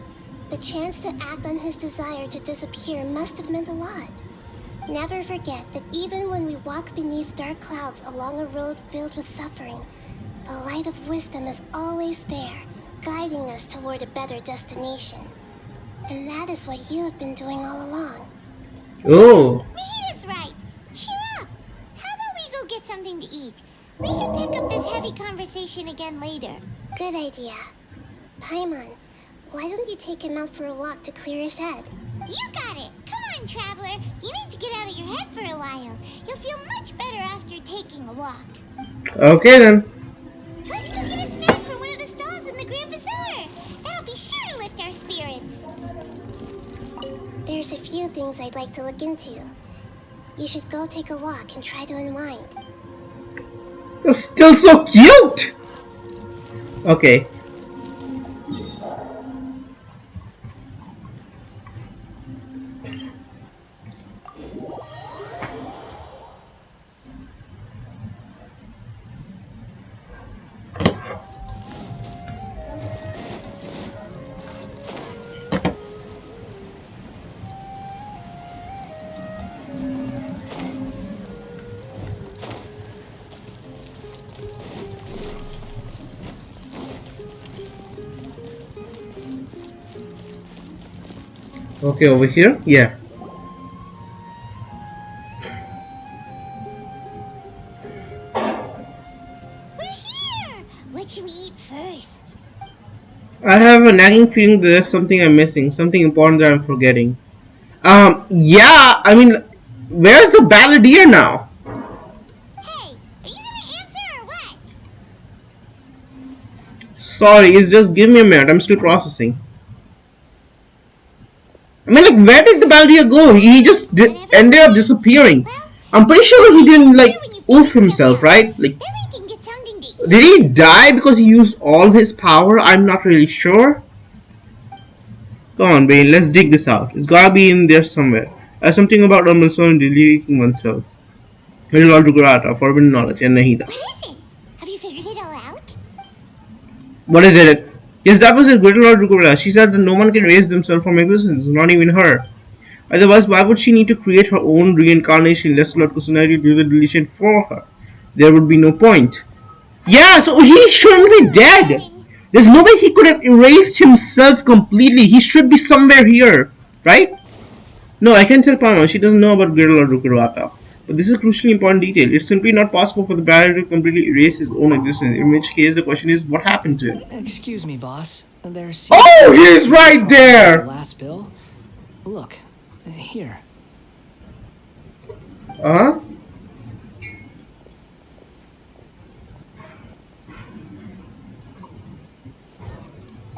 the chance to act on his desire to disappear must have meant a lot. Never forget that even when we walk beneath dark clouds along a road filled with suffering, the light of wisdom is always there, guiding us toward a better destination. And that is what you have been doing all along. Oh. Mihida's right. Cheer up. How about we go get something to eat? We can pick up this heavy conversation again later. Good idea. Paimon, why don't you take him out for a walk to clear his head? You got it. Come on, traveler. You need to get out of your head for a while. You'll feel much better after taking a walk. Okay then. Let's go get a snack from one of the stalls in the Grand Bazaar. That'll be sure to lift our spirits. There's a few things I'd like to look into. You should go take a walk and try to unwind. You're still so cute. Okay. Okay, over here? Yeah. We're here! What should we eat first? I have a nagging feeling that there's something I'm missing, something important that I'm forgetting. Yeah, I mean, where's the balladeer now? Hey, are you gonna answer or what? Sorry, it's just give me a minute, I'm still processing. I mean, like, where did the balladeer go? He just ended up disappearing. I'm pretty sure he didn't, like, oof himself, right? Like, Then we can get something to eat. did he die because he used all his power? I'm not really sure. Come on, Bane, let's dig this out. It's gotta be in there somewhere. Something about Amazon deleting oneself. Very lot to Grata, forbidden knowledge, and Nahida. What is it? Have you figured it all out? What is it? Yes, that was a great Lord Rukura. She said that no one can raise themselves from existence, not even her. Otherwise, why would she need to create her own reincarnation, lest Lord Kusanagi do the deletion for her? There would be no point. Yeah, so he shouldn't be dead. There's no way he could have erased himself completely. He should be somewhere here, right? No, I can tell Palma. She doesn't know about Great Lord Rukurata. But this is a crucially important detail. It's simply not possible for the barrier to completely erase his own existence. In which case, the question is, what happened to him? Excuse me, boss. There's. Oh, he's right there! The last bill. Look, here. Huh?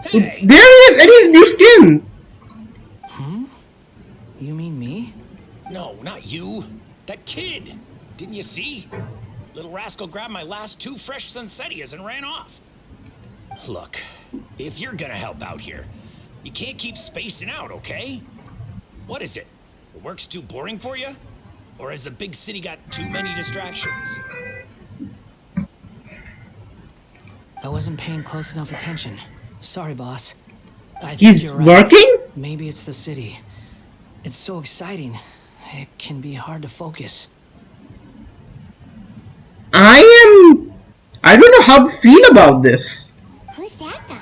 So there he is, and he's new skin. You mean me? No, not you. That kid. Didn't you see? Little rascal grabbed my last 2 fresh Sunsettias and ran off. Look, if you're gonna help out here, you can't keep spacing out, okay? What is it? The work's too boring for you? Or has the big city got too many distractions? I wasn't paying close enough attention. Sorry, boss. I think He's you're right. working? Maybe it's the city. It's so exciting. It can be hard to focus. I don't know how to feel about this. Who's that guy?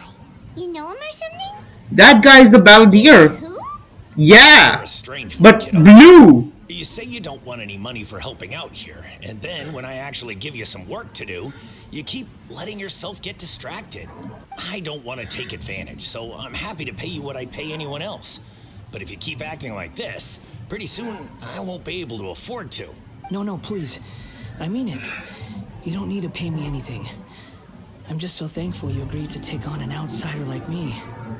You know him or something? That guy's the balladeer. Who? Yeah, You're a strange one, but kiddo. blue. You say you don't want any money for helping out here, and then when I actually give you some work to do, you keep letting yourself get distracted. I don't want to take advantage, so I'm happy to pay you what I'd pay anyone else. But if you keep acting like this, pretty soon I won't be able to afford to. No, please. I mean it. You don't need to pay me anything. I'm just so thankful you agreed to take on an outsider like me.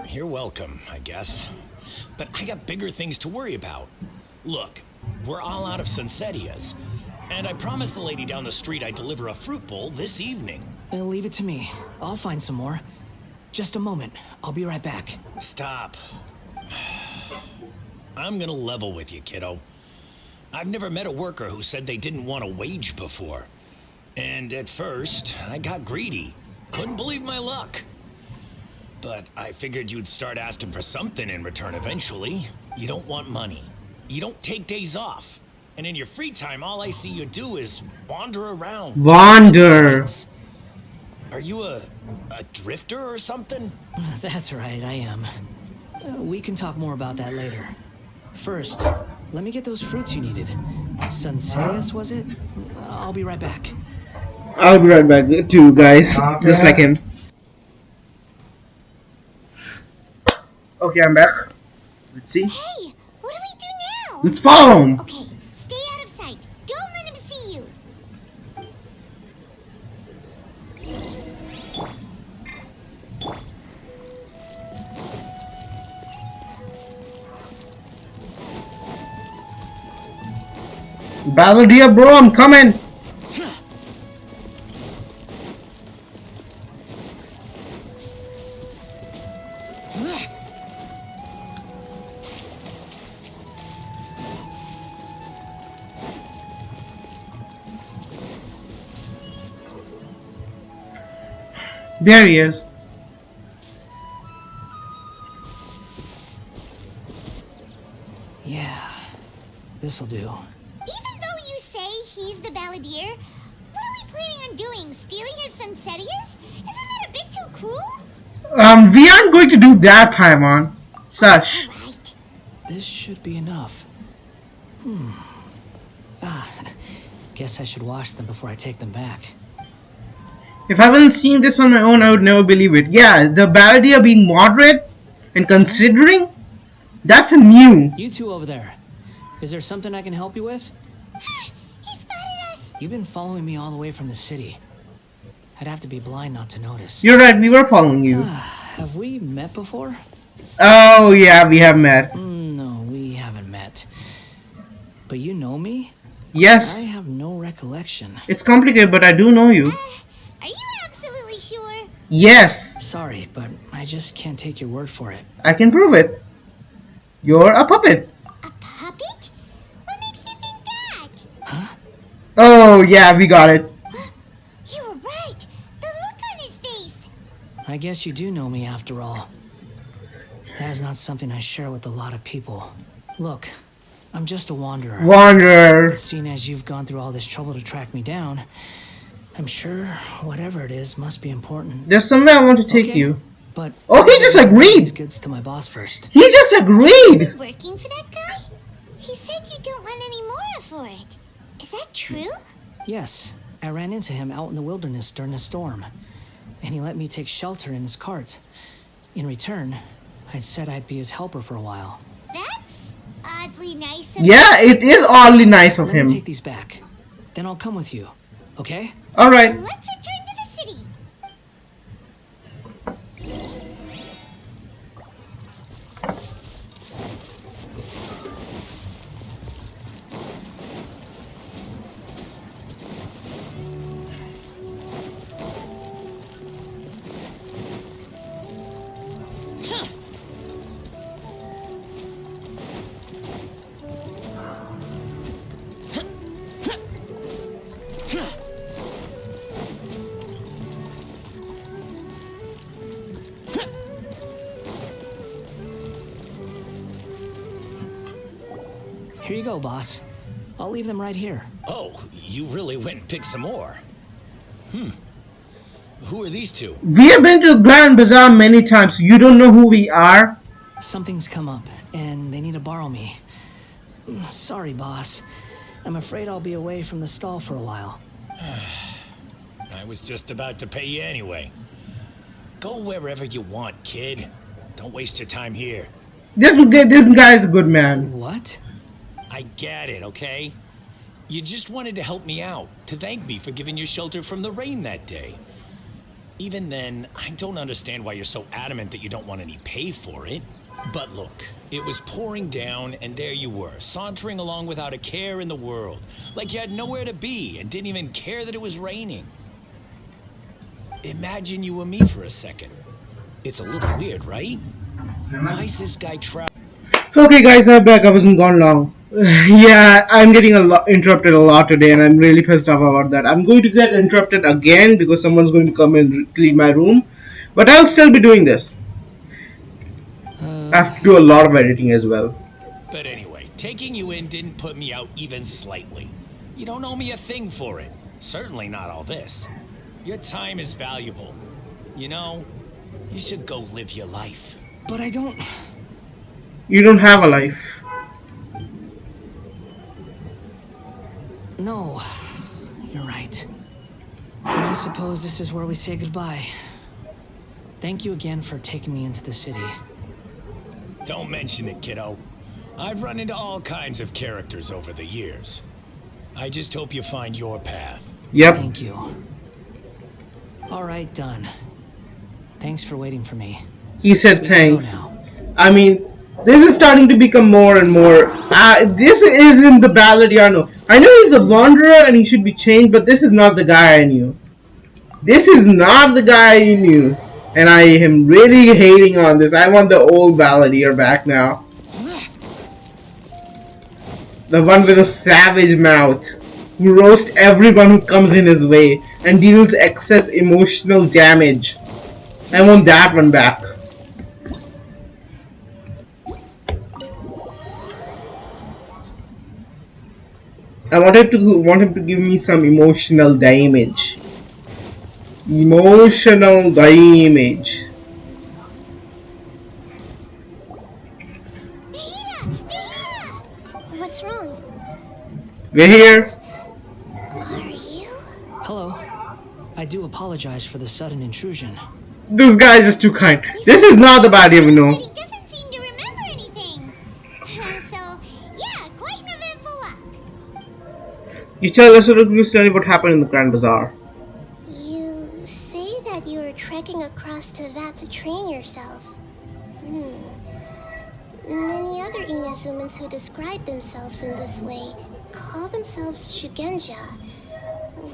You're welcome, I guess. But I got bigger things to worry about. Look, we're all out of Sunsettias, and I promised the lady down the street I'd deliver a fruit bowl this evening. Leave it to me. I'll find some more. Just a moment. I'll be right back. Stop. I'm gonna level with you, kiddo. I've never met a worker who said they didn't want a wage before. And at first, I got greedy. Couldn't believe my luck. But I figured you'd start asking for something in return eventually. You don't want money. You don't take days off. And in your free time, all I see you do is wander around. Wander. Are you a drifter or something? That's right, I am. We can talk more about that later. First, let me get those fruits you needed. Sunsettias, was it? I'll be right back. I'll be right back too, guys. Just like him. Okay, I'm back. Let's see. Hey, what do we do now? Let's follow him. Okay, stay out of sight. Don't let him see you. Balladeer, bro, I'm coming. There he is. Yeah, this'll do. Even though you say he's the balladeer, what are we planning on doing? Stealing his Sunsettias? Isn't that a bit too cruel? We aren't going to do that, Paimon. Sush. Right. this should be enough. Guess I should wash them before I take them back. If I haven't seen this on my own, I would never believe it. Yeah, the Balladeer being moderate and considering, that's a new. You two over there. Is there something I can help you with? He spotted us! You've been following me all the way from the city. I'd have to be blind not to notice. You're right, we were following you. Have we met before? Oh yeah, we have met. No, we haven't met. But you know me? Yes. I have no recollection. It's complicated, but I do know you. Are you absolutely sure? Yes. Sorry, but I just can't take your word for it. I can prove it. You're a puppet. A puppet? What makes you think that? Huh? Oh yeah, we got it. You were right. The look on his face. I guess you do know me after all. That is not something I share with a lot of people. Look, I'm just a wanderer. Wanderer. Seeing as you've gone through all this trouble to track me down, I'm sure whatever it is must be important. There's somewhere I want to take you. But oh, he just agreed. These goods to my boss first. He just agreed. You're working for that guy? He said you don't want any more for it. Is that true? Yes, I ran into him out in the wilderness during a storm, and he let me take shelter in his cart. In return, I said I'd be his helper for a while. That's oddly nice of Yeah, it is oddly nice of him. Let me take these back. Then I'll come with you, okay? Alright. And let's return to the city. Here you go, boss. I'll leave them right here. Oh, you really went and picked some more. Who are these two? We have been to the Grand Bazaar many times. You don't know who we are? Something's come up, and they need to borrow me. Sorry, boss. I'm afraid I'll be away from the stall for a while. I was just about to pay you anyway. Go wherever you want, kid. Don't waste your time here. This guy is a good man. What? I get it, okay? You just wanted to help me out, to thank me for giving you shelter from the rain that day. Even then, I don't understand why you're so adamant that you don't want any pay for it. But look, it was pouring down, and there you were, sauntering along without a care in the world. Like you had nowhere to be, and didn't even care that it was raining. Imagine you were me for a second. It's a little weird, right? Why's this guy Okay guys, I'm back. I wasn't gone long. Yeah, I'm getting interrupted a lot today, and I'm really pissed off about that. I'm going to get interrupted again because someone's going to come and clean my room. But I'll still be doing this. I have to do a lot of editing as well. But anyway, taking you in didn't put me out even slightly. You don't owe me a thing for it. Certainly not all this. Your time is valuable. You know, you should go live your life. But I don't... You don't have a life. No, you're right. Then I suppose this is where we say goodbye. Thank you again for taking me into the city. Don't mention it, kiddo. I've run into all kinds of characters over the years. I just hope you find your path. Yep. Thank you. Alright, done. Thanks for waiting for me. He said thanks. I mean, this is starting to become more and more. This isn't the Balladeer I know. I know he's a wanderer and he should be changed, but this is not the guy I knew. This is not the guy I knew. And I am really hating on this. I want the old Balladeer back now. The one with a savage mouth. Who roasts everyone who comes in his way and deals excess emotional damage. I want that one back. I want him to give me some emotional damage. Emotional damage. Mahina! We're here. Are you? Hello. I do apologize for the sudden intrusion. This guy is just too kind. This is not the bad we But know. he doesn't seem to remember anything. So, yeah, quite an eventful walk. You tell us what happened in the Grand Bazaar. You say that you were trekking across Teyvat to train yourself. Many other Inazumans who describe themselves in this way call themselves Shugenja.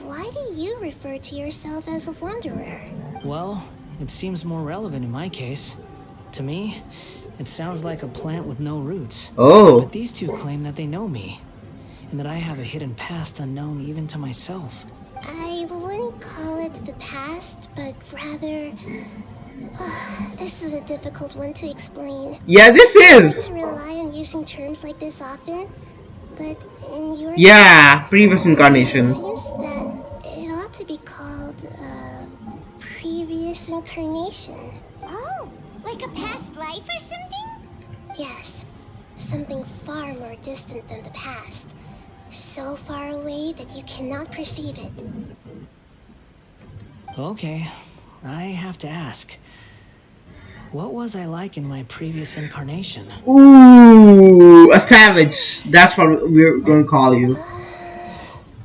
Why do you refer to yourself as a wanderer? Well, it seems more relevant in my case. To me, it sounds like a plant with no roots. Oh. But these two claim that they know me, and that I have a hidden past unknown even to myself. I wouldn't call it the past, but rather... this is a difficult one to explain. Yeah, this I is. like to rely on using terms like this often, but in your Yeah, case, previous it incarnation. seems that it ought to be called previous incarnation. Oh, like a past life or something? Yes, something far more distant than the past. So far away that you cannot perceive it. Okay, I have to ask. What was I like in my previous incarnation? Ooh, a savage. That's what we're gonna call you.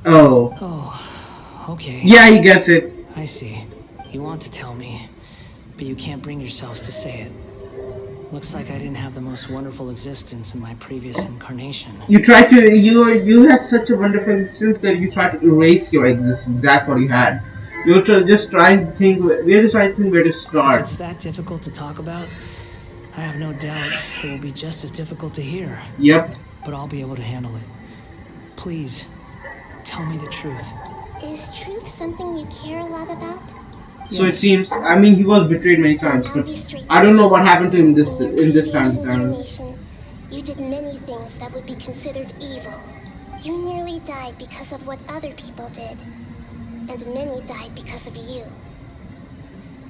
Oh. Oh, okay. Yeah, he gets it. I see. You want to tell me, but you can't bring yourselves to say it. Looks like I didn't have the most wonderful existence in my previous incarnation. You tried to. You had such a wonderful existence that you tried to erase your existence. That's what you had. You're just trying to think. We're just trying to think where to If start. it's that difficult to talk about, I have no doubt it will be just as difficult to hear. Yep. But I'll be able to handle it. Please, tell me the truth. Is truth something you care a lot about? So it seems. I mean, he was betrayed many times, but I don't know what happened to him in this time. Incarnation, you did many things that would be considered evil. You nearly died because of what other people did, and many died because of you.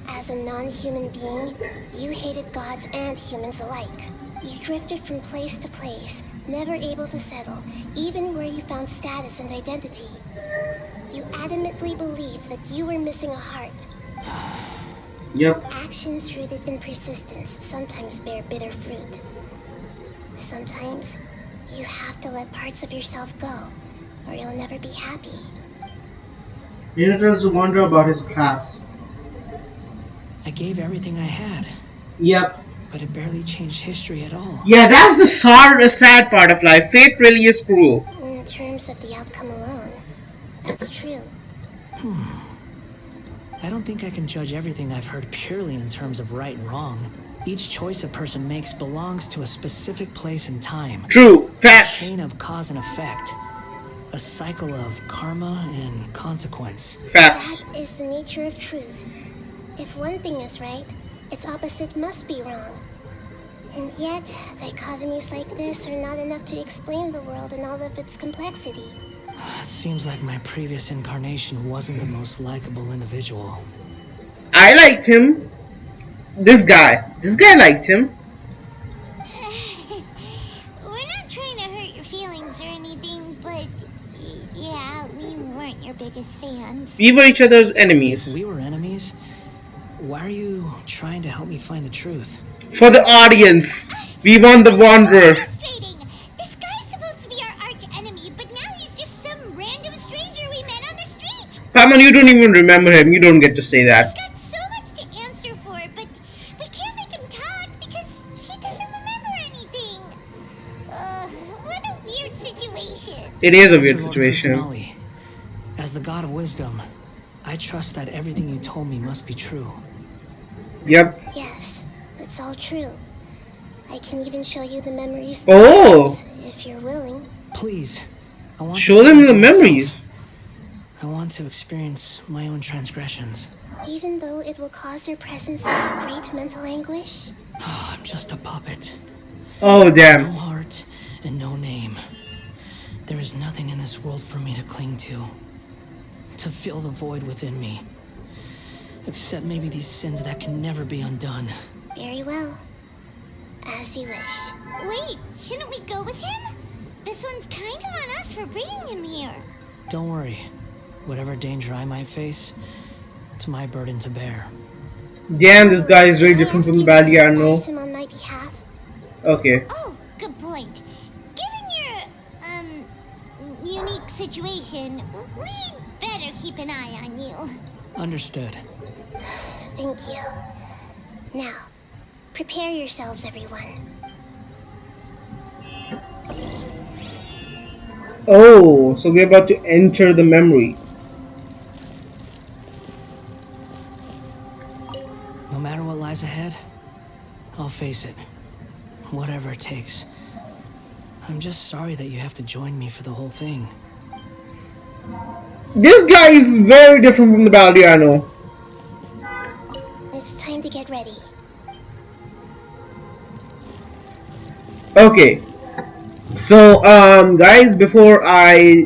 As a non-human being, you hated gods and humans alike. You drifted from place to place, never able to settle, even where you found status and identity. You adamantly believed that you were missing a heart. Yep. Actions rooted in persistence sometimes bear bitter fruit. Sometimes, you have to let parts of yourself go, or you'll never be happy. Minator's wonder about his past. I gave everything I had. Yep. But it barely changed history at all. Yeah, that's the sad part of life. Fate really is cruel. In terms of the outcome alone, that's true. I don't think I can judge everything I've heard purely in terms of right and wrong. Each choice a person makes belongs to a specific place and time. True. Facts. A chain of cause and effect. A cycle of karma and consequence. Facts. That is the nature of truth. If one thing is right, its opposite must be wrong. And yet, dichotomies like this are not enough to explain the world in all of its complexity. It seems like my previous incarnation wasn't the most likable individual. I liked him. This guy liked him. We're not trying to hurt your feelings or anything, but yeah, we weren't your biggest fans. We were each other's enemies. If we were enemies, why are you trying to help me find the truth? For the audience. We want the Wanderer. Frustrating. This guy's supposed to be our arch enemy, but now he's just some random stranger we met on the street. Paman, you don't even remember him. You don't get to say that. He's got so much to answer for, but we can't make him talk because he doesn't remember anything. What a weird situation. It is a weird Mr. Lord situation. Kusanali, as the god of wisdom, I trust that everything you told me must be true. Yep. Yes, it's all true. I can even show you the memories Oh! if you're willing. Please, I want Show to see them it the for myself. memories. I want to experience my own transgressions. Even though it will cause your presence of great mental anguish? Oh, I'm just a puppet. Oh, No damn. heart and no name. There is nothing in this world for me to cling to fill the void within me. Except maybe these sins that can never be undone. Very well. As you wish. Wait, shouldn't we go with him? This one's kind of on us for bringing him here. Don't worry. Whatever danger I might face, it's my burden to bear. Damn, this guy is very different from the bad guy I know. Him on my behalf. Okay. Oh, good point. Given your, unique situation, we'd better keep an eye on you. Understood. Thank you. Now, prepare yourselves, everyone. Oh, so we're about to enter the memory. No matter what lies ahead, I'll face it. Whatever it takes. I'm just sorry that you have to join me for the whole thing. This guy is very different from the bad guy I know. It's time to get ready. Okay. So guys, before I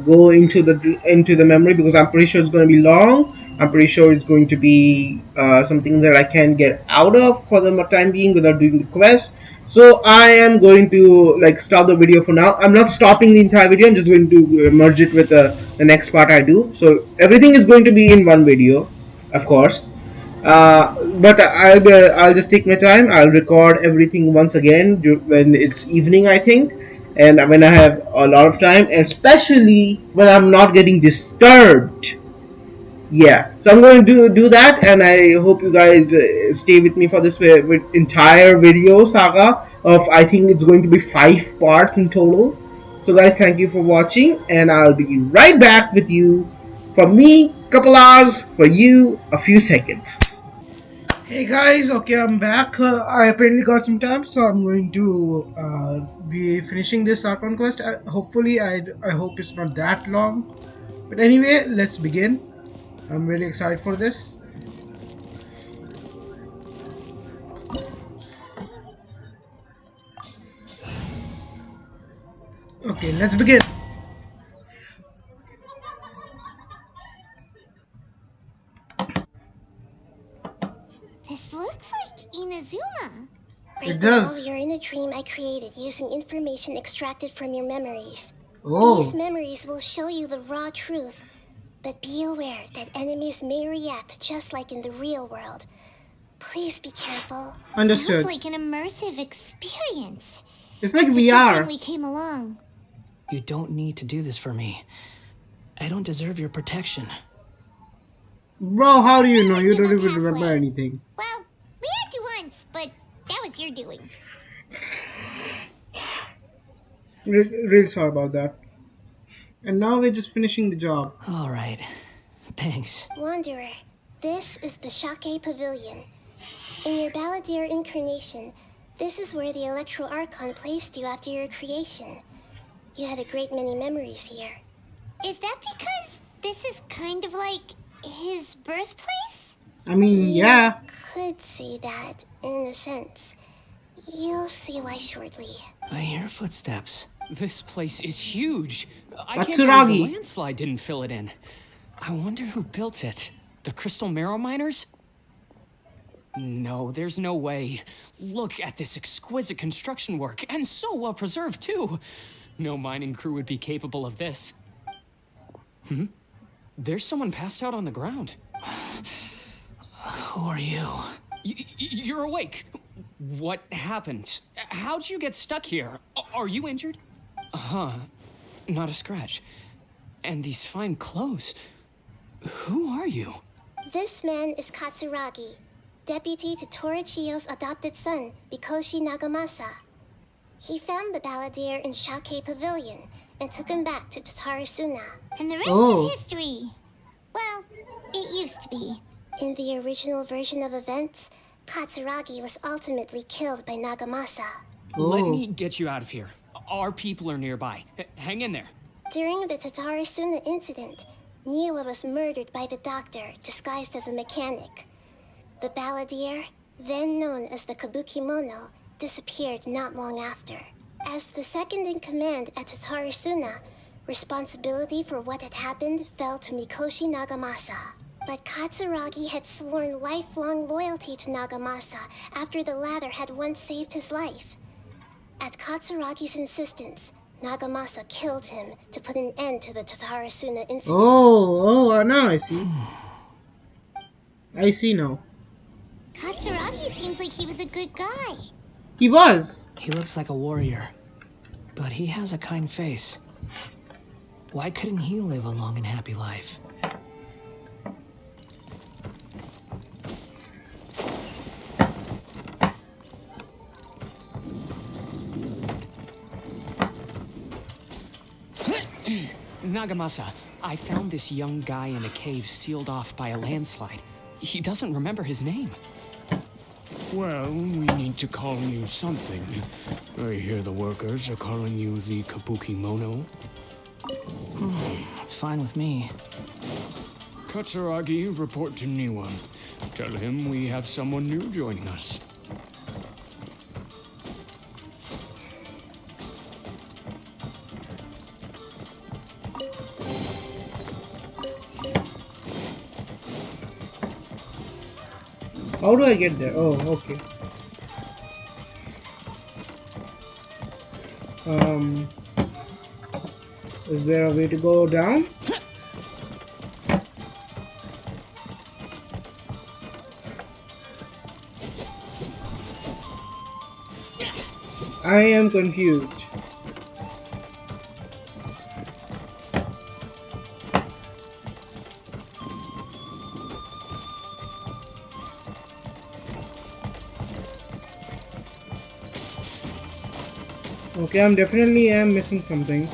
go into the memory, because I'm pretty sure it's going to be long. I'm pretty sure it's going to be something that I can get out of for the time being without doing the quest. So I am going to stop the video for now. I'm not stopping the entire video. I'm just going to merge it with the next part I do. So everything is going to be in one video, of course. But I'll just take my time. I'll record everything once again when it's evening, I think, and when I have a lot of time, especially when I'm not getting disturbed. Yeah, so I'm going to do that, and I hope you guys stay with me for this entire video saga of, I think it's going to be 5 parts in total. So guys, thank you for watching, and I'll be right back with you. For me, couple hours. For you, a few seconds. Hey guys, okay, I'm back. I apparently got some time, so I'm going to be finishing this Archon quest. Hopefully, I hope it's not that long. But anyway, let's begin. I'm really excited for this. Okay, let's begin. This looks like Inazuma. Right It does. now, you're in a dream I created using information extracted from your memories. Oh. These memories will show you the raw truth, but be aware that enemies may react just like in the real world. Please be careful. Understood. Sounds like an immersive experience. It's like It's a good VR. thing we came along. You don't need to do this for me. I don't deserve your protection. Bro, how do you know? You don't even remember anything. Well, we had you once, but that was your doing. Really sorry about that. And now we're just finishing the job. Alright. Thanks. Wanderer, this is the Shake Pavilion. In your Balladeer incarnation, this is where the Electro Archon placed you after your creation. You had a great many memories here. Is that because this is kind of like his birthplace? I mean, yeah. Could say that, in a sense. You'll see why shortly. I hear footsteps. This place is huge. I That's can't believe the Tsuragi. landslide didn't fill it in. I wonder who built it. The Crystal Marrow Miners? No, there's no way. Look at this exquisite construction work, and so well preserved, too. No mining crew would be capable of this. There's someone passed out on the ground. Who are you? You're awake. What happened? How'd you get stuck here? Are you injured? Not a scratch. And these fine clothes. Who are you? This man is Katsuragi, deputy to Torichiyo's adopted son, Bikoshi Nagamasa. He found the Balladeer in Shake Pavilion and took him back to Tatarasuna. And the rest is history. Well, it used to be. In the original version of events, Katsuragi was ultimately killed by Nagamasa. Let me get you out of here. Our people are nearby. Hang in there. During the Tatarasuna incident, Niwa was murdered by the doctor disguised as a mechanic. The Balladeer, then known as the Kabukimono, disappeared not long after. As the second in command at Tatarasuna, responsibility for what had happened fell to Mikoshi Nagamasa. But Katsuragi had sworn lifelong loyalty to Nagamasa after the latter had once saved his life. At Katsuragi's insistence, Nagamasa killed him to put an end to the Tatarasuna incident. Now I see. I see now. Katsuragi seems like he was a good guy. He was. He looks like a warrior, but he has a kind face. Why couldn't he live a long and happy life? Nagamasa, I found this young guy in a cave sealed off by a landslide. He doesn't remember his name. Well, we need to call you something. I hear the workers are calling you the Kabuki Mono. It's fine with me. Katsuragi, report to Niwa. Tell him we have someone new joining us. How do I get there? Oh, okay. Is there a way to go down? I am confused. Okay, I'm definitely missing something.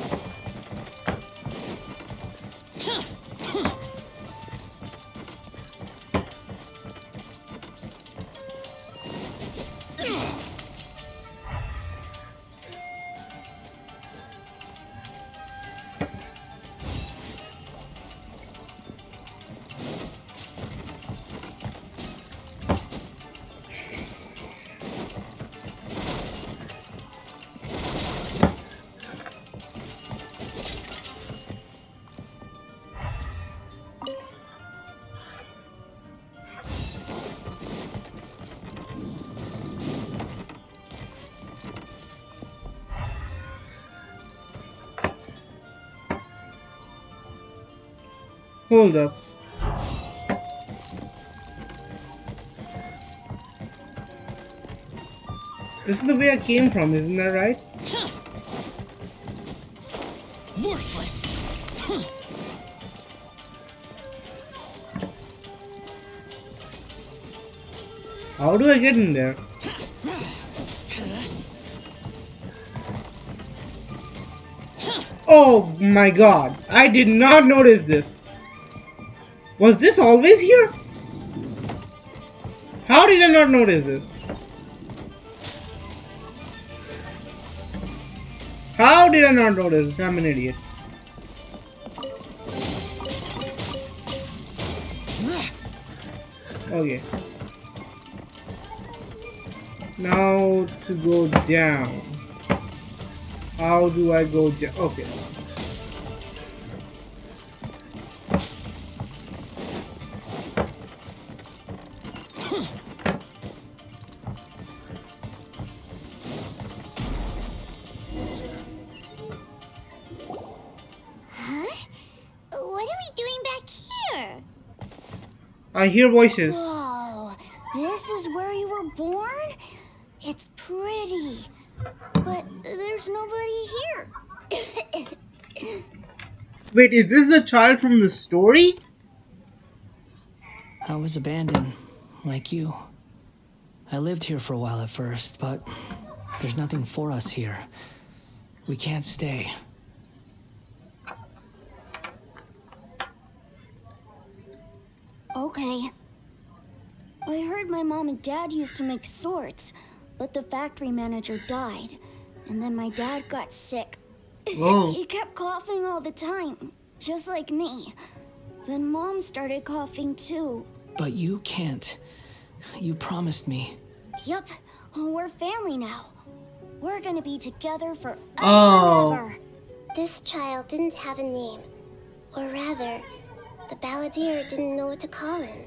Hold up. This is the way I came from, isn't that right? Worthless. How do I get in there? Oh my god, I did not notice this. Was this always here? How did I not notice this? How did I not notice this? I'm an idiot. Okay. Now to go down. How do I go down? Okay. What are we doing back here? I hear voices. Whoa, this is where you were born? It's pretty, but there's nobody here. Wait, is this the child from the story? I was abandoned, like you. I lived here for a while at first, but there's nothing for us here. We can't stay. Okay. I heard my mom and dad used to make swords, but the factory manager died, and then my dad got sick. Oh. He kept coughing all the time, just like me. Then mom started coughing too. But you can't. You promised me. Yup, we're family now. We're gonna be together forever Oh. and ever. This child didn't have a name. Or rather, the balladeer didn't know what to call him.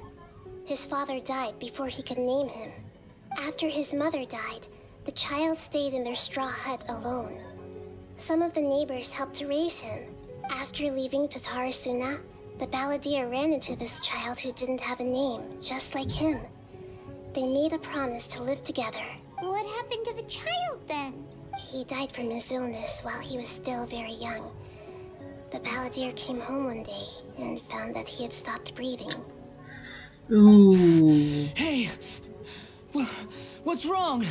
His father died before he could name him. After his mother died, the child stayed in their straw hut alone. Some of the neighbors helped to raise him. After leaving Tatarasuna, the balladeer ran into this child who didn't have a name, just like him. They made a promise to live together. What happened to the child then? He died from his illness while he was still very young. The balladeer came home one day and found that he had stopped breathing. Ooh. Hey! What's wrong?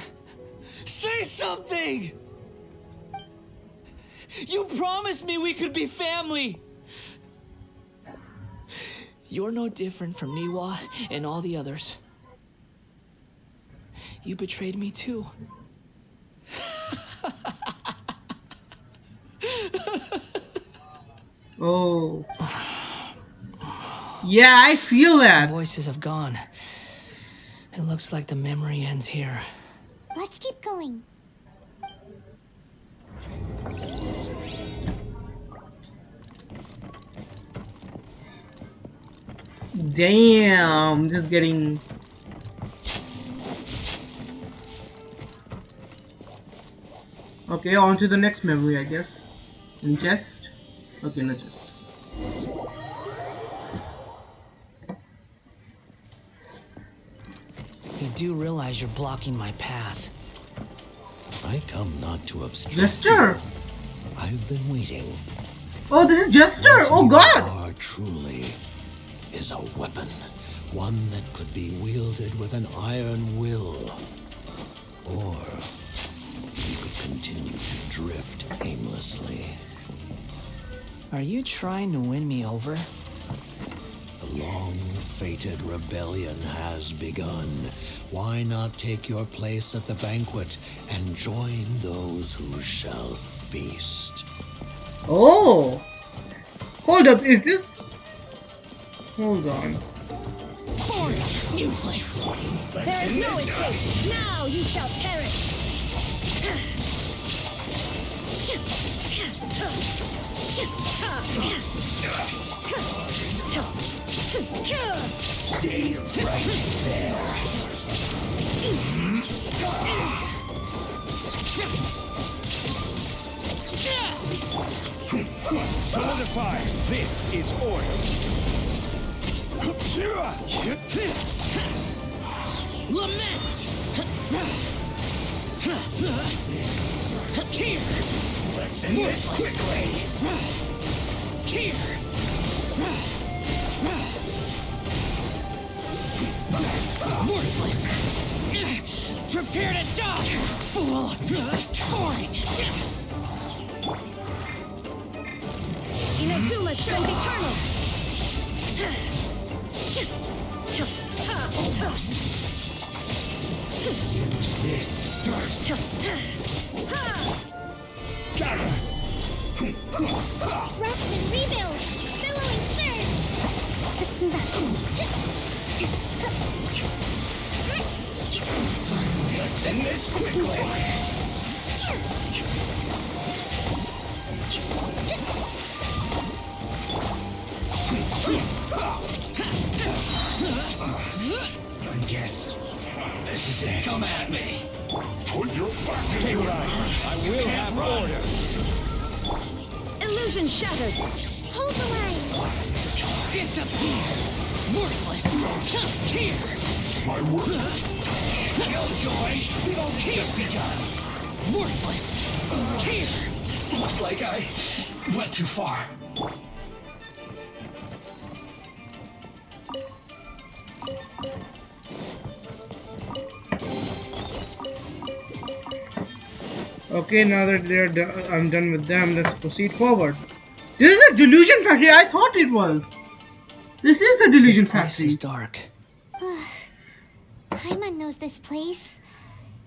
Say something! You promised me we could be family! You're no different from Niwa and all the others. You betrayed me too. Oh. Yeah, I feel that. The voices have gone. It looks like the memory ends here. Let's keep going. Damn, just getting... Okay, on to the next memory, I guess. In chest? Okay, no chest. You do realize you're blocking my path. I come not to obstruct Jester! you. I've been waiting. Oh, this is Jester! Oh god! Are truly is a weapon. One that could be wielded with an iron will. Or you could continue to drift aimlessly. Are you trying to win me over? The long-fated rebellion has begun. Why not take your place at the banquet and join those who shall feast? Oh! Hold up, is this... Hold on. Useless. There is no escape. Now you shall perish. Stay right there. Solidify. This is order. Lament! Here! Let's end this quickly. Here! Worthless! Prepare to die, fool! Foreign! Inazuma shines eternal. Use this first. Got him. Rest and rebuild. Billowing surge. Let's move out. Let's end this quickly. I guess this is it. Come at me! Put your backs to right. I will have order! Illusion shattered. Hold the line. Disappear! Worthless! Here! My word. Killjoy! Just begun! Worthless! Here! Looks like I went too far. Okay, now that they're done, I'm done with them, let's proceed forward. This is a delusion factory, I thought it was. This is the delusion This place factory. is dark. Paimon knows this place.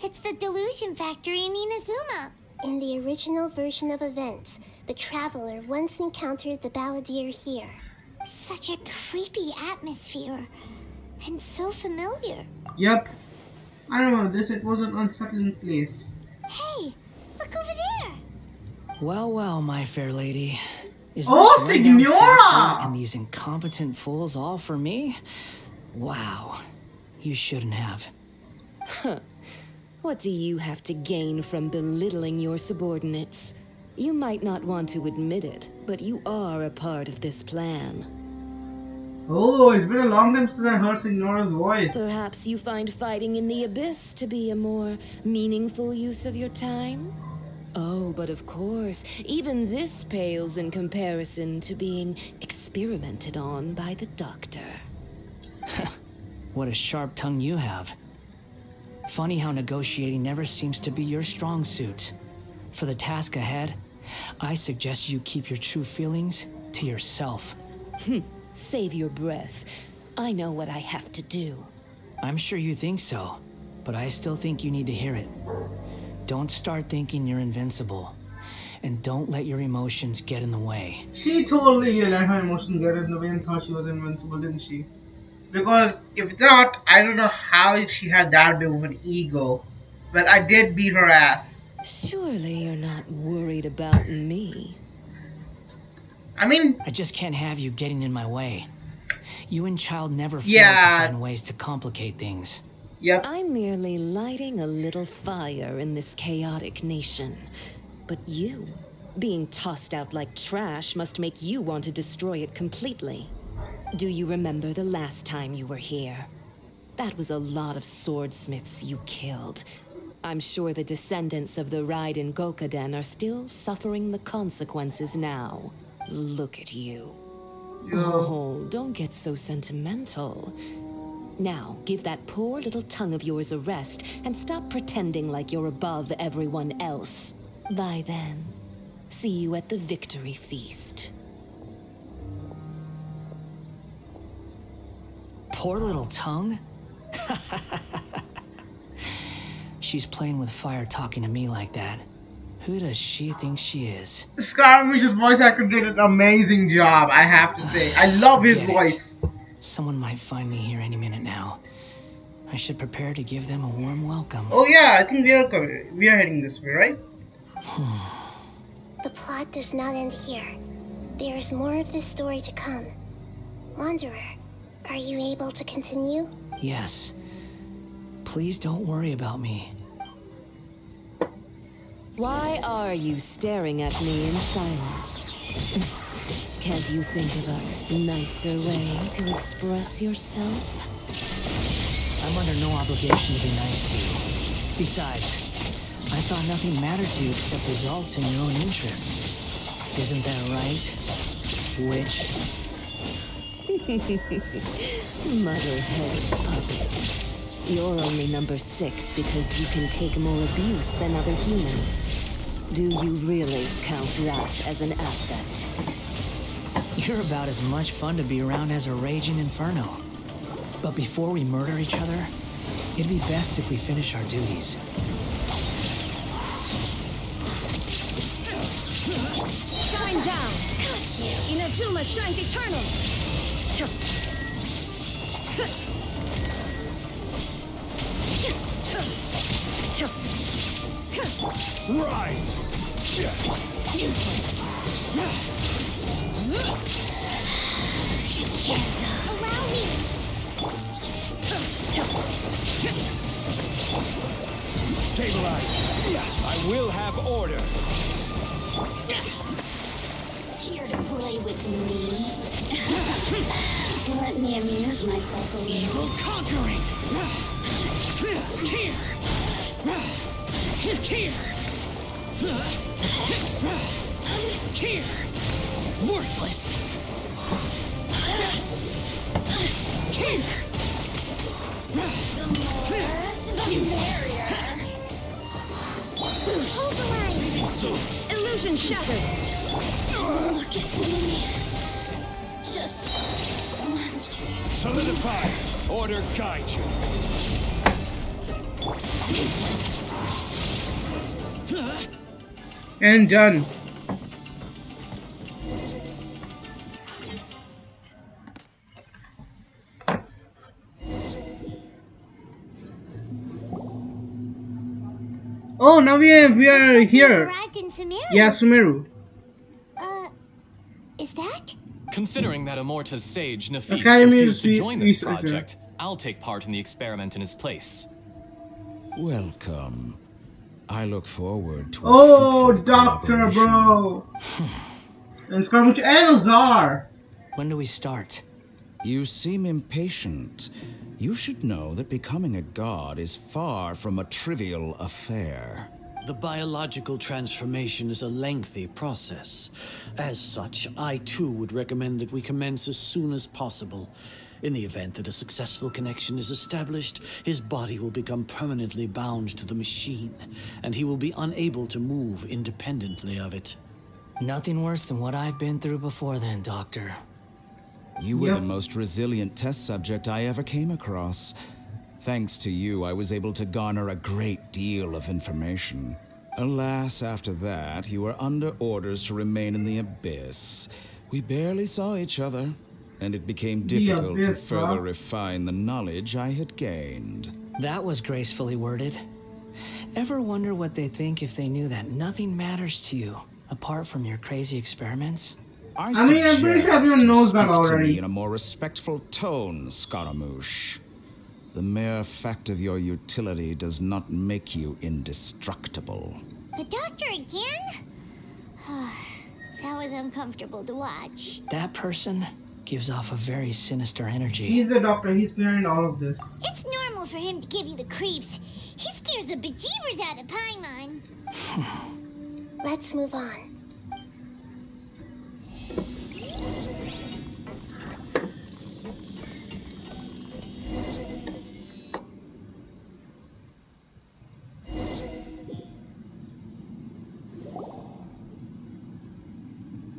It's the delusion factory in Inazuma. In the original version of events, the traveler once encountered the balladeer here. Such a creepy atmosphere. And so familiar. Yep. I remember this, it was an unsettling place. Hey, look over there. Well, well, my fair lady. Is Oh, this rundown Signora! factory and these incompetent fools all for me? Wow. You shouldn't have. Huh. What do you have to gain from belittling your subordinates? You might not want to admit it, but you are a part of this plan. Oh, it's been a long time since I heard Signora's voice. Perhaps you find fighting in the abyss to be a more meaningful use of your time? Oh, but of course, even this pales in comparison to being experimented on by the doctor. What a sharp tongue you have. Funny how negotiating never seems to be your strong suit. For the task ahead, I suggest you keep your true feelings to yourself. Save your breath. I know what I have to do. I'm sure you think so, but I still think you need to hear it. Don't start thinking you're invincible, and don't let your emotions get in the way. She totally let her emotions get in the way and thought she was invincible, didn't she? Because if not, I don't know how she had that big of an ego. But I did beat her ass. Surely you're not worried about me. I just can't have you getting in my way. You and Child never fail to find ways to complicate things. Yep. I'm merely lighting a little fire in this chaotic nation. But you, being tossed out like trash, must make you want to destroy it completely. Do you remember the last time you were here? That was a lot of swordsmiths you killed. I'm sure the descendants of the Raiden Gokaden are still suffering the consequences now. Look at you. Oh, don't get so sentimental. Now, give that poor little tongue of yours a rest and stop pretending like you're above everyone else. Bye then. See you at the victory feast. Poor little tongue? She's playing with fire talking to me like that. Who does she think she is? Scaramouche's voice actor did an amazing job, I have to say. I love his voice. Someone might find me here any minute now. I should prepare to give them a warm welcome. Oh yeah, I think we are heading this way, right? The plot does not end here. There is more of this story to come. Wanderer, are you able to continue? Yes. Please don't worry about me. Why are you staring at me in silence? Can't you think of a nicer way to express yourself? I'm under no obligation to be nice to you. Besides, I thought nothing mattered to you except results in your own interests. Isn't that right, witch? Mother-headed puppet. You're only number 6 because you can take more abuse than other humans. Do you really count that as an asset? You're about as much fun to be around as a raging inferno. But before we murder each other, it'd be best if we finish our duties. Shine down! Inazuma shines eternal! Rise! Useless! Allow me! Stabilize! I will have order! Here to play with me? Let me amuse myself a little. Evil conquering! Here! Here! Here! Worthless! Here! Useless! Hold the line! Illusion shattered! Look at me. Just once. Solidify! Order guide you! Useless. And done. Oh, now we are here. Arrived in Sumeru. Yeah, Sumeru. Is that? Considering that Immorta's sage Nafis Academy refused to join this Researcher. project, I'll take part in the experiment in his place. Welcome. I look forward to a Oh, fruitful Doctor, collaboration. bro. And Scarmucci and Azar. When do we start? You seem impatient. You should know that becoming a god is far from a trivial affair. The biological transformation is a lengthy process. As such, I too would recommend that we commence as soon as possible. In the event that a successful connection is established, his body will become permanently bound to the machine, and he will be unable to move independently of it. Nothing worse than what I've been through before then, Doctor. You were the most resilient test subject I ever came across. Thanks to you, I was able to garner a great deal of information. Alas, after that, you were under orders to remain in the Abyss. We barely saw each other, and it became difficult to further refine the knowledge I had gained. That was gracefully worded. Ever wonder what they think if they knew that nothing matters to you, apart from your crazy experiments? I mean, I'm pretty sure everyone knows that already. To me in a more respectful tone, Scaramouche. The mere fact of your utility does not make you indestructible. The doctor again? That was uncomfortable to watch. That person gives off a very sinister energy. He's the doctor. He's behind all of this. It's normal for him to give you the creeps. He scares the bejeebers out of Paimon. Let's move on.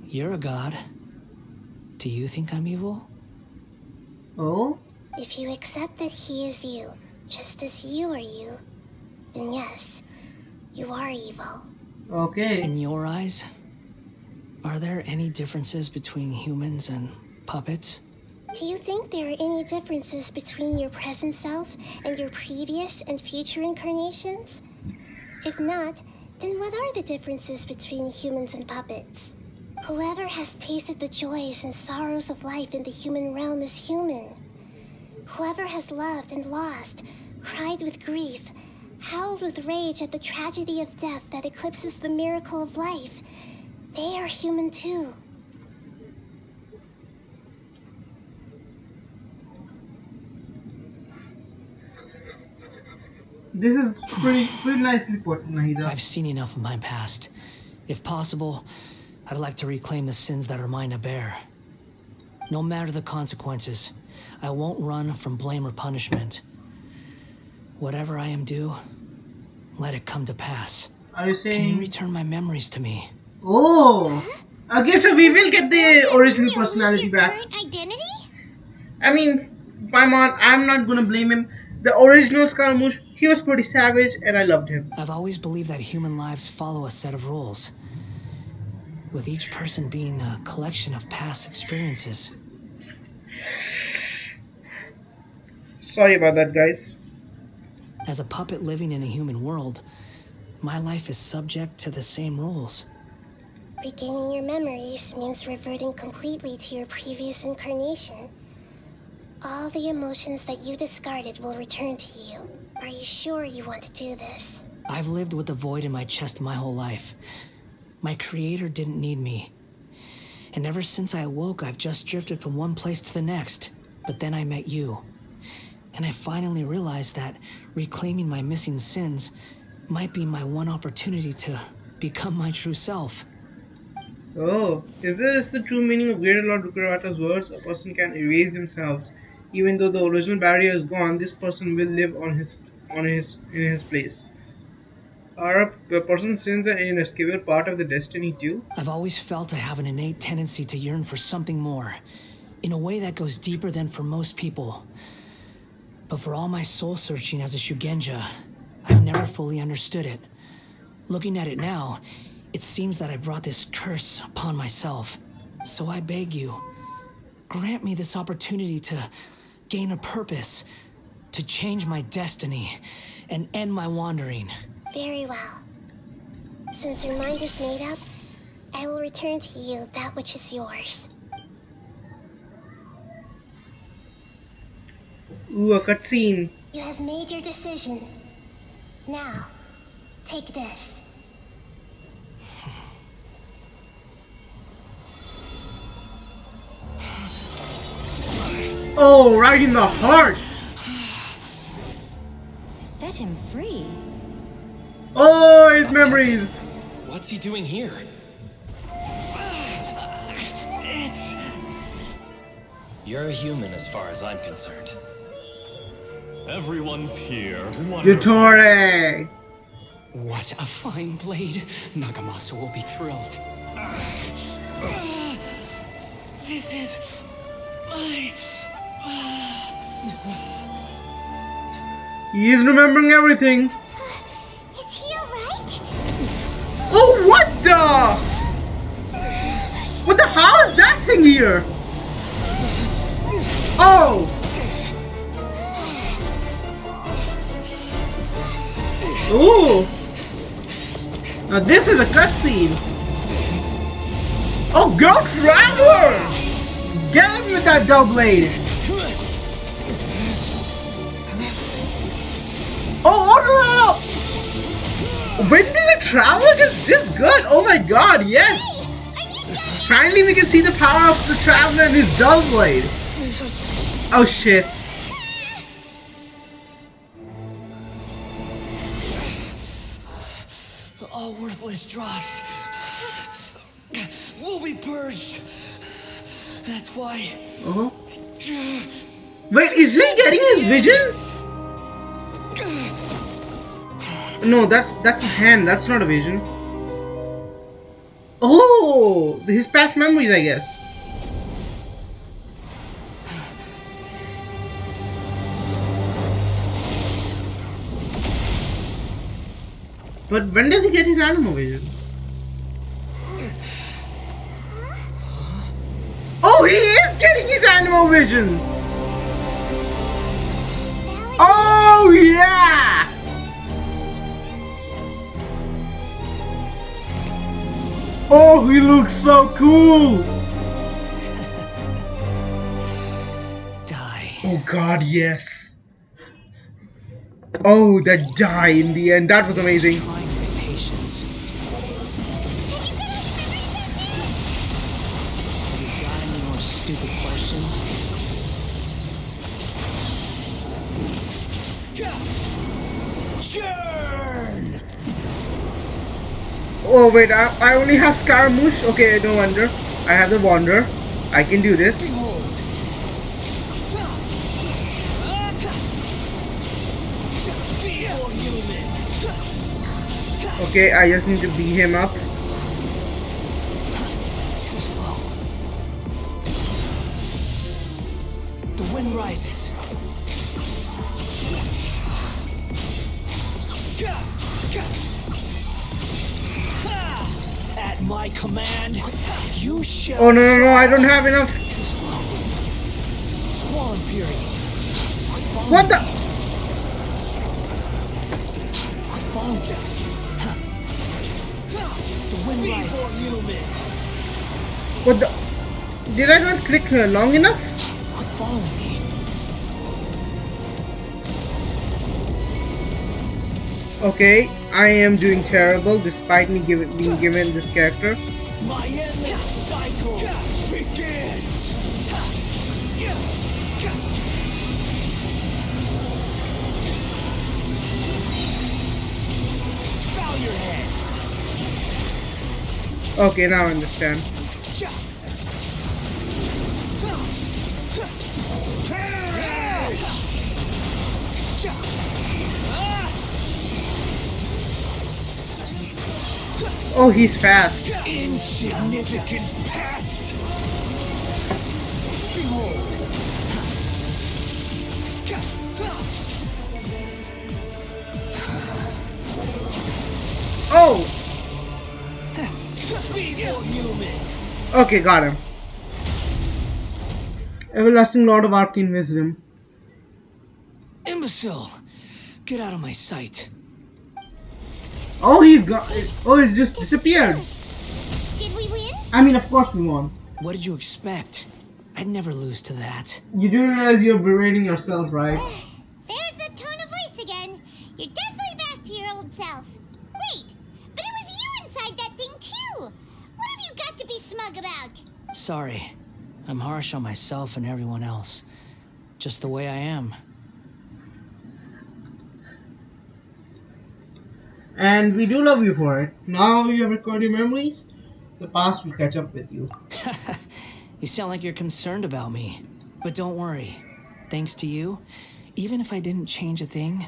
You're a god. Do you think I'm evil? Oh? If you accept that he is you, just as you are you, then yes, you are evil. Okay. In your eyes, are there any differences between humans and puppets? Do you think there are any differences between your present self and your previous and future incarnations? If not, then what are the differences between humans and puppets? Whoever has tasted the joys and sorrows of life in the human realm is human. Whoever has loved and lost, cried with grief, howled with rage at the tragedy of death that eclipses the miracle of life, they are human too. This is pretty nicely put, Nahida. I've seen enough of my past. If possible, I'd like to reclaim the sins that are mine to bear. No matter the consequences, I won't run from blame or punishment. Whatever I am due, let it come to pass. Are you saying... Can you return my memories to me? Oh! Okay, so we will get the original personality back. Identity? I mean, Paimon, I'm not gonna blame him. The original Scaramouche, he was pretty savage and I loved him. I've always believed that human lives follow a set of rules, with each person being a collection of past experiences. Sorry about that, guys. As a puppet living in a human world, my life is subject to the same rules. Regaining your memories means reverting completely to your previous incarnation. All the emotions that you discarded will return to you. Are you sure you want to do this? I've lived with the void in my chest my whole life. My creator didn't need me. And ever since I awoke, I've just drifted from one place to the next. But then I met you. And I finally realized that reclaiming my missing sins might be my one opportunity to become my true self. Oh, is this the true meaning of Greater Lord Rukurata's words? A person can erase themselves. Even though the original barrier is gone, this person will live in his place. Are a person's sins an inescapable part of the destiny too? I've always felt I have an innate tendency to yearn for something more, in a way that goes deeper than for most people. But for all my soul searching as a Shugenja, I've never fully understood it. Looking at it now, it seems that I brought this curse upon myself. So I beg you, grant me this opportunity to gain a purpose, to change my destiny, and end my wandering. Very well. Since your mind is made up, I will return to you that which is yours. Ooh, a cutscene. You have made your decision. Now, Take this. Oh, right in the heart. Set him free. Oh, his memories. What's he doing here? You're a human as far as I'm concerned. Everyone's here. Dottore. What a fine blade. Nagamasa will be thrilled. This is my... He is remembering everything. Is he alright? Oh, what the? What the? How is that thing here? Oh! Ooh! Now this is a cutscene. Oh, go Traveler! Get him with that double blade. Oh, no, no, no! When did the Traveler get this good? Oh my god, yes! Finally we can see the power of the Traveler and his double blade. Oh shit. All worthless dross will be purged. That's why. Uh-huh. Wait, is he getting his vision? No, that's a hand. That's not a vision. Oh, his past memories, I guess. But when does he get his animal vision? Oh, he is getting his animal vision! Oh, yeah! Oh, he looks so cool! Die. Oh god, yes. Oh, that die in the end. That was amazing. Trying my patience. Have you got any more stupid questions? Churn! Oh wait, I only have Scaramouche. Okay, no wonder. I have the Wanderer. I can do this. Okay, I just need to beat him up. Too slow. The wind rises. At my command, you shall. Oh no, no, no, I don't have enough. Too slow. Squall and fury. What the? Follow me. The wind rises. What the? Did I not click long enough? Quit following me. Okay, I am doing terrible despite me being given this character. My endless cycle begins. Bow your head. Okay, now I understand. Oh, he's fast. Insignificant past. Behold. Oh! Okay, got him. Everlasting Lord of Arcane Wisdom. Imbecile! Get out of my sight. Oh, he's got. Oh, it just disappeared. Did we win? I mean, of course we won. What did you expect? I'd never lose to that. You do realize you're berating yourself, right? There's the tone of voice again. You're definitely back to your old self. sorry. I'm harsh on myself and everyone else. Just the way I am. And we do love you for it. Now you have recorded your memories. The past will catch up with you. You sound like you're concerned about me. But don't worry. Thanks to you, even if I didn't change a thing,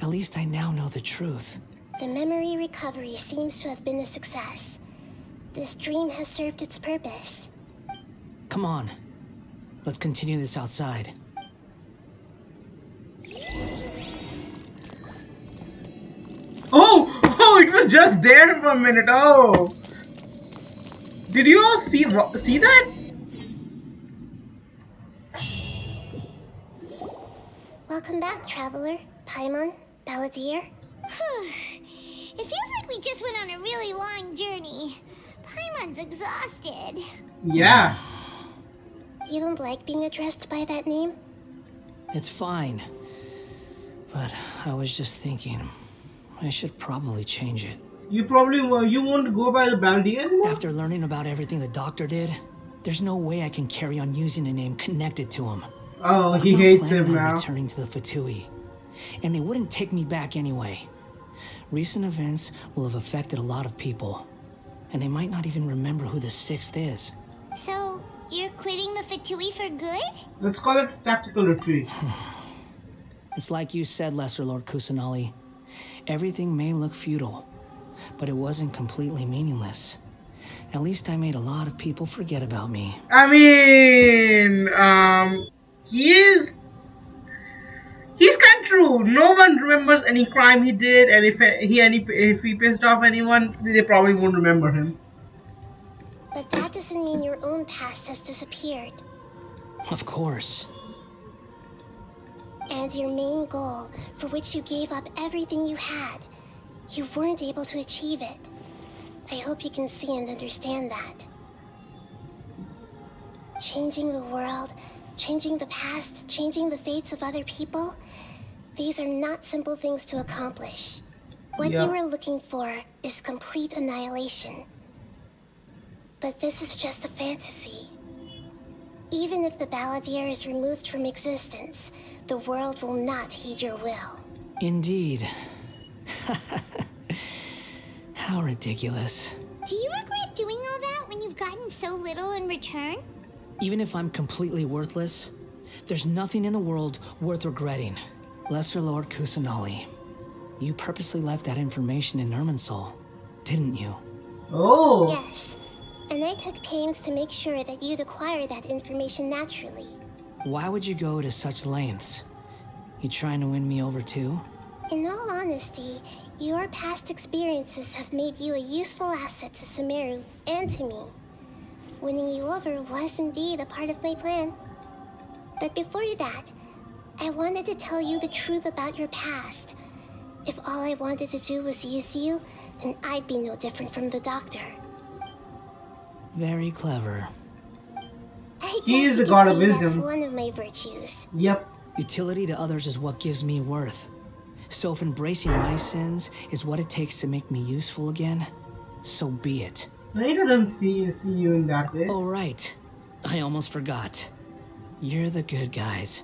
at least I now know the truth. The memory recovery seems to have been a success. This dream has served its purpose. Come on. Let's continue this outside. Oh, it was just there for a minute. Oh. Did you all see that? Welcome back, Traveler, Paimon, Balladeer. It feels like we just went on a really long journey. Paimon's exhausted. Yeah. You don't like being addressed by that name? It's fine. But I was just thinking, I should probably change it. You won't go by the Baldi anymore? After learning about everything the doctor did, there's no way I can carry on using a name connected to him. Oh, he I'm not hates planning him on now. returning to the Fatui, and they wouldn't take me back anyway. Recent events will have affected a lot of people, and they might not even remember who the Sixth is. So, you're quitting the Fatui for good? Let's call it tactical retreat. It's like you said, Lesser Lord Kusanali. Everything may look futile, but it wasn't completely meaningless. At least I made a lot of people forget about me. I mean, he's kind of true. No one remembers any crime he did, and if he pissed off anyone, they probably won't remember him. But that doesn't mean your own past has disappeared. Of course. And your main goal, for which you gave up everything you had, you weren't able to achieve it. I hope you can see and understand that. Changing the world, changing the past, changing the fates of other people, these are not simple things to accomplish. What you were looking for is complete annihilation. But this is just a fantasy. Even if the Balladeer is removed from existence, the world will not heed your will. Indeed. How ridiculous. Do you regret doing all that when you've gotten so little in return? Even if I'm completely worthless, there's nothing in the world worth regretting. Lesser Lord Kusanali, you purposely left that information in Irminsul, didn't you? Oh! Yes, and I took pains to make sure that you'd acquire that information naturally. Why would you go to such lengths? You trying to win me over too? In all honesty, your past experiences have made you a useful asset to Sumeru and to me. Winning you over was indeed a part of my plan. But before that, I wanted to tell you the truth about your past. If all I wanted to do was use you, then I'd be no different from the doctor. Very clever. He is the god of wisdom. That's one of my virtues. Yep. Utility to others is what gives me worth. So if embracing my sins is what it takes to make me useful again, so be it. No, he doesn't see you in that way. Oh, right. I almost forgot. You're the good guys.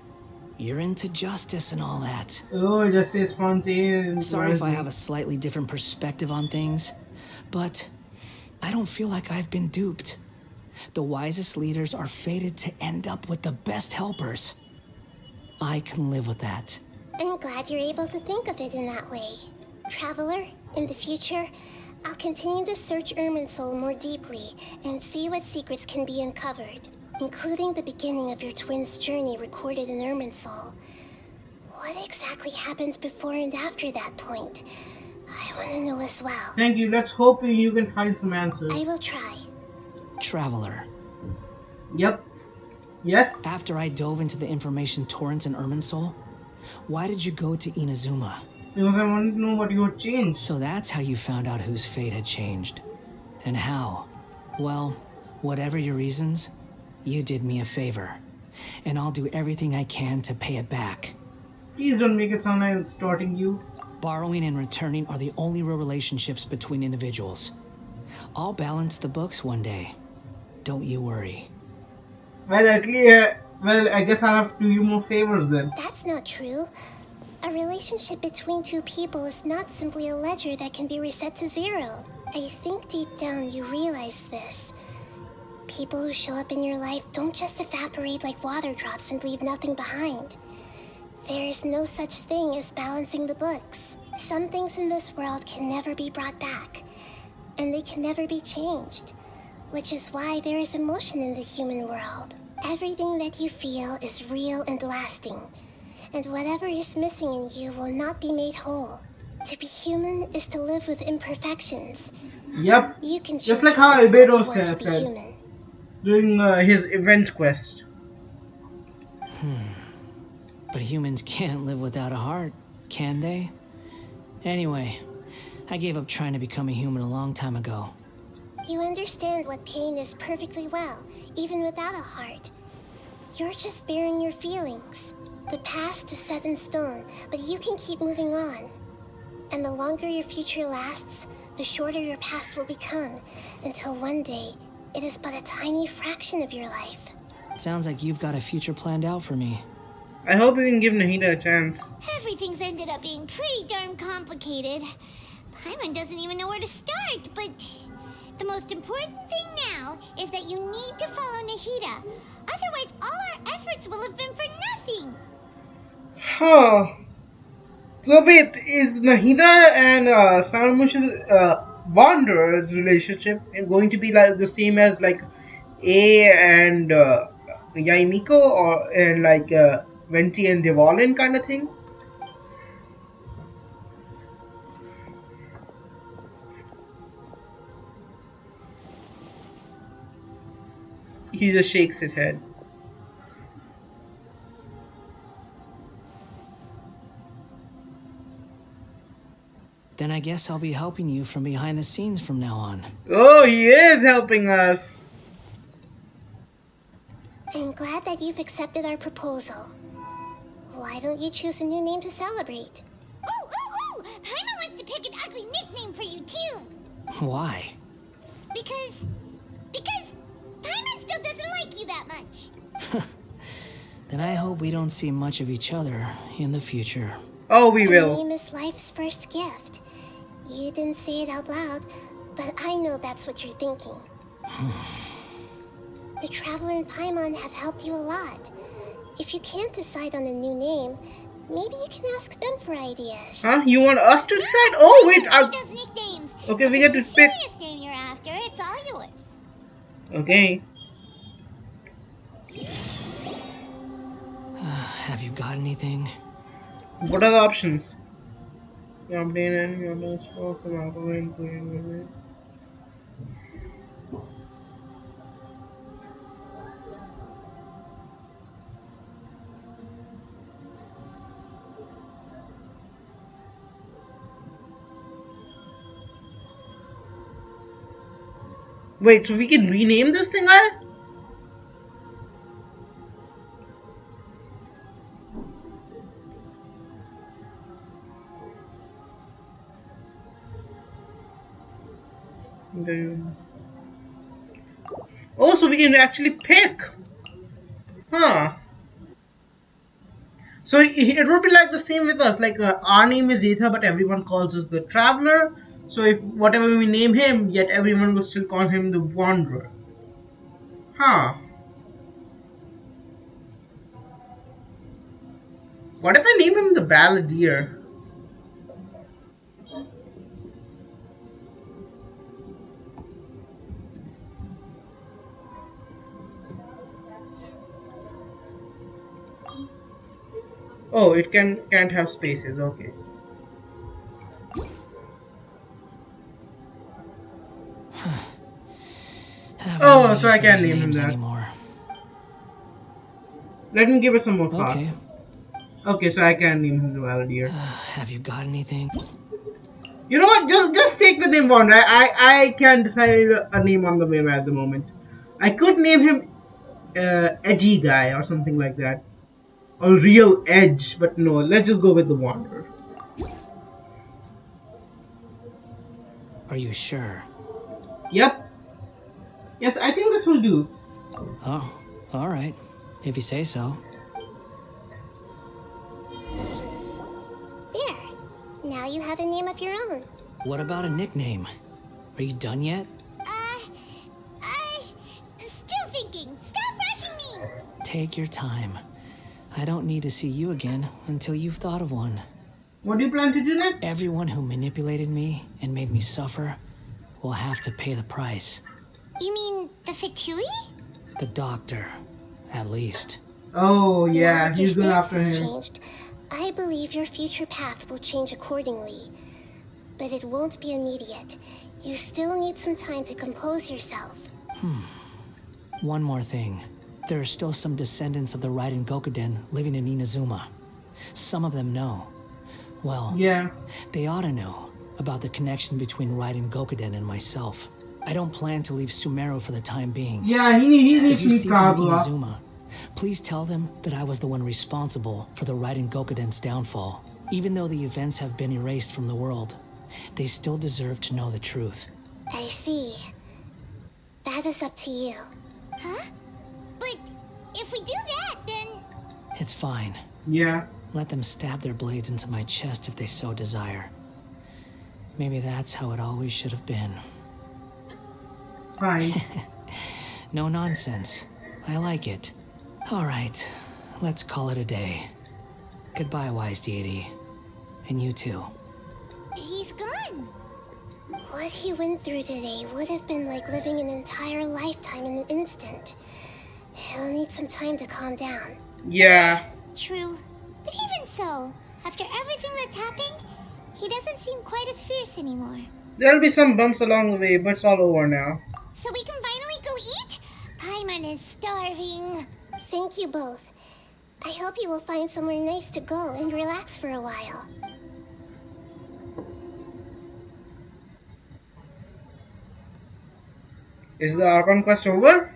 You're into justice and all that. Oh, Justice Fontaine. Sorry if I have a slightly different perspective on things, but I don't feel like I've been duped. The wisest leaders are fated to end up with the best helpers. I can live with that. I'm glad you're able to think of it in that way. Traveler, in the future, I'll continue to search Irminsul more deeply and see what secrets can be uncovered, including the beginning of your twins' journey recorded in Irminsul. What exactly happened before and after that point? I want to know as well. Thank you. Let's hope you can find some answers. I will try. Traveler. Yep. Yes? After I dove into the information torrents in Irminsul, why did you go to Inazuma? Because I wanted to know what you had changed. So that's how you found out whose fate had changed. And how? Well, whatever your reasons, you did me a favor. And I'll do everything I can to pay it back. Please don't make it sound like I'm starting you. Borrowing and returning are the only real relationships between individuals. I'll balance the books one day. don't you worry. Well, at least, well, I guess I'll have to do you more favors then. That's not true. A relationship between two people is not simply a ledger that can be reset to zero. I think deep down you realize this. People who show up in your life don't just evaporate like water drops and leave nothing behind. There is no such thing as balancing the books. Some things in this world can never be brought back, and they can never be changed, which is why there is emotion in the human world. Everything that you feel is real and lasting, and whatever is missing in you will not be made whole. To be human is to live with imperfections. Yep. You can Just choose like how whether or not Albedo you want to be said human. during his event quest. But humans can't live without a heart, can they? Anyway, I gave up trying to become a human a long time ago. You understand what pain is perfectly well, even without a heart. You're just bearing your feelings. The past is set in stone, but you can keep moving on. And the longer your future lasts, the shorter your past will become, until one day, it is but a tiny fraction of your life. Sounds like you've got a future planned out for me. I hope you can give Nahida a chance. Everything's ended up being pretty darn complicated. Paimon doesn't even know where to start, but the most important thing now is that you need to follow Nahida. Otherwise, all our efforts will have been for nothing. Huh. So wait, is Nahida and Saramush's Wanderer's relationship going to be like the same as like A and Yaimiko, or and like Venti and Devalin kind of thing? He just shakes his head. Then I guess I'll be helping you from behind the scenes from now on. Oh, he is helping us. I'm glad that you've accepted our proposal. Why don't you choose a new name to celebrate? Ooh! Paimon wants to pick an ugly nickname for you, too. Why? Because Paimon still doesn't like you that much. Then I hope we don't see much of each other in the future. Oh, we will. A name is life's first gift. You didn't say it out loud, but I know that's what you're thinking. The Traveler and Paimon have helped you a lot. If you can't decide on a new name, maybe you can ask them for ideas. Huh? You want us to decide? Oh, wait. Those nicknames. Okay, we get to pick. Serious name you're after, it's all yours. Okay. Have you got anything? What are the options? Wait, so we can rename this thing, huh? Oh, so we can actually pick. Huh. So it would be like the same with us. Like our name is Ether, but everyone calls us the Traveler. So if whatever we name him, yet everyone will still call him the Wanderer. Huh. What if I name him the Balladeer? Oh, it can't have spaces. Okay. Oh, so I can't name him that. Anymore. Let me give it some more thought. Okay. Okay, so I can't name him the Balladeer. Have you got anything? You know what? Just take the name Wanderer. I can't decide a name on the whim at the moment. I could name him Edgy Guy or something like that. Or Real Edge, but no, let's just go with the Wanderer. Are you sure? Yep. Yes, I think this will do. Oh, all right. If you say so. There. Now you have a name of your own. What about a nickname? Are you done yet? Still thinking. Stop rushing me! Take your time. I don't need to see you again until you've thought of one. What do you plan to do next? Everyone who manipulated me and made me suffer will have to pay the price. You mean the Fatui? The doctor, at least. Oh, Now yeah, that your he's going stance after has him. changed, I believe your future path will change accordingly. But it won't be immediate. You still need some time to compose yourself. One more thing. There are still some descendants of the Raiden Gokuden living in Inazuma. Some of them know. Well, Yeah. they ought to know about the connection between Raiden Gokuden and myself. I don't plan to leave Sumeru for the time being. Yeah, he needs If to you meet see them in Kazuha. Inazuma, please tell them that I was the one responsible for the Raiden Gokuden's downfall. Even though the events have been erased from the world, they still deserve to know the truth. I see. That is up to you. Huh? But if we do that, then... It's fine. Yeah. Let them stab their blades into my chest if they so desire. Maybe that's how it always should have been. Fine. No nonsense. I like it. All right, let's call it a day. Goodbye, wise deity. And you too. He's gone. What he went through today would have been like living an entire lifetime in an instant. He'll need some time to calm down. Yeah. True. But even so, after everything that's happened, he doesn't seem quite as fierce anymore. There'll be some bumps along the way, but it's all over now. So we can finally go eat? Paimon is starving. Thank you both. I hope you will find somewhere nice to go and relax for a while. Is the Archon quest over?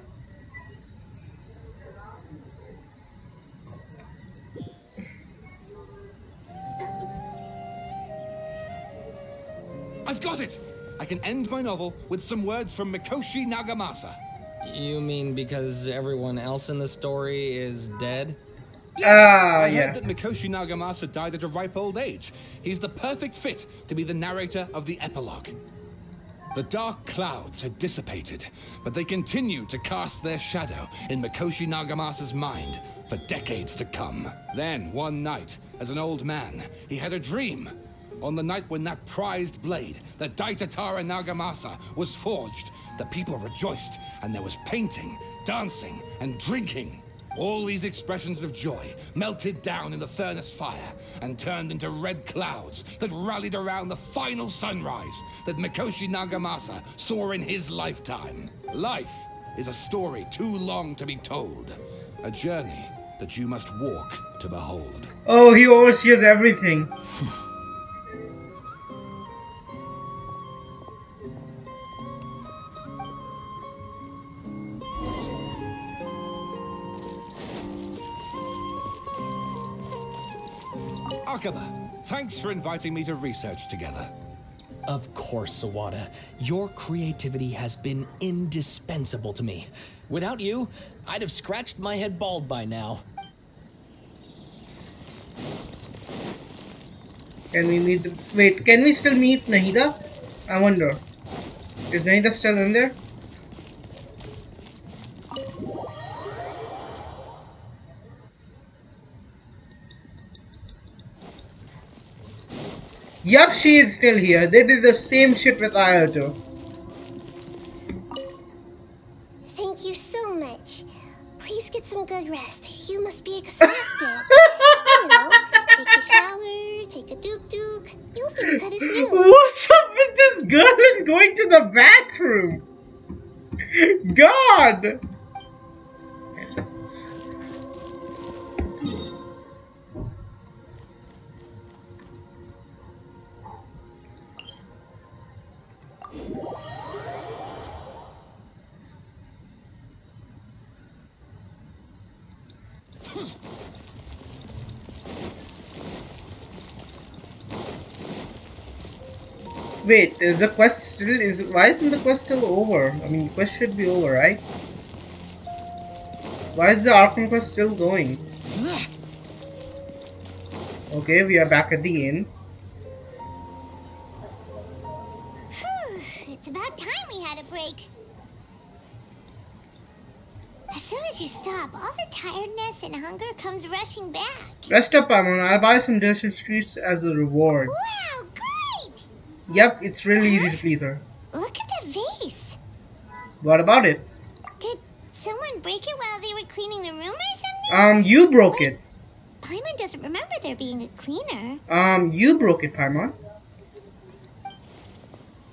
I've got it! I can end my novel with some words from Mikoshi Nagamasa. You mean because everyone else in the story is dead? I yeah. heard that Mikoshi Nagamasa died at a ripe old age. He's the perfect fit to be the narrator of the epilogue. The dark clouds had dissipated, but they continued to cast their shadow in Mikoshi Nagamasa's mind for decades to come. Then, one night, as an old man, he had a dream. On the night when that prized blade, the Daitatara Nagamasa, was forged, the people rejoiced, and there was painting, dancing, and drinking. All these expressions of joy melted down in the furnace fire and turned into red clouds that rallied around the final sunrise that Mikoshi Nagamasa saw in his lifetime. Life is a story too long to be told, a journey that you must walk to behold. Oh, he oversees everything. Akaba, thanks for inviting me to research together. Of course, Sawada. Your creativity has been indispensable to me. Without you, I'd have scratched my head bald by now. Can we meet the... Wait, can we still meet Nahida? I wonder. Is Nahida still in there? Yup, she is still here. They did the same shit with Ayato. Thank you so much. Please get some good rest. You must be exhausted. You know, take a shower, take a duk-duk. You'll feel good as new. What's up with this girl and going to the bathroom? God! Wait, the quest still is. Why isn't the quest still over? I mean, the quest should be over, right? Why is the Archon quest still going? Okay, we are back at the inn. Whew, it's about time we had a break. As soon as you stop, all the tiredness and hunger comes rushing back. Rest up, Paimon. I'll buy some desert streets as a reward. Wow, great! Yep, it's really easy to please her. Look at that vase. What about it? Did someone break it while they were cleaning the room or something? You broke it. Paimon doesn't remember there being a cleaner. You broke it, Paimon.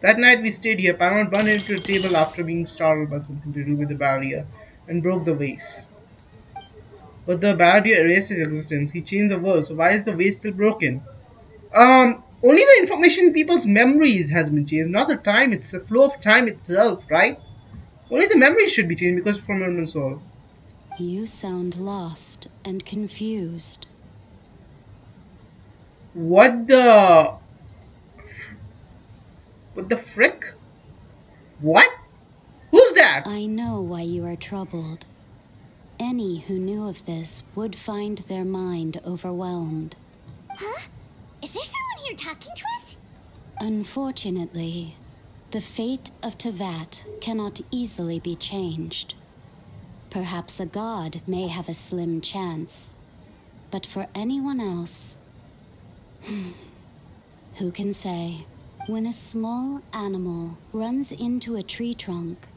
That night we stayed here, Paimon bumped into a table after being startled by something to do with the barrier and broke the vase. But the barrier erased his existence. He changed the world, so why is the vase still broken? Only the information in people's memories has been changed, not the time. It's the flow of time itself, right? Only the memories should be changed because from human soul. You sound lost and confused. What the frick? What? Who's that? I know why you are troubled. Any who knew of this would find their mind overwhelmed. Huh? Is there someone here talking to us? Unfortunately, the fate of Tevat cannot easily be changed. Perhaps a god may have a slim chance, but for anyone else, who can say? When a small animal runs into a tree trunk,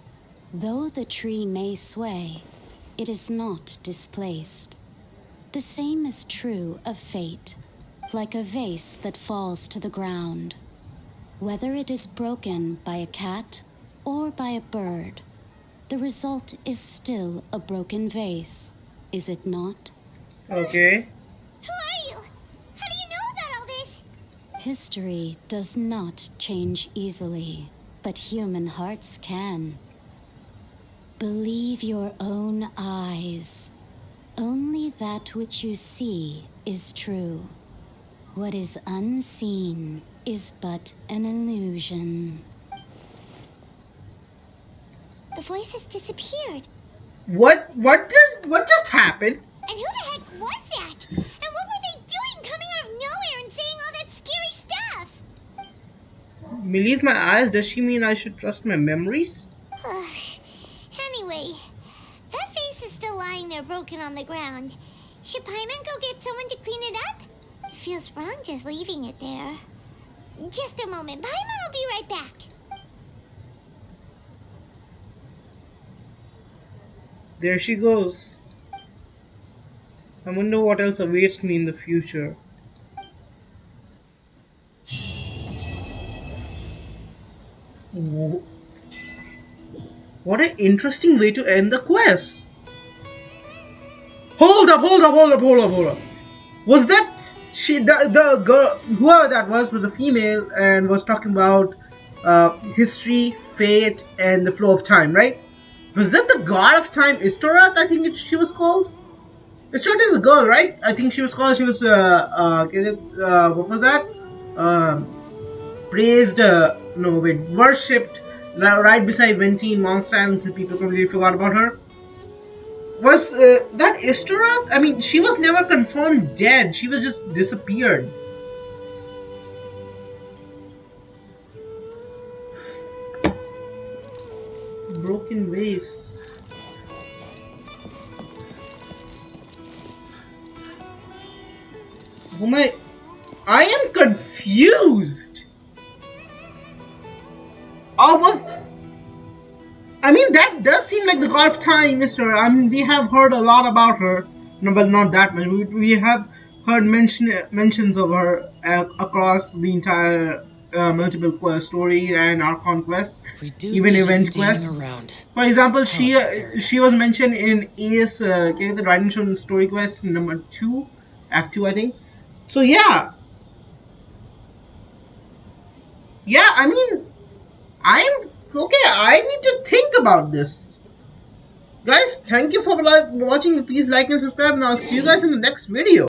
though the tree may sway, it is not displaced. The same is true of fate, like a vase that falls to the ground. Whether it is broken by a cat or by a bird, the result is still a broken vase, is it not? Okay. Who are you? How do you know about all this? History does not change easily, but human hearts can. Believe your own eyes. Only that which you see is true. What is unseen is but an illusion. The voice has disappeared. What just happened? And who the heck was that? And what were they doing coming out of nowhere and saying all that scary stuff? Believe my eyes? Does she mean I should trust my memories? Anyway, that vase is still lying there broken on the ground. Should Paimon go get someone to clean it up? It feels wrong just leaving it there. Just a moment. Paimon will be right back. There she goes. I wonder what else awaits me in the future. What an interesting way to end the quest. Hold up. Was that the girl, whoever that was a female and was talking about history, fate, and the flow of time, right? Was that the god of time, Istorath? I think she was called. Istorath is a girl, right? I think she was called. She was what was that? Praised, worshipped right beside Venti in Mondstadt until people completely forgot about her. Was that Istorath? I mean, she was never confirmed dead. She was just disappeared. Broken vase. I am confused. I mean, that does seem like the god of time, Mister. I mean, we have heard a lot about her. No, but not that much. We have heard mentions of her across the entire multiple quest story and Archon quests, even event quests. For example, she was mentioned in Ace, the Riding Show story quest number 2, Act 2, I think. So yeah, I mean, I'm okay. I need to think about this, guys. Thank you for watching. Please like and subscribe, and I'll see you guys in the next video.